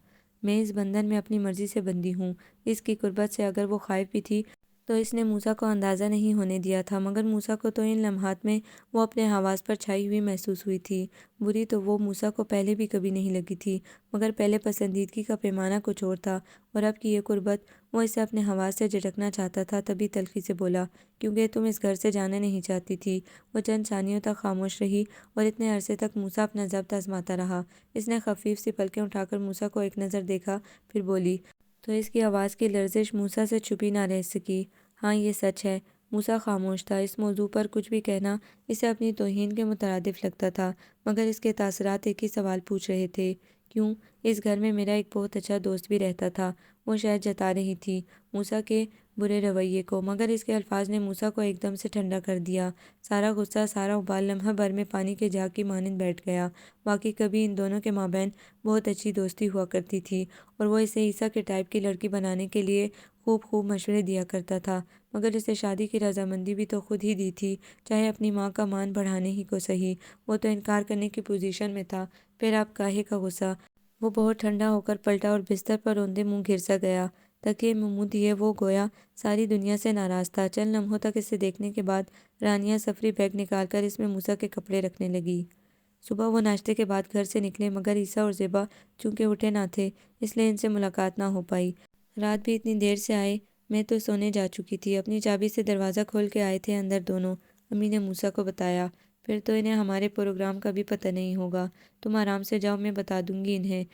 میں اس بندھن میں اپنی مرضی سے بندھی ہوں۔ اس کی قربت سے اگر وہ خائف بھی تھی تو اس نے موسیٰ کو اندازہ نہیں ہونے دیا تھا، مگر موسیٰ کو تو ان لمحات میں وہ اپنے حواس پر چھائی ہوئی محسوس ہوئی تھی۔ بری تو وہ موسیٰ کو پہلے بھی کبھی نہیں لگی تھی، مگر پہلے پسندیدگی کا پیمانہ کچھ اور تھا، اور اب کی یہ قربت وہ اسے اپنے حواس سے جھٹکنا چاہتا تھا۔ تبھی تلخی سے بولا، کیونکہ تم اس گھر سے جانا نہیں چاہتی تھی۔ وہ چند ثانیوں تک خاموش رہی، اور اتنے عرصے تک موسیٰ اپنا ضبط آزماتا رہا۔ اس نے خفیف سی پلکیں اٹھا کر موسیٰ کو ایک نظر دیکھا، پھر بولی تو اس کی آواز کی لرزش موسیٰ سے چھپی نہ رہ سکی۔ ہاں یہ سچ ہے۔ موسیٰ خاموش تھا۔ اس موضوع پر کچھ بھی کہنا اسے اپنی توہین کے مترادف لگتا تھا، مگر اس کے تاثرات ایک ہی سوال پوچھ رہے تھے، کیوں؟ اس گھر میں میرا ایک بہت اچھا دوست بھی رہتا تھا۔ وہ شاید جتا رہی تھی موسیٰ کے برے رویے کو، مگر اس کے الفاظ نے موسیٰ کو ایک دم سے ٹھنڈا کر دیا۔ سارا غصہ، سارا ابال لمحہ بھر میں پانی کے جھاگ کی مانند بیٹھ گیا۔ واقعی کبھی ان دونوں کے مابین بہت اچھی دوستی ہوا کرتی تھی، اور وہ اسے عیسیٰ کے ٹائپ کی لڑکی بنانے کے لیے خوب مشورے دیا کرتا تھا، مگر اسے شادی کی رضامندی بھی تو خود ہی دی تھی، چاہے اپنی ماں کا مان بڑھانے ہی کو سہی۔ وہ تو انکار کرنے کی پوزیشن میں تھا، پھر اب کاہے کا غصہ؟ وہ بہت ٹھنڈا ہو کر پلٹا اور بستر پر روندے منہ گر سا گیا۔ تکیے میں منہ دیے وہ گویا ساری دنیا سے ناراض تھا۔ چند لمحوں تک اسے دیکھنے کے بعد رانیہ سفری بیگ نکال کر اس میں موسیٰ کے کپڑے رکھنے لگی۔ صبح وہ ناشتے کے بعد گھر سے نکلے، مگر عیسیٰ اور زیبا چونکہ اٹھے نہ تھے اس لیے ان سے ملاقات نہ ہو پائی۔ رات بھی اتنی دیر سے آئے، میں تو سونے جا چکی تھی۔ اپنی چابی سے دروازہ کھول کے آئے تھے اندر دونوں، امی نے موسیٰ کو بتایا۔ پھر تو انہیں ہمارے پروگرام کا بھی پتہ نہیں ہوگا۔ تم آرام سے جاؤ، میں بتا دوں گی انہیں۔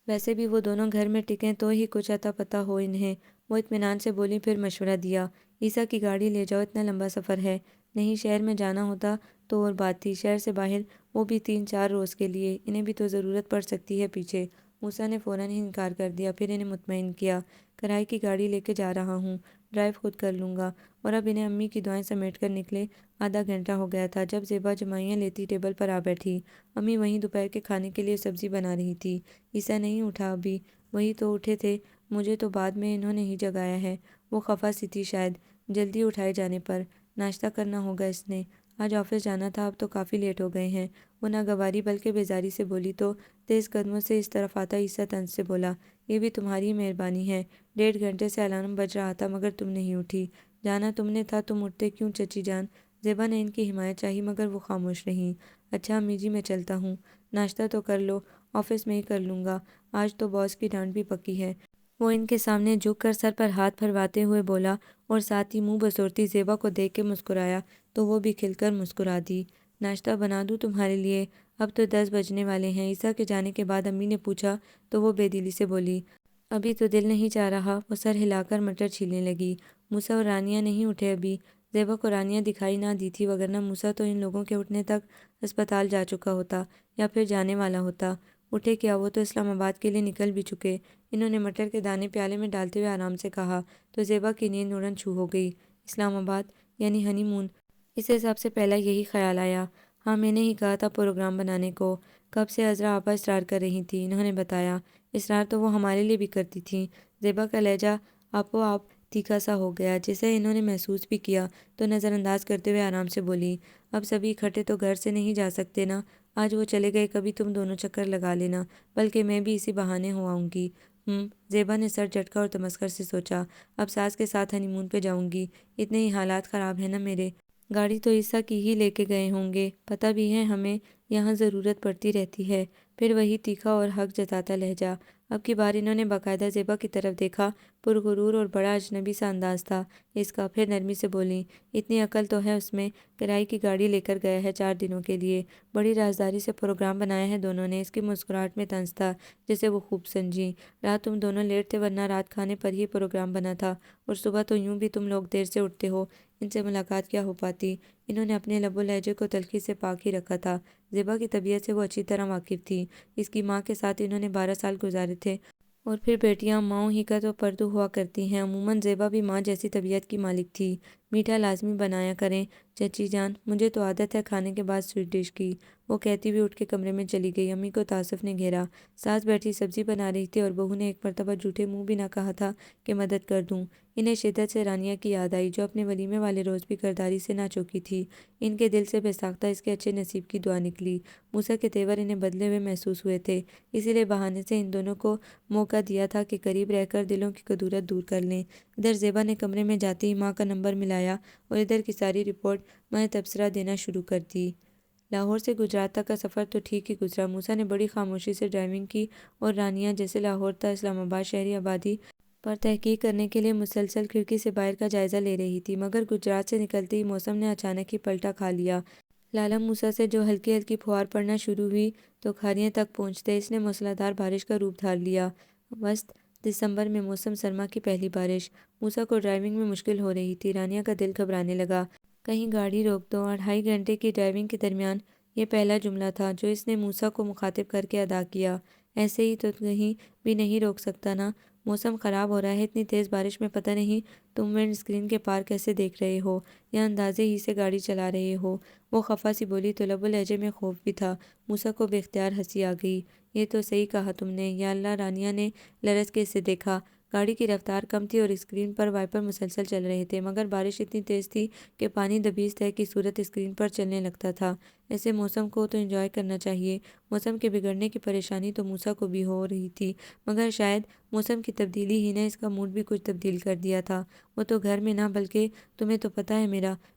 ویسے بھی وہ دونوں گھر میں ٹکیں تو ہی کچھ اتا پتہ ہو انہیں۔ وہ اطمینان سے بولی، پھر مشورہ دیا، عیسیٰ کی گاڑی لے جاؤ، اتنا لمبا سفر ہے۔ نہیں، شہر میں جانا ہوتا تو اور بات تھی، شہر سے باہر، وہ بھی 3-4 روز کے لیے، انہیں بھی تو ضرورت پڑ سکتی ہے پیچھے۔ موسیٰ نے فوراً ہی انکار کر دیا، پھر انہیں مطمئن کیا، کرائے کی گاڑی لے کے جا رہا ہوں، ڈرائیو خود کر لوں گا۔ اور اب انہیں امی کی دعائیں سمیٹ کر نکلے آدھا گھنٹہ ہو گیا تھا جب زیبا جمائیاں لیتی ٹیبل پر آ بیٹھی۔ امی وہیں دوپہر کے کھانے کے لیے سبزی بنا رہی تھی۔ عیسیٰ نہیں اٹھا ابھی؟ وہی تو اٹھے تھے، مجھے تو بعد میں انہوں نے ہی جگایا ہے۔ وہ خفا سی تھی شاید جلدی اٹھائے جانے پر۔ ناشتہ کرنا ہوگا اس نے، آج آفس جانا تھا، اب تو کافی لیٹ ہو گئے ہیں۔ وہ ناگواری بلکہ بیزاری سے بولی تو تیز قدموں سے اس طرف آتا عیسیٰ طنز سے بولا، یہ بھی تمہاری مہربانی ہے، 1.5 گھنٹے سے الارم بج رہا تھا مگر تم نہیں اٹھی۔ جانا تم نے تھا، تم اٹھتے کیوں چچی جان؟ زیبا نے ان کی حمایت چاہی مگر وہ خاموش رہیں۔ اچھا امی جی، میں چلتا ہوں۔ ناشتہ تو کر لو، آفس میں ہی کر لوں گا، آج تو باس کی ڈانٹ بھی پکی ہے۔ وہ ان کے سامنے جھک کر سر پر ہاتھ پھرواتے ہوئے بولا اور ساتھ ہی منہ بسورتی زیبا کو دیکھ کے مسکرایا تو وہ بھی کھل کر مسکرا دی۔ ناشتہ بنا دوں تمہارے لیے؟ اب تو 10 بجنے والے ہیں۔ عیسیٰ کے جانے کے بعد امی نے پوچھا تو وہ بے دلی سے بولی ابھی تو دل نہیں چاہ رہا۔ وہ سر ہلا کر مٹر چھیلنے لگی۔ موسیٰ اور رانیہ نہیں اٹھے ابھی۔ زیبا کو رانیہ دکھائی نہ دی تھی، وگرنہ موسیٰ تو ان لوگوں کے اٹھنے تک ہسپتال جا چکا ہوتا یا پھر جانے والا ہوتا۔ اٹھے کیا، وہ تو اسلام آباد کے لیے نکل بھی چکے۔ انہوں نے مٹر کے دانے پیالے میں ڈالتے ہوئے آرام سے کہا تو زیبا کی نیند اڑن چھو ہو گئی۔ اسلام آباد یعنی ہنی مون؟ اس حساب سے پہلا یہی خیال آیا۔ ہاں میں نے ہی کہا تھا پروگرام بنانے کو۔ کب سے عذرا آپا اصرار کر رہی تھی، انہوں نے بتایا۔ اصرار تو وہ ہمارے لیے بھی کرتی تھیں۔ زیبا کا لہجہ آپ تیکھا سا ہو گیا، جسے انہوں نے محسوس بھی کیا، تو نظر انداز کرتے ہوئے آرام سے بولی اب سبھی اکٹھے تو گھر سے نہیں جا سکتے نا، آج وہ چلے گئے، کبھی تم دونوں چکر لگا لینا، بلکہ میں بھی اسی بہانے ہو آؤں گی۔ زیبا نے سر جھٹکا اور تمسخر سے سوچا اب ساس کے ساتھ ہنی مون پہ جاؤں گی؟ اتنے ہی حالات خراب ہیں نا میرے۔ گاڑی تو عیسیٰ کی ہی لے کے گئے ہوں گے، پتہ بھی ہے ہمیں یہاں ضرورت پڑتی رہتی ہے۔ پھر وہی تیکھا اور حق جتاتا لہجہ۔ اب کی بار انہوں نے باقاعدہ زیبا کی طرف دیکھا، پرغرور اور بڑا اجنبی سا انداز تھا اس کا۔ پھر نرمی سے بولیں اتنی عقل تو ہے اس میں، کرائے کی گاڑی لے کر گیا ہے 4 دنوں کے لیے، بڑی رازداری سے پروگرام بنایا ہے دونوں نے۔ اس کی مسکراہٹ میں طنز تھا جسے وہ خوب سمجھی۔ رات تم دونوں لیٹ تھے، ورنہ رات کھانے پر ہی پروگرام بنا تھا، اور صبح تو یوں بھی تم لوگ دیر سے اٹھتے ہو، ان سے ملاقات کیا ہو پاتی؟ انہوں نے اپنے لب و لہجے کو تلخی سے پاک ہی رکھا تھا۔ زیبا کی طبیعت سے وہ اچھی طرح واقف تھی۔ اس کی ماں کے ساتھ انہوں نے 12 سال گزارے تھے، اور پھر بیٹیاں ماؤں ہی کا تو پردو ہوا کرتی ہیں۔ عموماً زیبا بھی ماں جیسی طبیعت کی مالک تھی۔ میٹھا لازمی بنایا کریں چچی جان، مجھے تو عادت ہے کھانے کے بعد سویٹ ڈش کی، وہ کہتی ہوئی اٹھ کے کمرے میں چلی گئی۔ امی کو تعصب نے گھیرا۔ ساس بیٹھی سبزی بنا رہی تھی اور بہو نے ایک مرتبہ جھوٹے منہ بھی نہ کہا تھا کہ مدد کر دوں۔ انہیں شدت سے رانیہ کی یاد آئی، جو اپنے ولیمے والے روز بھی کرداری سے نہ چوکی تھی۔ ان کے دل سے بے ساختہ اس کے اچھے نصیب کی دعا نکلی۔ موسیٰ کے تیور انہیں بدلے ہوئے محسوس ہوئے تھے، اسی لیے بہانے سے ان دونوں کو موقع دیا تھا کہ قریب رہ کر دلوں کی کدورت دور کر لیں۔ ادھر زیبا نے کمرے میں جاتے ہی ماں کا نمبر ملایا اور ادھر کی ساری رپورٹ ماہ تبصرہ دینا شروع کر دی۔ لاہور سے گجرات تک کا سفر تو ٹھیک ہی گزرا۔ موسیٰ نے بڑی خاموشی سے ڈرائیونگ کی، اور رانیہ جیسے لاہور تا اسلام آباد شہری آبادی پر تحقیق کرنے کے لیے مسلسل کھڑکی سے باہر کا جائزہ لے رہی تھی۔ مگر گجرات سے نکلتے ہی موسم نے اچانک ہی پلٹا کھا لیا۔ لالہ موسیٰ سے جو ہلکی ہلکی پھوار پڑنا شروع ہوئی تو کھاریاں تک پہنچتے اس نے موسلادھار بارش کا روپ دھار لیا۔ وسط دسمبر میں موسم سرما کی پہلی بارش۔ موسیٰ کو ڈرائیونگ میں مشکل ہو رہی تھی۔ رانیہ کا دل گھبرانے لگا، کہیں گاڑی روک دو۔ 2.5 گھنٹے کی ڈرائیونگ کے درمیان یہ پہلا جملہ تھا جو اس نے موسیٰ کو مخاطب کر کے ادا کیا۔ ایسے ہی تو کہیں بھی نہیں روک سکتا نا؟ موسم خراب ہو رہا ہے، اتنی تیز بارش میں پتہ نہیں تم ونڈ اسکرین کے پار کیسے دیکھ رہے ہو، یا اندازے ہی سے گاڑی چلا رہے ہو؟ وہ خفا سی بولی تو لب و لہجے میں خوف بھی تھا۔ موسیٰ کو بے اختیار ہنسی آ گئی۔ یہ تو صحیح کہا تم نے، یا اللہ! رانیہ نے لرز کے اسے دیکھا۔ گاڑی کی رفتار کم تھی اور اسکرین پر وائپر مسلسل چل رہے تھے، مگر بارش اتنی تیز تھی کہ پانی دبیز طے کی صورت اسکرین پر چلنے لگتا تھا۔ ایسے موسم کو تو انجوائے کرنا چاہیے۔ موسم کے بگڑنے کی پریشانی تو موسیٰ کو بھی ہو رہی تھی، مگر شاید موسم کی تبدیلی ہی نے اس کا موڈ بھی کچھ تبدیل کر دیا تھا۔ وہ تو گھر میں نہ، بلکہ تمہیں تو پتہ ہے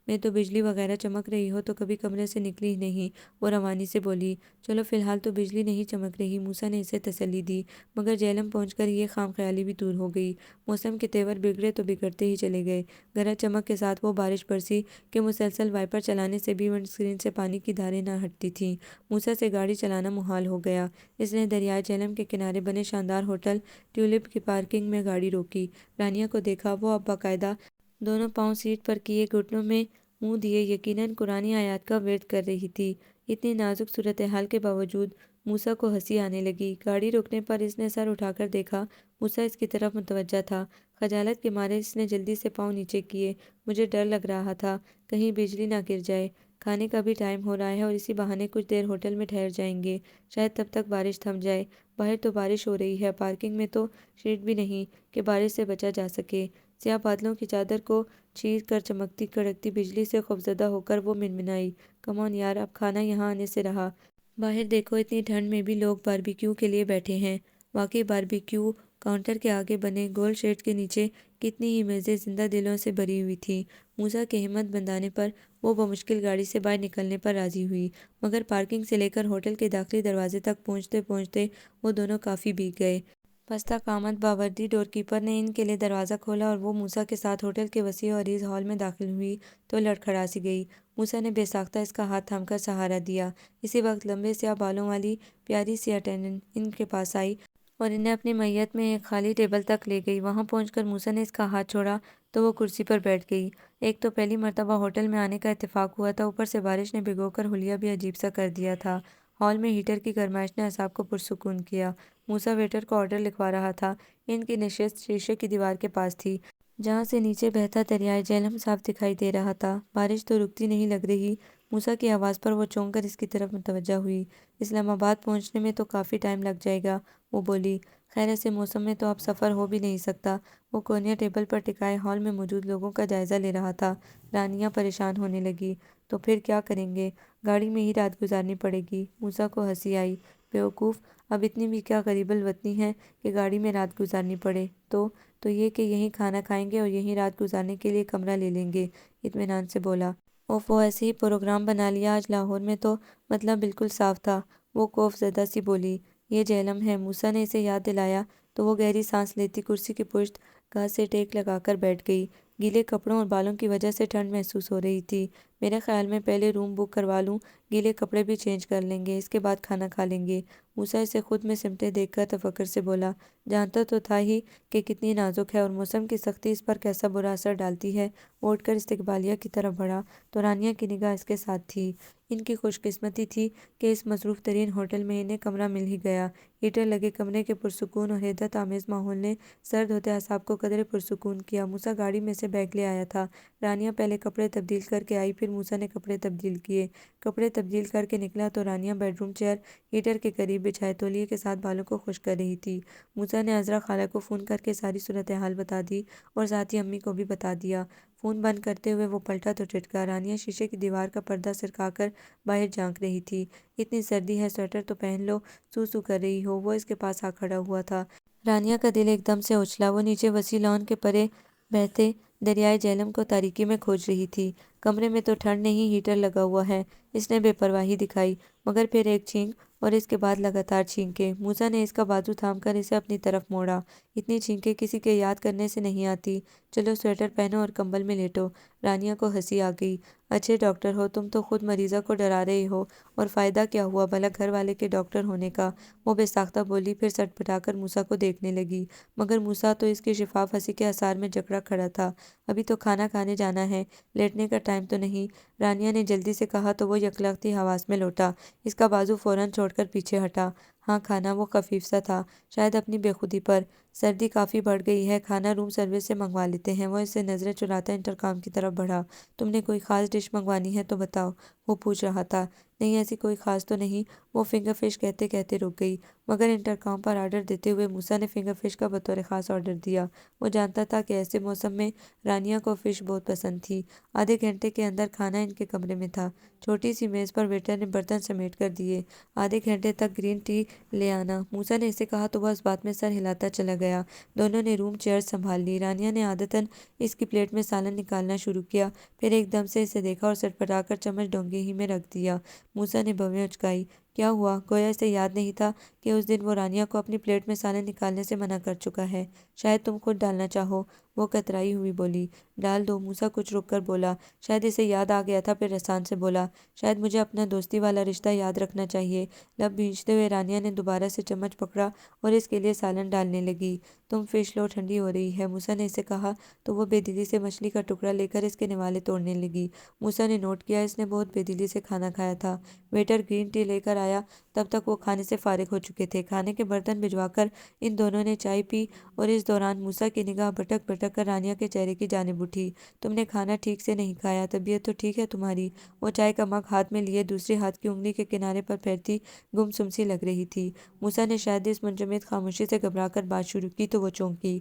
میں تو بجلی وغیرہ چمک رہی ہو تو کبھی کمرے سے نکلی ہی نہیں۔ وہ روانی سے بولی چلو فی الحال تو بجلی نہیں چمک رہی، موسیٰ نے اسے تسلی دی، مگر جہلم پہنچ کر یہ خام خیالی بھی دور ہو گئی۔ موسم کے تیور بگڑے تو بگڑتے ہی چلے گئے۔ گرج چمک کے ساتھ وہ بارش برسی کہ مسلسل وائپر چلانے سے بھی ونڈ اسکرین سے پانی کی دھاریں نہ ہٹتی تھیں۔ موسیٰ سے گاڑی چلانا محال ہو گیا۔ اس نے دریائے جہلم کے کنارے بنے شاندار ہوٹل ٹیولپ کی پارکنگ میں گاڑی روکی۔ رانیہ کو دیکھا، وہ اب باقاعدہ دونوں پاؤں سیٹ پر کیے گھٹنوں میں منہ دیے یقیناً قرآن آیات کا ورد کر رہی تھی۔ اتنی نازک صورتحال کے باوجود موسیٰ کو ہنسی آنے لگی۔ گاڑی رکنے پر اس نے سر اٹھا کر دیکھا، موسیٰ اس کی طرف متوجہ تھا۔ خجالت کے مارے اس نے جلدی سے پاؤں نیچے کیے۔ مجھے ڈر لگ رہا تھا کہیں بجلی نہ گر جائے، کھانے کا بھی ٹائم ہو رہا ہے اور اسی بہانے کچھ دیر ہوٹل میں ٹھہر جائیں گے، شاید تب تک بارش تھم جائے۔ باہر تو بارش ہو رہی ہے، پارکنگ میں تو شیڈ بھی نہیں کہ بارش سے بچا جا سکے۔ سیاہ بادلوں کی چادر کو چیر کر چمکتی کڑکتی بجلی سے خوفزدہ ہو کر وہ منمنائی، کم آن یار، اب کھانا یہاں آنے سے رہا۔ باہر دیکھو، اتنی ٹھنڈ میں بھی لوگ باربیکیو کے لیے بیٹھے ہیں۔ واقعی باربیکیو کاؤنٹر کے آگے بنے گول شیڈ کے نیچے کتنی ہی میزیں زندہ دلوں سے بھری ہوئی تھیں۔ موسیٰ کے ہمت بندھانے پر وہ بمشکل گاڑی سے باہر نکلنے پر راضی ہوئی، مگر پارکنگ سے لے کر ہوٹل کے داخلی دروازے تک پہنچتے پہنچتے وہ دونوں کافی بھیگ گئے۔ پستہ قامت باوردی ڈور کیپر نے ان کے لیے دروازہ کھولا اور وہ موسیٰ کے ساتھ ہوٹل کے وسیع و عریض ہال میں داخل ہوئی تو لڑکھڑا سی گئی۔ موسیٰ نے بے ساختہ اس کا ہاتھ تھام کر سہارا دیا۔ اسی وقت لمبے سیاہ بالوں والی پیاری سی اٹینڈنٹ ان کے پاس آئی اور انہیں اپنی معیت میں ایک خالی ٹیبل تک لے گئی۔ وہاں پہنچ کر موسیٰ نے اس کا ہاتھ چھوڑا تو وہ کرسی پر بیٹھ گئی۔ ایک تو پہلی مرتبہ ہوٹل میں آنے کا اتفاق ہوا تھا، اوپر سے بارش نے بھگو کر حلیہ بھی عجیب سا کر دیا تھا۔ ہال میں ہیٹر کی گرمائش نے اعصاب کو پرسکون کیا۔ موسیٰ ویٹر کو آرڈر لکھوا رہا تھا۔ ان کی نشست شیشے کی دیوار کے پاس تھی، جہاں سے نیچے بہتا دریائے جہلم صاف دکھائی دے رہا تھا۔ بارش تو رکتی نہیں لگ رہی۔ موسیٰ کی آواز پر وہ چونک کر اس کی طرف متوجہ ہوئی۔ اسلام آباد پہنچنے میں تو کافی ٹائم لگ جائے گا، وہ بولی۔ خیر ایسے موسم میں تو اب سفر ہو بھی نہیں سکتا۔ وہ کونیا ٹیبل پر ٹکائے ہال میں موجود لوگوں کا جائزہ لے رہا تھا۔ رانیہ پریشان ہونے لگی۔ تو پھر کیا کریں گے؟ گاڑی میں ہی رات گزارنی پڑے گی۔ موسیٰ کو ہنسی آئی۔ بیوقوف، اب اتنی بھی کیا غریب الوطنی ہے کہ گاڑی میں رات گزارنی پڑے؟ تو یہ کہ یہیں کھانا کھائیں گے اور یہیں رات گزارنے کے لیے کمرہ لے لیں گے، اطمینان سے بولا۔ اوف، وہ ایسے ہی پروگرام بنا لیا آج لاہور میں تو مطلب بالکل صاف تھا، وہ خوف زدہ سی بولی۔ یہ جہلم ہے، موسیٰ نے اسے یاد دلایا تو وہ گہری سانس لیتی کرسی کی پشت گھاس سے ٹیک لگا کر بیٹھ گئی۔ گیلے کپڑوں اور بالوں کی وجہ سے ٹھنڈ محسوس ہو رہی تھی۔ میرے خیال میں پہلے روم بک کروا لوں، گیلے کپڑے بھی چینج کر لیں گے، اس کے بعد کھانا کھا لیں گے۔ موسیٰ اسے خود میں سمٹے دیکھ کر تفکر سے بولا۔ جانتا تو تھا ہی کہ کتنی نازک ہے اور موسم کی سختی اس پر کیسا برا اثر ڈالتی ہے۔ وہ اٹھ کر استقبالیہ کی طرف بڑھا تو رانیہ کی نگاہ اس کے ساتھ تھی۔ ان کی خوش قسمتی تھی کہ اس مصروف ترین ہوٹل میں انہیں کمرہ مل ہی گیا۔ ہیٹر لگے کمرے کے پرسکون اور حیرت آمیز ماحول نے سرد ہوتے اعصاب کو قدرے پرسکون کیا۔ موسیٰ گاڑی میں سے بیگ لے آیا تھا۔ رانیہ پہلے کپڑے تبدیل کر کے آئی، پھر موسیٰ نے کپڑے تبدیل کیے۔ کپڑے تبدیل کر کے نکلا تو Rania bed room chair heater کے قریب بچھائے تولیے کے ساتھ بالوں کو خشک کر رہی تھی۔ موسیٰ نے عذرا خالہ کو فون کر کے ساری صورتحال بتا دی اور ساتھ ہی امی کو بھی بتا دیا۔ فون بند کرتے ہوئے وہ پلٹا تو ٹھٹکا۔ رانیہ شیشے کی دیوار کا پردہ سرکا کر باہر جھانک رہی تھی۔ اتنی سردی ہے، سویٹر تو پہن لو، سو سو کر رہی ہو۔ وہ اس کے پاس آ کھڑا ہوا تھا۔ رانیہ کا دل ایک دم سے اچھلا۔ وہ نیچے وسیع لان کے پرے بہتے دریائے جہلم کو تاریکی میں کھوج رہی تھی۔ کمرے میں تو ٹھنڈ نہیں، ہیٹر لگا ہوا ہے، اس نے بے پرواہی دکھائی، مگر پھر ایک چھینک اور اس کے بعد لگاتار چھینکیں۔ موسیٰ نے اس کا بازو تھام کر اسے اپنی طرف موڑا۔ اتنی چھینکیں کسی کے یاد کرنے سے نہیں آتی، چلو سویٹر پہنو اور کمبل میں لیٹو۔ رانیہ کو ہنسی آ گئی۔ اچھے ڈاکٹر ہو تم تو، خود مریضہ کو ڈرا رہے ہو، اور فائدہ کیا ہوا بھلا گھر والے کے ڈاکٹر ہونے کا؟ وہ بے ساختہ بولی، پھر سٹ پٹا کر موسیٰ کو دیکھنے لگی، مگر موسیٰ تو اس کی شفاف ہنسی کے آثار میں جکڑا کھڑا تھا۔ ابھی تو کھانا کھانے جانا ہے، لیٹنے کا ٹائم تو نہیں، رانیہ نے جلدی سے کہا تو وہ یکلختی حواس میں لوٹا۔ اس کا بازو فوراً چھوڑ کر پیچھے ہٹا۔ ہاں کھانا، وہ خفیف سا تھا، شاید اپنی بے خودی پر۔ سردی کافی بڑھ گئی ہے، کھانا روم سروس سے منگوا لیتے ہیں۔ وہ اس سے نظریں چراتا انٹرکام کی طرف بڑھا۔ تم نے کوئی خاص ڈش منگوانی ہے تو بتاؤ، وہ پوچھ رہا تھا۔ نہیں ایسی کوئی خاص تو نہیں، وہ فنگر فش کہتے کہتے رک گئی، مگر انٹرکام پر آرڈر دیتے ہوئے موسیٰ نے فنگر فش کا بطور خاص آرڈر دیا۔ وہ جانتا تھا کہ ایسے موسم میں رانیہ کو فش بہت پسند تھی۔ آدھے گھنٹے کے اندر کھانا ان کے کمرے میں تھا۔ چھوٹی سی میز پر ویٹر نے برتن سمیٹ کر دیے۔ آدھے گھنٹے تک گرین ٹی لے آنا، موسیٰ نے اسے کہا تو وہ اس بات میں سر ہلاتا چلا گیا۔ دونوں نے روم چیئر سنبھال لی۔ رانیہ نے عادتاً اس کی پلیٹ میں سالن نکالنا شروع کیا، پھر ایک دم سے اسے دیکھا اور سٹ پٹا کر چمچ ڈونگے ہی میں رکھ دیا۔ موسیٰ نے بھویں اچکائی۔ کیا ہوا؟ گویا اسے یاد نہیں تھا کہ اس دن وہ رانیہ کو اپنی پلیٹ میں سالن نکالنے سے منع کر چکا ہے۔ شاید تم خود ڈالنا چاہو، وہ کترائی ہوئی بولی۔ ڈال دو، موسیٰ کچھ رک کر بولا۔ شاید اسے یاد آ گیا تھا، پھر احسان سے بولا، شاید مجھے اپنا دوستی والا رشتہ یاد رکھنا چاہیے۔ لب بھینچتے ہوئے رانیہ نے دوبارہ سے چمچ پکڑا اور اس کے لیے سالن ڈالنے لگی۔ تم فش لو، ٹھنڈی ہو رہی ہے، موسیٰ نے اسے کہا تو وہ بے دلی سے مچھلی کا ٹکڑا لے کر اس کے نوالے توڑنے لگی۔ موسیٰ نے نوٹ کیا اس نے بہت بے دلی سے کھانا کھایا تھا۔ ویٹر گرین ٹی لے کر آیا، تب تک وہ کھانے سے فارغ ہو چکے تھے۔ کھانے کے برتن بھجوا کر ان دونوں نے چائے پی اور اس دوران موسیٰ کی نگاہ بھٹک بھٹک کر رانیہ کے چہرے کی جانب اٹھی۔ تم نے کھانا ٹھیک سے نہیں کھایا، طبیعت تو ٹھیک ہے تمہاری؟ وہ چائے کا مگ ہاتھ میں لیے دوسرے ہاتھ کی انگلی کے کنارے پر پھیرتی گمسم سی لگ رہی تھی۔ موسیٰ نے شاید اس منجمد خاموشی سے گھبرا کر بات شروع کی تو وہ چونکی۔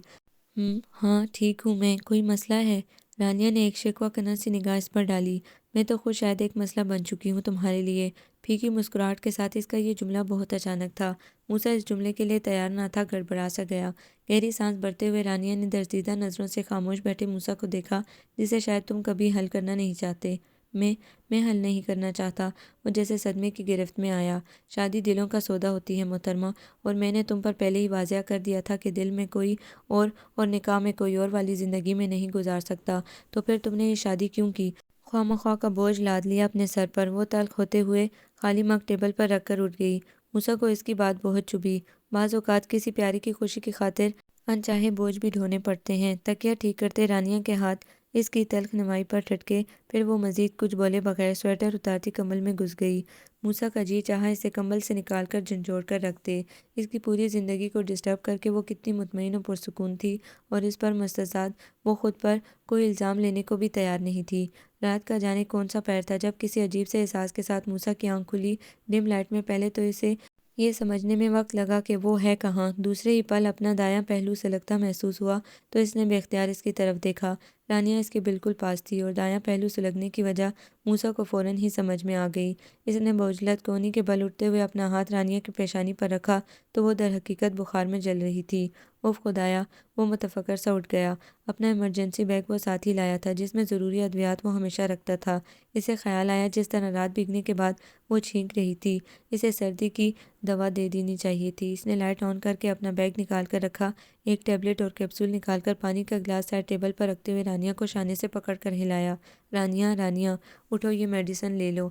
ہاں ٹھیک ہوں میں، کوئی مسئلہ ہے؟ رانیہ نے ایک شکوہ کنن سی نگاہ اس پر ڈالی۔ میں تو خود شاید ایک مسئلہ بن چکی ہوں تمہارے لیے۔ پھیکی مسکراہٹ کے ساتھ اس کا یہ جملہ بہت اچانک تھا۔ موسیٰ اس جملے کے لیے تیار نہ تھا، گڑبڑا سا گیا۔ گہری سانس بھرتے ہوئے رانیہ نے درزیدہ نظروں سے خاموش بیٹھے موسیٰ کو دیکھا، جسے شاید تم کبھی حل کرنا نہیں چاہتے۔ میں حل نہیں کرنا چاہتا، وہ جیسے صدمے کی گرفت میں آیا۔ شادی دلوں کا سودا ہوتی ہے محترمہ، اور میں نے تم پر پہلے ہی واضح کر دیا تھا کہ دل میں کوئی اور نکاح میں کوئی اور والی زندگی میں نہیں گزار سکتا، تو پھر تم نے یہ شادی کیوں کی؟ خواہ مخواہ کا بوجھ لاد لیا اپنے سر پر۔ وہ تلخ ہوتے ہوئے خالی مگ ٹیبل پر رکھ کر اٹھ گئی۔ موسیٰ کو اس کی بات بہت چبھی۔ بعض اوقات کسی پیاری کی خوشی کی خاطر انچاہے بوجھ بھی ڈھونے پڑتے ہیں۔ تکیہ ٹھیک کرتے رانیہ کے ہاتھ اس کی تلخ نمائی پر ٹھٹکے، پھر وہ مزید کچھ بولے بغیر سویٹر اتارتی کمبل میں گھس گئی۔ موسیٰ کا جی چاہا اسے کمبل سے نکال کر جھنجھوڑ کر رکھ دے۔ اس کی پوری زندگی کو ڈسٹرب کر کے وہ کتنی مطمئن و پرسکون تھی، اور اس پر مستزاد وہ خود پر کوئی الزام لینے کو بھی تیار نہیں تھی۔ رات کا جانے کون سا پہر تھا جب کسی عجیب سے احساس کے ساتھ موسیٰ کی آنکھ کھلی۔ ڈم لائٹ میں پہلے تو اسے یہ سمجھنے میں وقت لگا کہ وہ ہے کہاں۔ دوسرے ہی پل اپنا دایاں پہلو سلگتا محسوس ہوا تو اس نے بے اختیار اس کی طرف دیکھا۔ رانیہ اس کے بالکل پاس تھی، اور دایاں پہلو سلگنے کی وجہ موسیٰ کو فوراً ہی سمجھ میں آ گئی۔ اس نے بعجلت کونی کے بل اٹھتے ہوئے اپنا ہاتھ رانیہ کی پیشانی پر رکھا تو وہ در حقیقت بخار میں جل رہی تھی۔ اف خدایا! وہ متفکر سا اٹھ گیا۔ اپنا ایمرجنسی بیگ وہ ساتھ ہی لایا تھا، جس میں ضروری ادویات وہ ہمیشہ رکھتا تھا۔ اسے خیال آیا جس طرح رات بھیگنے کے بعد وہ چھینک رہی تھی، اسے سردی کی دوا دے دینی چاہیے تھی۔ اس نے لائٹ آن کر کے اپنا بیگ نکال کر رکھا، ایک ٹیبلٹ اور کیپسول نکال کر پانی کا گلاس سائڈ ٹیبل پر رکھتے ہوئے رانیہ کو شانے سے پکڑ کر ہلایا۔ رانیہ رانیہ اٹھو، یہ میڈیسن لے لو۔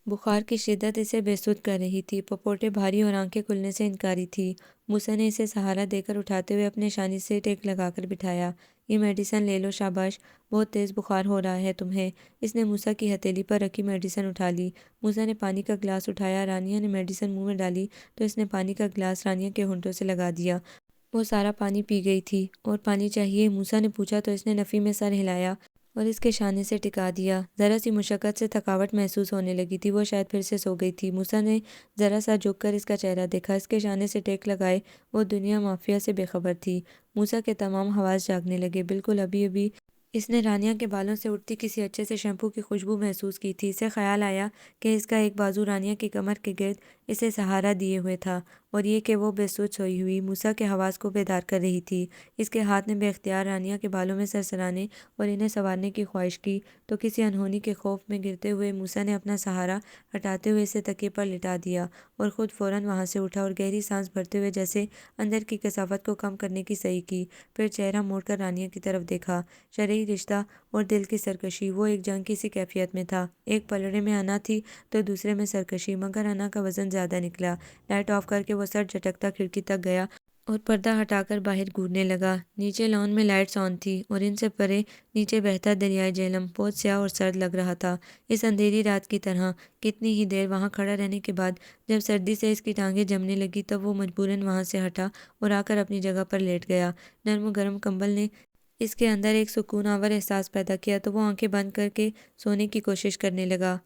بخار کی شدت اسے بے سدھ کر رہی تھی، پپوٹے بھاری اور آنکھیں کھلنے سے انکاری تھی۔ موسیٰ نے اسے سہارا دے کر اٹھاتے ہوئے اپنے شانے سے ٹیک لگا کر بٹھایا۔ یہ میڈیسن لے لو، شاباش، بہت تیز بخار ہو رہا ہے تمہیں۔ اس نے موسیٰ کی ہتھیلی پر رکھی میڈیسن اٹھا لی۔ موسیٰ نے پانی کا گلاس اٹھایا، رانیہ نے میڈیسن منہ میں ڈالی تو اس نے پانی کا گلاس رانیہ کے ہونٹوں سے لگا دیا۔ وہ سارا پانی پی گئی تھی۔ اور پانی چاہیے؟ موسیٰ نے پوچھا تو اس نے نفی میں سر ہلایا اور اس کے شانے سے ٹکا دیا۔ ذرا سی مشقت سے تھکاوٹ محسوس ہونے لگی تھی، وہ شاید پھر سے سو گئی تھی۔ موسیٰ نے ذرا سا جھک کر اس کا چہرہ دیکھا، اس کے شانے سے ٹیک لگائے وہ دنیا مافیا سے بے خبر تھی۔ موسیٰ کے تمام حواس جاگنے لگے۔ بالکل ابھی ابھی اس نے رانیہ کے بالوں سے اٹھتی کسی اچھے سے شیمپو کی خوشبو محسوس کی تھی۔ اسے خیال آیا کہ اس کا ایک بازو رانیہ کی کمر کے گرد اسے سہارا دیے ہوئے تھا، اور یہ کہ وہ بے سوچ سوئی ہوئی موسیٰ کے حواس کو بیدار کر رہی تھی۔ اس کے ہاتھ نے بے اختیار رانیہ کے بالوں میں سرسرانے اور انہیں سنوارنے کی خواہش کی تو کسی انہونی کے خوف میں گرتے ہوئے موسیٰ نے اپنا سہارا ہٹاتے ہوئے اسے تکیے پر لٹا دیا اور خود فوراً وہاں سے اٹھا اور گہری سانس بھرتے ہوئے جیسے اندر کی کثافت کو کم کرنے کی صحیح کی، پھر چہرہ موڑ کر رانیہ کی طرف دیکھا۔ شرعی رشتہ اور دل کی سرکشی، وہ ایک جنگ کی سی کیفیت میں تھا۔ ایک پلڑے میں انا تھی تو دوسرے میں سرکشی، مگر انا کا وزن زیادہ نکلا۔ لائٹ آف کر کے وہ سر جھٹکتا کھڑکی تک گیا اور پردہ ہٹا کر باہر گھورنے لگا۔ نیچے لان میں لائٹس آن تھی اور ان سے پرے نیچے بہتا دریائے جہلم بہت سیاہ اور سرد لگ رہا تھا، اس اندھیری رات کی طرح۔ کتنی ہی دیر وہاں کھڑا رہنے کے بعد جب سردی سے اس کی ٹانگیں جمنے لگی تب وہ مجبوراً وہاں سے ہٹا اور آ کر اپنی جگہ پر لیٹ گیا۔ نرم و گرم کمبل نے اس کے اندر ایک سکون آور احساس پیدا کیا تو وہ آنکھیں بند کر کے سونے کی کوشش کرنے لگا۔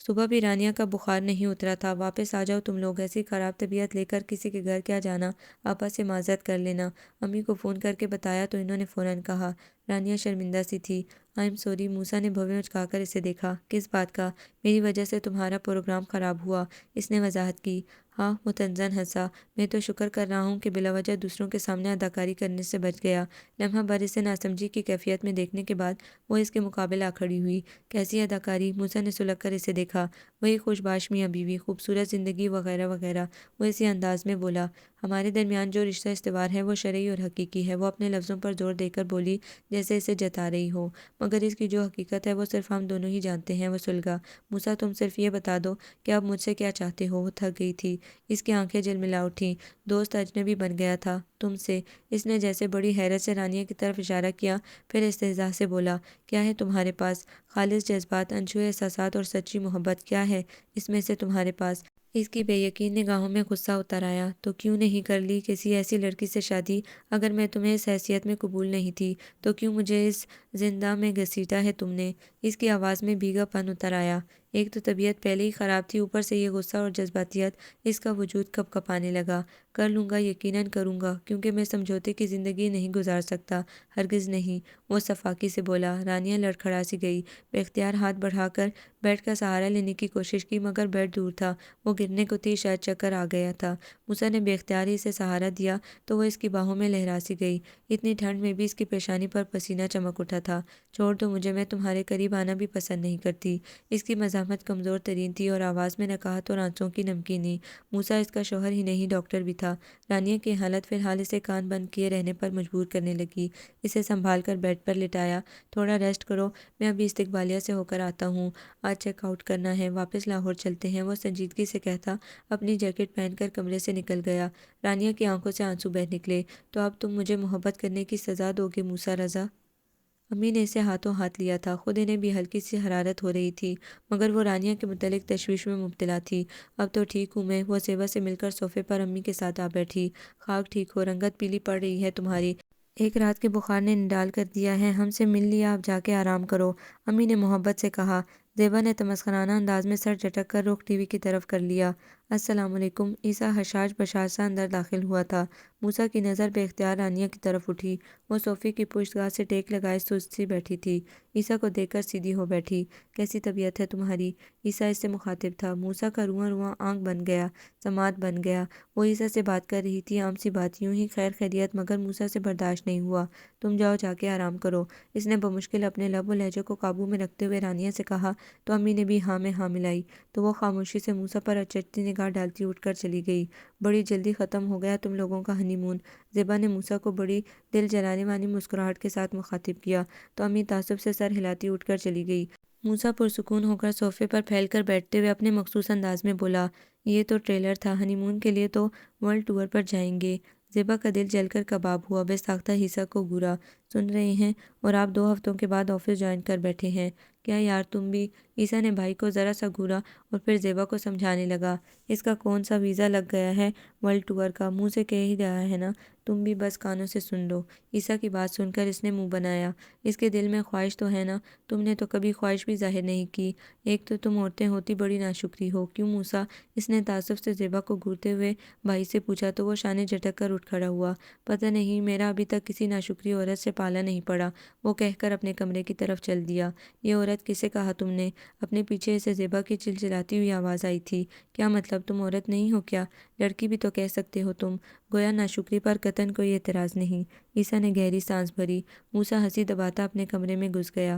صبح بھی رانیہ کا بخار نہیں اترا تھا۔ واپس آ جاؤ تم لوگ، ایسی خراب طبیعت لے کر کسی کے گھر کیا جانا، آپا سے معذرت کر لینا۔ امی کو فون کر کے بتایا تو انہوں نے فوراً کہا۔ رانیہ شرمندہ سی تھی۔ آئی ایم سوری، موسیٰ نے بھویں اچکا کر اسے دیکھا۔ کس بات کا؟ میری وجہ سے تمہارا پروگرام خراب ہوا، اس نے وضاحت کی۔ ہاں، متنزن ہنسا۔ میں تو شکر کر رہا ہوں کہ بلا وجہ دوسروں کے سامنے اداکاری کرنے سے بچ گیا۔ لمحہ بھر اسے ناسمجھی کی کیفیت میں دیکھنے کے بعد وہ اس کے مقابل آ کھڑی ہوئی۔ کیسی اداکاری؟ موسیٰ نے سلگ کر اسے دیکھا۔ وہی خوش باش میاں بیوی، خوبصورت زندگی وغیرہ وغیرہ، وہ اسی انداز میں بولا۔ ہمارے درمیان جو رشتہ استوار ہے وہ شرعی اور حقیقی ہے، وہ اپنے لفظوں پر زور دے کر بولی جیسے اسے جتا رہی ہو، مگر اس کی جو حقیقت ہے وہ صرف ہم دونوں ہی جانتے ہیں۔ وہ سلگا۔ موسیٰ تم صرف یہ بتا دو کہ اب مجھ سے کیا چاہتے ہو؟ وہ تھک گئی تھی، اس کی آنکھیں جلملا اٹھیں۔ دوست اجنبی بن گیا تھا تم سے، اس نے جیسے بڑی حیرت سے رانیہ کی طرف اشارہ کیا، پھر استہزاء سے بولا۔ کیا ہے تمہارے پاس؟ خالص جذبات، انچوئے احساسات اور سچی محبت، کیا ہے اس میں سے تمہارے پاس؟ اس کی بے یقین نگاہوں میں غصہ اتر آیا۔ تو کیوں نہیں کر لی کسی ایسی لڑکی سے شادی؟ اگر میں تمہیں اس حیثیت میں قبول نہیں تھی تو کیوں مجھے اس زنداں میں گھسیٹا ہے تم نے؟ اس کی آواز میں بھیگا پن اتر آیا۔ ایک تو طبیعت پہلے ہی خراب تھی، اوپر سے یہ غصہ اور جذباتیت، اس کا وجود کپ کپانے لگا۔ کر لوں گا، یقیناً کروں گا، کیونکہ میں سمجھوتے کی زندگی نہیں گزار سکتا، ہرگز نہیں، وہ صفاقی سے بولا۔ رانیہ لڑکھڑا سی گئی، بے اختیار ہاتھ بڑھا کر بیڈ کا سہارا لینے کی کوشش کی، مگر بیڈ دور تھا، وہ گرنے کو تھی، شاید چکر آ گیا تھا۔ موسیٰ نے بے اختیار ہی اسے سہارا دیا تو وہ اس کی باہوں میں لہرا سی گئی۔ اتنی ٹھنڈ میں بھی اس کی پیشانی پر پسینہ چمک اٹھا تھا۔ چھوڑ دو مجھے، میں تمہارے قریب آنا بھی پسند نہیں کرتی۔ اس کی مزاحمت کمزور ترین تھی اور آواز میں نکہت اور آنسوؤں کی نمکینی۔ موسیٰ اس کا شوہر ہی نہیں، ڈاکٹر بھی تھا۔ رانیہ کی حالت فی الحال اسے کان بند کیے رہنے پر مجبور کرنے لگی۔ اسے سنبھال کر بیڈ پر لٹایا۔ تھوڑا ریسٹ کرو، میں ابھی استقبالیہ سے ہو کر آتا ہوں، آج چیک آؤٹ کرنا ہے، واپس لاہور چلتے ہیں، وہ سنجیدگی سے کہتا اپنی جیکٹ پہن کر کمرے سے نکل گیا۔ رانیہ کی آنکھوں سے آنسو بہہ نکلے۔ تو اب تم مجھے محبت کرنے کی سزا دو گے موسیٰ رضا؟ امی نے اسے ہاتھوں ہاتھ لیا تھا، خود انہیں بھی ہلکی سی حرارت ہو رہی تھی، مگر وہ رانیہ کے متعلق تشویش میں مبتلا تھی۔ اب تو ٹھیک ہوں میں، وہ زیبا سے مل کر صوفے پر امی کے ساتھ آ بیٹھی۔ خاک ٹھیک ہو، رنگت پیلی پڑ رہی ہے تمہاری، ایک رات کے بخار نے نڈال کر دیا ہے، ہم سے مل لیا، اب جا کے آرام کرو، امی نے محبت سے کہا۔ زیبا نے تمسخرانہ انداز میں سر جھٹک کر رخ ٹی وی کی طرف کر لیا۔ السلام علیکم، عیسیٰ حشاش بشاش سا اندر داخل ہوا تھا۔ موسیٰ کی نظر بے اختیار رانیہ کی طرف اٹھی، وہ صوفے کی پشت گاہ سے ٹیک لگائے سست سی بیٹھی تھی۔ عیسیٰ کو دیکھ کر سیدھی ہو بیٹھی۔ کیسی طبیعت ہے تمہاری؟ عیسیٰ اس سے مخاطب تھا۔ موسیٰ کا رواں رواں آنکھ بن گیا، سماعت بن گیا۔ وہ عیسیٰ سے بات کر رہی تھی، عام سی بات، یوں ہی خیر خیریت، مگر موسیٰ سے برداشت نہیں ہوا۔ تم جاؤ، جا کے آرام کرو، اس نے بمشکل اپنے لب و لہجے کو قابو میں رکھتے ہوئے رانیہ سے کہا، تو امی نے بھی ہاں میں ہاں ملائی، تو وہ خاموشی سے موسیٰ پر اچٹتی نگاہ ڈالتی اٹھ کر چلی گئی۔ بڑی جلدی ختم ہو گیا تم لوگوں کا ہنی مون، زیبا نے موسیٰ کو بڑی دل جلانے والی مسکراہٹ کے ساتھ مخاطب کیا، تو امی تعصب سے سر ہلاتی اٹھ کر چلی گئی۔ موسیٰ پرسکون ہو کر صوفے پر پھیل کر بیٹھتے ہوئے اپنے مخصوص انداز میں بولا، یہ تو ٹریلر تھا، ہنی مون کے لیے تو ورلڈ ٹور پر جائیں گے۔ زیبا کا دل جل کر کباب ہوا، بے ساختہ عیسیٰ کو گورا، سن رہے ہیں، اور آپ 2 ہفتوں کے بعد آفس جوائن کر بیٹھے ہیں، کیا یار تم بھی؟ عیسیٰ نے بھائی کو ذرا سا گھورا اور پھر زیبا کو سمجھانے لگا، اس کا کون سا ویزا لگ گیا ہے ورلڈ ٹور کا، منہ سے کہہ ہی رہا ہے نا، تم بھی بس کانوں سے سن لو۔ عیسیٰ کی بات سن کر اس نے منہ بنایا، اس کے دل میں خواہش تو ہے نا، تم نے تو کبھی خواہش بھی ظاہر نہیں کی، ایک تو تم عورتیں ہوتی بڑی ناشکری ہو، کیوں موسیٰ؟ اس نے تعصب سے زیبا کو گھورتے ہوئے بھائی سے پوچھا، تو وہ شانے جھٹک کر اٹھ کھڑا ہوا، پتہ نہیں، میرا ابھی تک کسی ناشکری عورت سے پالا نہیں پڑا، وہ کہہ کر اپنے کمرے کی طرف چل دیا۔ یہ عورت کسے کہا تم نے؟ اپنے پیچھے سے زیبا کی چلچلاتی ہوئی آواز آئی تھی، کیا مطلب، تم عورت نہیں ہو کیا؟ لڑکی بھی تو کہہ سکتے ہو تم، گویا ناشکری پر قطعاً کوئی اعتراض نہیں۔ عیسیٰ نے گہری سانس بھری، موسیٰ ہنسی دباتا اپنے کمرے میں گھس گیا۔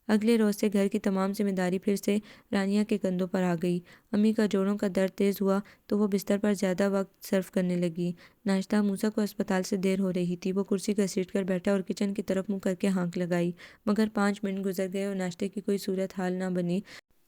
اگلے روز سے گھر کی تمام ذمہ داری پھر سے رانیہ کے کندھوں پر آ گئی۔ امی کا جوڑوں کا درد تیز ہوا تو وہ بستر پر زیادہ وقت صرف کرنے لگی۔ ناشتہ، موسیٰ کو اسپتال سے دیر ہو رہی تھی، وہ کرسی گھسیٹ کر بیٹھا اور کچن کی طرف منہ کر کے ہانک لگائی، مگر 5 منٹ گزر گئے اور ناشتے کی کوئی صورت حال نہ بنی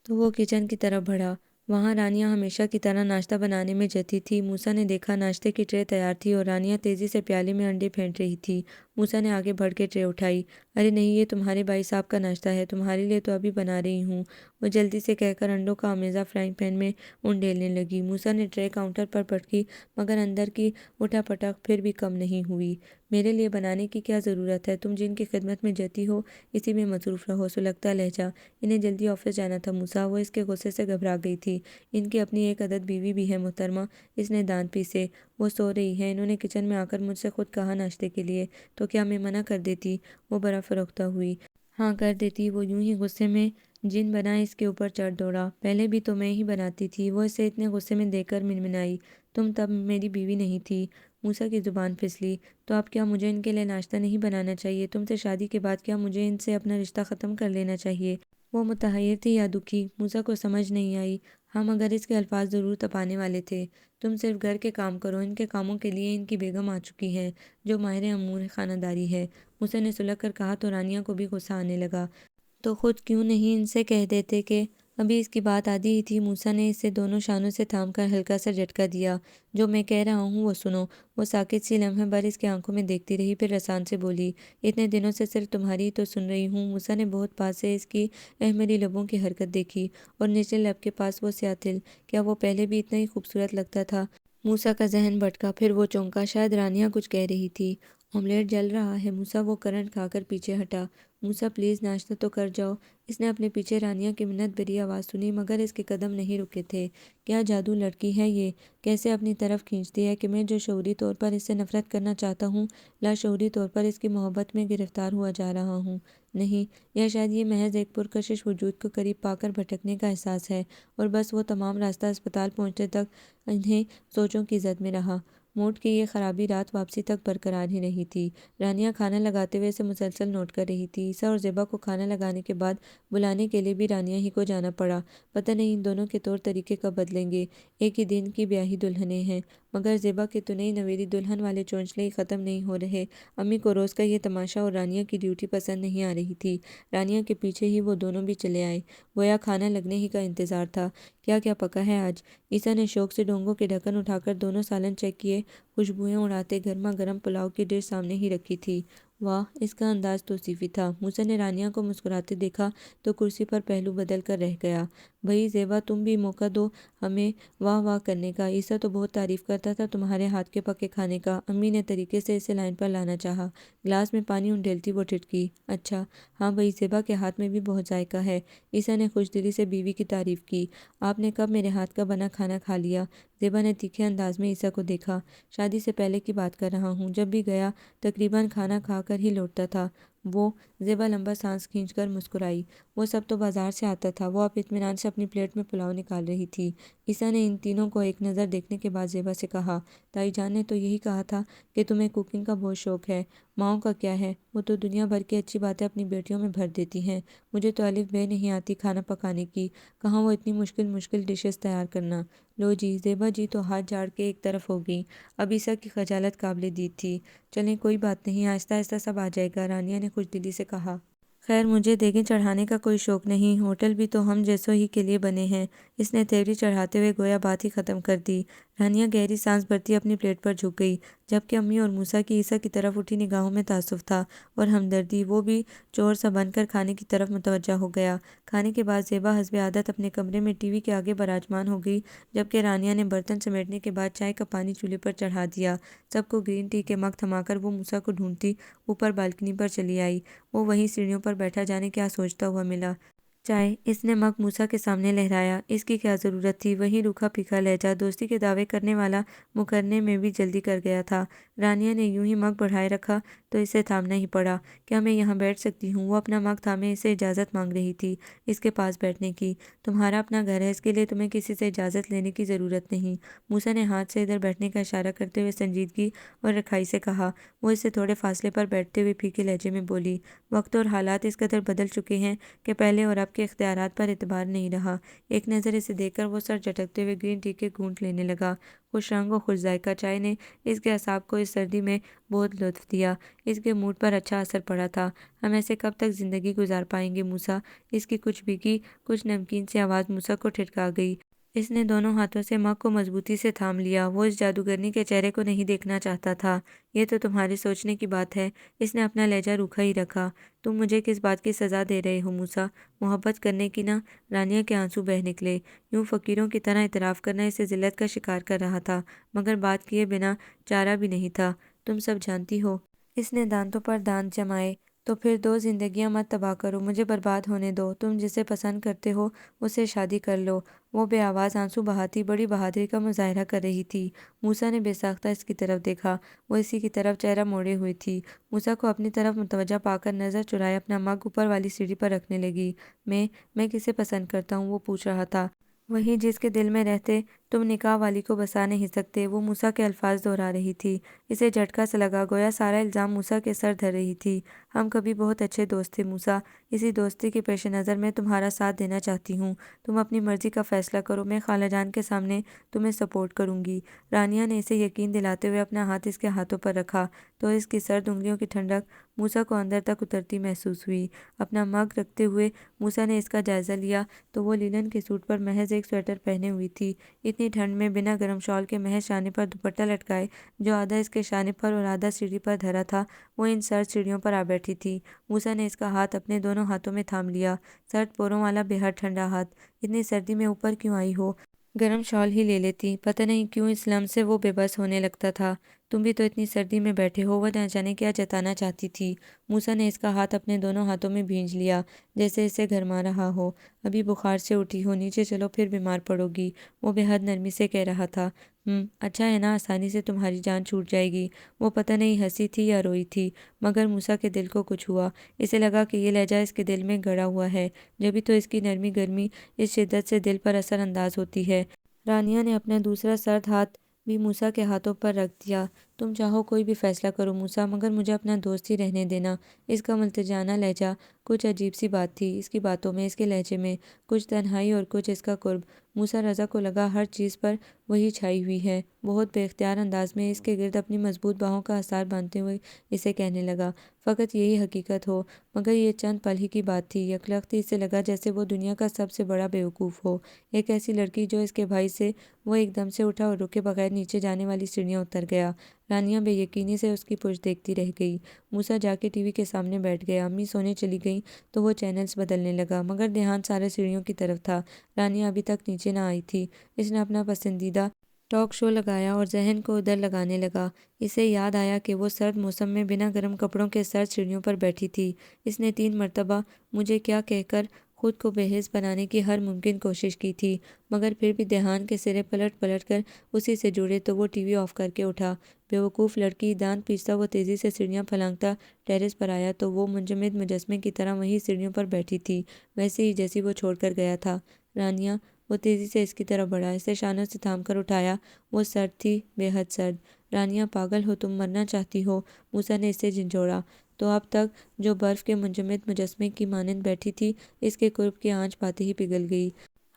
تو وہ کچن کی طرف بڑھا۔ وہاں رانیہ ہمیشہ کی طرح ناشتہ بنانے میں جتی تھی۔ موسیٰ نے دیکھا ناشتے کی ٹرے تیار تھی اور رانیہ تیزی سے پیالے میں انڈے پھینٹ رہی تھی۔ موسیٰ نے آگے بڑھ کے ٹرے اٹھائی، ارے نہیں، یہ تمہارے بھائی صاحب کا ناشتہ ہے، تمہارے لیے تو ابھی بنا رہی ہوں، وہ جلدی سے کہہ کر انڈوں کا آمیزہ فرائنگ پین میں انڈیلنے لگی۔ موسیٰ نے ٹرے کاؤنٹر پر پٹکی، مگر اندر کی اٹھا پٹک پھر بھی کم نہیں ہوئی۔ میرے لیے بنانے کی کیا ضرورت ہے، تم جن کی خدمت میں جتی ہو اسی میں مصروف رہو، سلگتا لہجہ، انہیں جلدی آفس جانا تھا موسیٰ، وہ اس کے غصے سے گھبرا گئی تھی، ان کی اپنی ایک عدد بیوی بھی ہے محترمہ، اس نے دانت پیسے، وہ سو رہی ہے، انہوں نے کچن میں آ کر مجھ سے خود کہا ناشتے کے لیے، تو کیا میں منع کر دیتی؟ وہ برا فروختہ ہوئی، ہاں کر دیتی، وہ یوں ہی غصے میں جن بنا اس کے اوپر چڑھ دوڑا، پہلے بھی تو میں ہی بناتی تھی، وہ اسے اتنے غصے میں دیکھ کر منمنائی، تم تب میری بیوی نہیں تھی۔ موسیٰ کی زبان پھسلی، تو اب کیا مجھے ان کے لیے ناشتہ نہیں بنانا چاہیے؟ تم سے شادی کے بعد کیا مجھے ان سے اپنا رشتہ ختم کر لینا چاہیے؟ وہ متحیر تھی یا دکھی، موسیٰ کو سمجھ نہیں آئی، ہاں مگر اس کے الفاظ ضرور تپانے والے تھے۔ تم صرف گھر کے کام کرو، ان کے کاموں کے لیے ان کی بیگم آ چکی ہے جو ماہر امور خانہ داری ہے، موسیٰ نے سلگ کر کہا، تو رانیہ کو بھی غصہ آنے لگا، تو خود کیوں نہیں ان سے کہہ دیتے کہ ابھی اس کی بات آدھی ہی تھی۔ موسیٰ نے اسے دونوں شانوں سے تھام کر ہلکا سا جھٹکا دیا، جو میں کہہ رہا ہوں وہ سنو۔ وہ ساکت سی لمحے بھر اس کی آنکھوں میں دیکھتی رہی، پھر رسان سے بولی، اتنے دنوں سے صرف تمہاری ہی تو سن رہی ہوں۔ موسیٰ نے بہت پاس سے اس کی احمری لبوں کی حرکت دیکھی اور نچلے لب کے پاس وہ سیاہ تل، کیا وہ پہلے بھی اتنا ہی خوبصورت لگتا تھا؟ موسیٰ کا ذہن بھٹکا، پھر وہ چونکا، شاید رانیہ کچھ کہہ رہی تھی، آملیٹ جل رہا ہے موسیٰ، وہ کرنٹ کھا کر پیچھے ہٹا۔ موسیٰ پلیز ناشتہ تو کر جاؤ۔ اس نے اپنے پیچھے رانیہ کی منت بھری آواز سنی، مگر اس کے قدم نہیں رکے تھے۔ کیا جادو لڑکی ہے یہ، کیسے اپنی طرف کھینچتی ہے کہ میں جو شعوری طور پر اس سے نفرت کرنا چاہتا ہوں، لاشعوری طور پر اس کی محبت میں گرفتار ہوا جا رہا ہوں۔ نہیں، یا شاید یہ محض ایک پرکشش وجود کو قریب پا کر بھٹکنے کا احساس ہے، اور بس وہ تمام راستہ اسپتال پہنچنے تک انہیں سوچوں کی زد میں رہا۔ موڈ کی یہ خرابی رات واپسی تک برقرار ہی نہیں تھی۔ رانیہ کھانا لگاتے ہوئے اسے مسلسل نوٹ کر رہی تھی۔ عیسیٰ اور زیبا کو کھانا لگانے کے بعد بلانے کے لیے بھی رانیہ ہی کو جانا پڑا۔ پتہ نہیں ان دونوں کے طور طریقے کب بدلیں گے۔ ایک ہی دن کی بیاہی دلہنیں ہیں، مگر زیبا کے تو نئی نویلی دلہن والے چونچلے ہی ختم نہیں ہو رہے۔ امی کو روز کا یہ تماشا اور رانیہ کی ڈیوٹی پسند نہیں آ رہی تھی۔ رانیہ کے پیچھے ہی وہ دونوں بھی چلے آئے، گویا کھانا لگنے ہی کا انتظار تھا۔ کیا کیا پکا ہے آج؟ عیسیٰ نے شوق سے ڈونگوں کے ڈھکن اٹھا کر دونوں سالن چیک کیے۔ خوشبوئیں اڑاتے گرما گرم پلاؤ کی ڈش سامنے ہی رکھی تھی۔ واہ، اس کا انداز توصیفی تھا۔ موسیٰ نے رانیہ کو مسکراتے دیکھا تو کرسی پر پہلو بدل کر رہ گیا۔ بھئی زیبا، تم بھی موقع دو ہمیں واہ واہ کرنے کا۔ عیسیٰ تو بہت تعریف کرتا تھا تمہارے ہاتھ کے پکے کھانے کا۔ امی نے طریقے سے اسے لائن پر لانا چاہا۔ گلاس میں پانی انڈیلتی وہ ٹھٹکی۔ اچھا ہاں بھئی، زیبا کے ہاتھ میں بھی بہت ذائقہ ہے۔ عیسیٰ نے خوش دلی سے بیوی کی تعریف کی۔ آپ نے کب میرے ہاتھ کا بنا کھانا کھا لیا؟ زیبا نے تیکھے انداز میں عیسیٰ کو دیکھا۔ شادی سے پہلے کی بات کر رہا ہوں، جب بھی گیا تقریباً کھانا کھا کر ہی لوٹتا تھا وہ۔ زیبا لمبا سانس کھینچ کر مسکرائی۔ وہ سب تو بازار سے آتا تھا۔ وہ اب اطمینان سے اپنی پلیٹ میں پلاؤ نکال رہی تھی۔ عیسیٰ نے ان تینوں کو ایک نظر دیکھنے کے بعد زیبا سے کہا، تائی جان نے تو یہی کہا تھا کہ تمہیں کوکنگ کا بہت شوق ہے۔ ماؤں کا کیا ہے، وہ تو دنیا بھر کی اچھی باتیں اپنی بیٹیوں میں بھر دیتی ہیں۔ مجھے تو الف بے نہیں آتی کھانا پکانے کی، کہاں وہ اتنی مشکل ڈشز تیار کرنا۔ لو جی، زیبا جی تو ہاتھ جھاڑ کے ایک طرف ہو گئیں۔ اب عیسیٰ کی خجالت قابل دید تھی۔ چلیں کوئی بات نہیں، آہستہ آہستہ سب آ جائے گا، رانیہ نے خوش دلی سے کہا۔ خیر مجھے دیگیں چڑھانے کا کوئی شوق نہیں، ہوٹل بھی تو ہم جیسوں ہی کے لیے بنے ہیں۔ اس نے تیوری چڑھاتے ہوئے گویا بات ہی ختم کر دی۔ رانیہ گہری سانس بھرتی اپنی پلیٹ پر جھک گئی، جبکہ امی اور موسیٰ کی عیسیٰ کی طرف اٹھی نگاہوں میں تعصب تھا اور ہمدردی۔ وہ بھی چور سا بن کر کھانے کی طرف متوجہ ہو گیا۔ کھانے کے بعد زیبا حسب عادت اپنے کمرے میں ٹی وی کے آگے براجمان ہو گئی، جبکہ رانیہ نے برتن سمیٹنے کے بعد چائے کا پانی چولہے پر چڑھا دیا۔ سب کو گرین ٹی کے مگ تھما کر وہ موسیٰ کو ڈھونڈتی اوپر بالکنی پر چلی آئی۔ وہ وہیں سیڑھیوں پر بیٹھا جانے کیا سوچتا ہوا ملا۔ چائے، اس نے مگ موسیٰ کے سامنے لہرایا۔ اس کی کیا ضرورت تھی؟ وہی روکھا پھیکا لہجہ، دوستی کے دعوے کرنے والا مکرنے میں بھی جلدی کر گیا تھا۔ رانیہ نے یوں ہی مگ بڑھائے رکھا تو اسے تھامنا ہی پڑا۔ کیا میں یہاں بیٹھ سکتی ہوں؟ وہ اپنا مگ تھامے اسے اجازت مانگ رہی تھی اس کے پاس بیٹھنے کی۔ تمہارا اپنا گھر ہے، اس کے لیے تمہیں کسی سے اجازت لینے کی ضرورت نہیں۔ موسیٰ نے ہاتھ سے ادھر بیٹھنے کا اشارہ کرتے ہوئے سنجیدگی اور رکھائی سے کہا۔ وہ اس سے تھوڑے فاصلے پر بیٹھتے ہوئے پھیکے لہجے میں بولی، وقت اور حالات اس قدر بدل چکے ہیں کہ پہلے اور اب کے اختیارات پر اعتبار نہیں رہا۔ ایک نظر اسے دیکھ کر وہ سر جھٹکتے ہوئے گرین ٹی کے گھونٹ لینے لگا۔ خوش رنگ و خوش ذائقہ چائے نے اس کے اعصاب کو اس سردی میں بہت لطف دیا۔ اس کے موڈ پر اچھا اثر پڑا تھا۔ ہم ایسے کب تک زندگی گزار پائیں گے موسیٰ؟ اس کی کچھ بھیگی کچھ نمکین سی آواز موسیٰ کو ٹھٹکا گئی۔ اس نے دونوں ہاتھوں سے مگ کو مضبوطی سے تھام لیا۔ وہ اس جادوگرنی کے چہرے کو نہیں دیکھنا چاہتا تھا۔ یہ تو تمہارے سوچنے کی بات ہے۔ اس نے اپنا لہجہ روکھا ہی رکھا۔ تم مجھے کس بات کی سزا دے رہے ہو موسیٰ؟ محبت کرنے کی نہ؟ رانیہ کے آنسو بہہ نکلے۔ یوں فقیروں کی طرح اعتراف کرنا اسے ذلت کا شکار کر رہا تھا، مگر بات کیے بنا چارہ بھی نہیں تھا۔ تم سب جانتی ہو۔ اس نے دانتوں پر دانت جمائے۔ تو پھر دو زندگیاں مت تباہ کرو، مجھے برباد ہونے دو۔ تم جسے پسند کرتے ہو اس سے شادی کر لو۔ وہ بے آواز آنسو بہاتی بڑی بہادری کا مظاہرہ کر رہی تھی۔ موسیٰ نے بے ساختہ اس کی طرف دیکھا۔ وہ اسی کی طرف چہرہ موڑے ہوئی تھی۔ موسیٰ کو اپنی طرف متوجہ پا کر نظر چرائے اپنا مگ اوپر والی سیڑھی پر رکھنے لگی۔ میں کسے پسند کرتا ہوں وہ پوچھ رہا تھا۔ وہی جس کے دل میں رہتے تم نکاح والی کو بسا نہیں سکتے۔ وہ موسیٰ کے الفاظ دہرا رہی تھی۔ اسے جھٹکا سا لگا، گویا سارا الزام موسیٰ کے سر دھر رہی تھی۔ ہم کبھی بہت اچھے دوست تھے موسیٰ، اسی دوستی کے پیش نظر میں تمہارا ساتھ دینا چاہتی ہوں۔ تم اپنی مرضی کا فیصلہ کرو، میں خالہ جان کے سامنے تمہیں سپورٹ کروں گی۔ رانیہ نے اسے یقین دلاتے ہوئے اپنا ہاتھ اس کے ہاتھوں پر رکھا تو اس کی سرد انگلیوں کی ٹھنڈک موسیٰ کو اندر تک اترتی محسوس ہوئی۔ اپنا مگ رکھتے ہوئے موسیٰ نے اس کا جائزہ لیا تو وہ لینن کے سوٹ پر محض ایک سویٹر پہنے ہوئی تھی۔ اتنی ٹھنڈ میں بنا گرم شال کے محض شانے پر دوپٹہ لٹکائے جو آدھا اس کے شانے پر اور آدھا سیڑھی پر دھرا تھا، وہ ان سرد سیڑھیوں پر آ بیٹھی تھی۔ موسیٰ نے اس کا ہاتھ اپنے دونوں ہاتھوں میں تھام لیا، سرد پوروں والا بے حد ٹھنڈا ہاتھ۔ اتنی سردی میں اوپر کیوں آئی ہو؟ گرم شال ہی لے لیتی، پتہ نہیں کیوں اس لمح سے وہ بے بس ہونے لگتا تھا۔ تم بھی تو اتنی سردی میں بیٹھے ہو، وہ نہ جانے کیا جتانا چاہتی تھی۔ موسیٰ نے اس کا ہاتھ اپنے دونوں ہاتھوں میں بھینج لیا، جیسے اسے گرما رہا ہو۔ ابھی بخار سے اٹھی ہو، نیچے چلو پھر بیمار پڑو گی، وہ بے حد نرمی سے کہہ رہا تھا۔ اچھا ہے نا، آسانی سے تمہاری جان چھوٹ جائے گی۔ وہ پتہ نہیں ہنسی تھی یا روئی تھی، مگر موسیٰ کے دل کو کچھ ہوا۔ اسے لگا کہ یہ لہجہ اس کے دل میں گڑا ہوا ہے، جبھی تو اس کی نرمی گرمی اس شدت سے دل پر اثر انداز ہوتی ہے۔ رانیہ نے اپنا دوسرا سرد ہاتھ بھی موسیٰ کے ہاتھوں پر رکھ دیا۔ تم چاہو کوئی بھی فیصلہ کرو موسیٰ، مگر مجھے اپنا دوست ہی رہنے دینا۔ اس کا ملتجانہ لہجہ، کچھ عجیب سی بات تھی اس کی باتوں میں، اس کے لہجے میں، کچھ تنہائی اور کچھ اس کا قرب۔ موسیٰ رضا کو لگا ہر چیز پر وہی چھائی ہوئی ہے۔ بہت بے اختیار انداز میں اس کے گرد اپنی مضبوط باہوں کا حصار باندھتے ہوئے اسے کہنے لگا، فقط یہی حقیقت ہو۔ مگر یہ چند پل ہی کی بات تھی، یکلختی اسے لگا جیسے وہ دنیا کا سب سے بڑا بیوقوف ہو۔ ایک ایسی لڑکی جو اس کے بھائی سے وہ ایک دم سے اٹھا اور رکے بغیر نیچے جانے والی سیڑھیاں اتر گیا۔ رانیہ بے یقینی سے اس کی پشت دیکھتی رہ گئی۔ موسیٰ جا کے ٹی وی کے سامنے بیٹھ گیا۔ امی سونے چلی گئیں تو وہ چینلز بدلنے لگا، مگر دھیان سارے سیڑھیوں کی طرف تھا۔ رانیہ ابھی تک نیچے نہ آئی تھی۔ اس نے اپنا پسندیدہ ٹاک شو لگایا اور ذہن کو ادھر لگانے لگا۔ اسے یاد آیا کہ وہ سرد موسم میں بنا گرم کپڑوں کے سرد سیڑھیوں پر بیٹھی تھی۔ اس نے 3 مرتبہ مجھے کیا کہہ کر خود کو بے حس بنانے کی ہر ممکن کوشش کی تھی، مگر پھر بھی دھیان کے سرے پلٹ پلٹ کر اسی سے جڑے تو وہ ٹی وی آف کر کے اٹھا۔ بیوقوف لڑکی، دانت پیستا وہ تیزی سے سیڑھیاں پھلانگتا ٹیرس پر آیا تو وہ منجمد مجسمے کی طرح وہیں سیڑھیوں پر بیٹھی تھی، ویسے ہی جیسی وہ چھوڑ کر گیا تھا۔ رانیہ، وہ تیزی سے اس کی طرف بڑھا، اسے شانوں سے تھام کر اٹھایا۔ وہ سرد تھی، بے حد سرد۔ رانیہ، پاگل ہو تم، مرنا چاہتی ہو؟ موسیٰ نے اسے جھنجھوڑا۔ تو اب تک جو برف کے منجمد مجسمے کی مانند بیٹھی تھی، اس کے قرب کی آنچ پاتے ہی پگھل گئی۔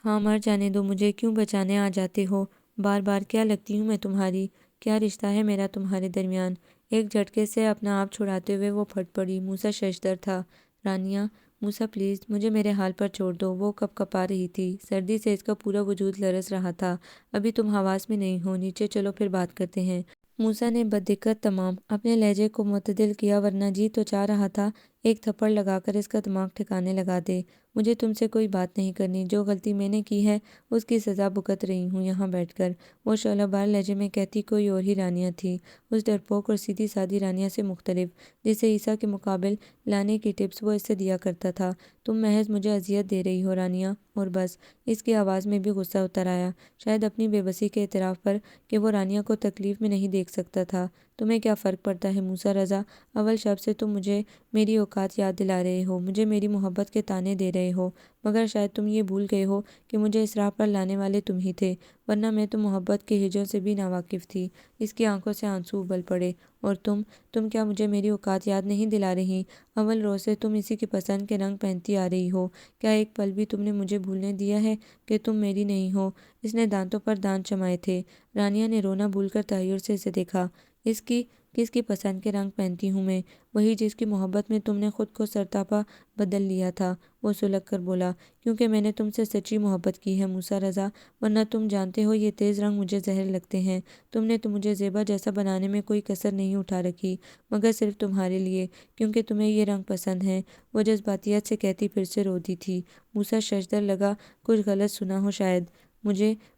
ہاں، مر جانے دو مجھے، کیوں بچانے آ جاتے ہو؟ بار بار کیا لگتی ہوں میں تمہاری؟ کیا رشتہ ہے میرا تمہارے درمیان؟ ایک جھٹکے سے اپنا آپ چھڑاتے ہوئے وہ پھٹ پڑی۔ موسیٰ ششدر تھا۔ رانیہ، موسیٰ پلیز، مجھے میرے حال پر چھوڑ دو۔ وہ کپ کپا رہی تھی، سردی سے اس کا پورا وجود لرز رہا تھا۔ ابھی تم حواس میں نہیں ہو، نیچے چلو پھر بات کرتے ہیں۔ موسیٰ نے بددقت تمام اپنے لہجے کو معتدل کیا، ورنہ جی تو چاہ رہا تھا ایک تھپڑ لگا کر اس کا دماغ ٹھکانے لگا دے۔ مجھے تم سے کوئی بات نہیں کرنی، جو غلطی میں نے کی ہے اس کی سزا بھگت رہی ہوں یہاں بیٹھ کر۔ وہ شعلہ بار لہجے میں کہتی کوئی اور ہی رانیہ تھی، اس ڈرپوک اور سیدھی سادھی رانیہ سے مختلف، جسے عیسیٰ کے مقابل لانے کی ٹپس وہ اس سے دیا کرتا تھا۔ تم محض مجھے اذیت دے رہی ہو رانیہ، اور بس۔ اس کی آواز میں بھی غصہ اتر آیا، شاید اپنی بے بسی کے اعتراف پر کہ وہ رانیہ کو تکلیف میں نہیں دیکھ سکتا تھا۔ تمہیں کیا فرق پڑتا ہے موسیٰ رضا؟ اول شب سے تم مجھے میری اوقات یاد دلا رہے ہو، مجھے میری محبت کے طعنے دے رہے ہو، مگر شاید تم یہ بھول گئے ہو کہ مجھے اس راہ پر لانے والے تم ہی تھے، ورنہ میں تو محبت کے ہجوم سے بھی ناواقف تھی۔ اس کی آنکھوں سے آنسو ابل پڑے۔ اور تم کیا مجھے میری اوقات یاد نہیں دلا رہی؟ اول روز سے تم اسی کی پسند کے رنگ پہنتی آ رہی ہو، کیا ایک پل بھی تم نے مجھے بھولنے دیا ہے کہ تم میری نہیں ہو؟ اس نے دانتوں پر دانت جمائے تھے۔ رانیہ نے رونا بھول کر تحیر سے اسے دیکھا۔ کس کی پسند کے رنگ پہنتی ہوں میں؟ وہی جس کی محبت میں تم نے خود کو سرتاپا بدل لیا تھا، وہ سلگ کر بولا۔ کیونکہ میں نے تم سے سچی محبت کی ہے موسیٰ رضا، ورنہ تم جانتے ہو یہ تیز رنگ مجھے زہر لگتے ہیں۔ تم نے تو مجھے زیبا جیسا بنانے میں کوئی کسر نہیں اٹھا رکھی، مگر صرف تمہارے لیے، کیونکہ تمہیں یہ رنگ پسند ہیں۔ وہ جذباتیت سے کہتی پھر سے روتی تھی۔ موسیٰ ششدر لگا، کچھ غلط سنا ہو شاید۔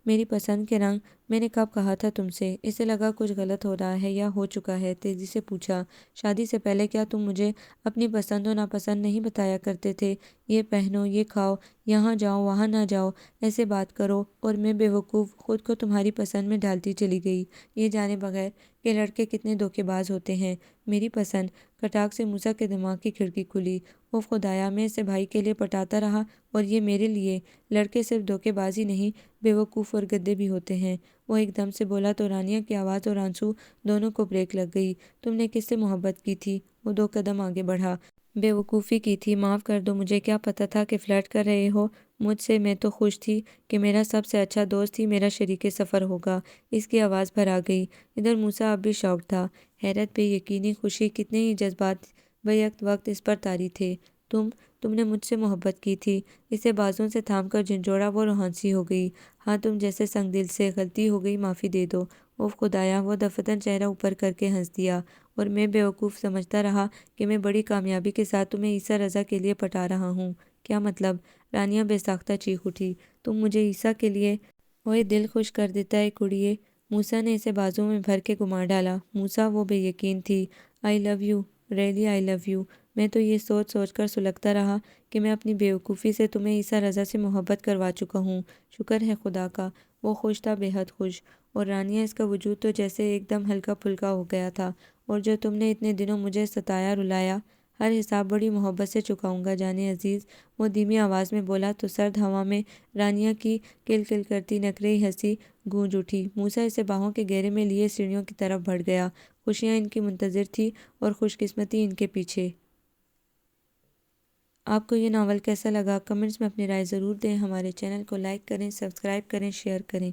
میری پسند کے رنگ، میں نے کب کہا تھا تم سے؟ اسے لگا کچھ غلط ہو رہا ہے یا ہو چکا ہے، تیزی سے پوچھا۔ شادی سے پہلے کیا تم مجھے اپنی پسند و ناپسند نہیں بتایا کرتے تھے؟ یہ پہنو، یہ کھاؤ، یہاں جاؤ وہاں نہ جاؤ، ایسے بات کرو، اور میں بے وقوف خود کو تمہاری پسند میں ڈھالتی چلی گئی، یہ جانے بغیر کہ لڑکے کتنے دھوکے باز ہوتے ہیں۔ میری پسند؟ کٹاخ سے موسیٰ کے دماغ کی کھڑکی کھلی۔ اوف خدایا، میں اسے بھائی کے لیے پٹاتا رہا اور یہ میرے لیے؟ لڑکے صرف دھوکے باز ہی نہیں، بے وقوف اور گدے بھی ہوتے ہیں، وہ ایک دم سے بولا تو رانیہ کی آواز اور آنسو دونوں کو بریک لگ گئی۔ تم نے کس سے محبت کی تھی؟ وہ 2 قدم آگے بڑھا۔ بے وقوفی کی تھی، معاف کر دو، مجھے کیا پتہ تھا کہ فلرٹ کر رہے ہو مجھ سے؟ میں تو خوش تھی کہ میرا سب سے اچھا دوست ہی میرا شریک سفر ہوگا۔ اس کی آواز بھر آ گئی۔ ادھر موسیٰ اب بھی شاکڈ تھا، حیرت، بے یقینی، خوشی، کتنے ہی جذبات بیک وقت اس پر طاری تھے۔ تم نے مجھ سے محبت کی تھی؟ اسے بازوں سے تھام کر جھنجھوڑا، وہ روحانسی ہو گئی۔ ہاں، تم جیسے سنگ دل سے، غلطی ہو گئی، معافی دے دو۔ اوف خدایا، وہ دفتن چہرہ اوپر کر کے ہنس دیا۔ اور میں بے وقوف سمجھتا رہا کہ میں بڑی کامیابی کے ساتھ تمہیں عیسیٰ رضا کے لیے پٹا رہا ہوں۔ کیا مطلب؟ رانیہ بے ساختہ چیخ اٹھی۔ تم مجھے عیسیٰ کے لیے اوئے دل خوش کر دیتا ہے کڑیے۔ موسیٰ نے اسے بازو میں بھر کے گھما ڈالا۔ موسیٰ وہ بے یقین تھی۔ I love you, really I love you. میں تو یہ سوچ سوچ کر سلگتا رہا کہ میں اپنی بیوقوفی سے تمہیں عیسیٰ رضا سے محبت کروا چکا ہوں۔ شکر ہے خدا کا۔ وہ خوش تھا، بے حد خوش۔ اور رانیہ، اس کا وجود تو جیسے ایک دم ہلکا پھلکا ہو گیا تھا۔ اور جو تم نے اتنے دنوں مجھے ستایا، رلایا، ہر حساب بڑی محبت سے چکاؤں گا جانے عزیز، وہ دھیمی آواز میں بولا تو سرد ہوا میں رانیہ کی کل کل کرتی نکرئی ہنسی گونج اٹھی۔ موسیٰ اسے باہوں کے گھیرے میں لیے سیڑھیوں کی طرف بڑھ گیا۔ خوشیاں ان کی منتظر تھی اور خوش قسمتی ان کے پیچھے۔ آپ کو یہ ناول کیسا لگا؟ کمنٹس میں اپنی رائے ضرور دیں۔ ہمارے چینل کو لائک کریں، سبسکرائب کریں، شیئر کریں۔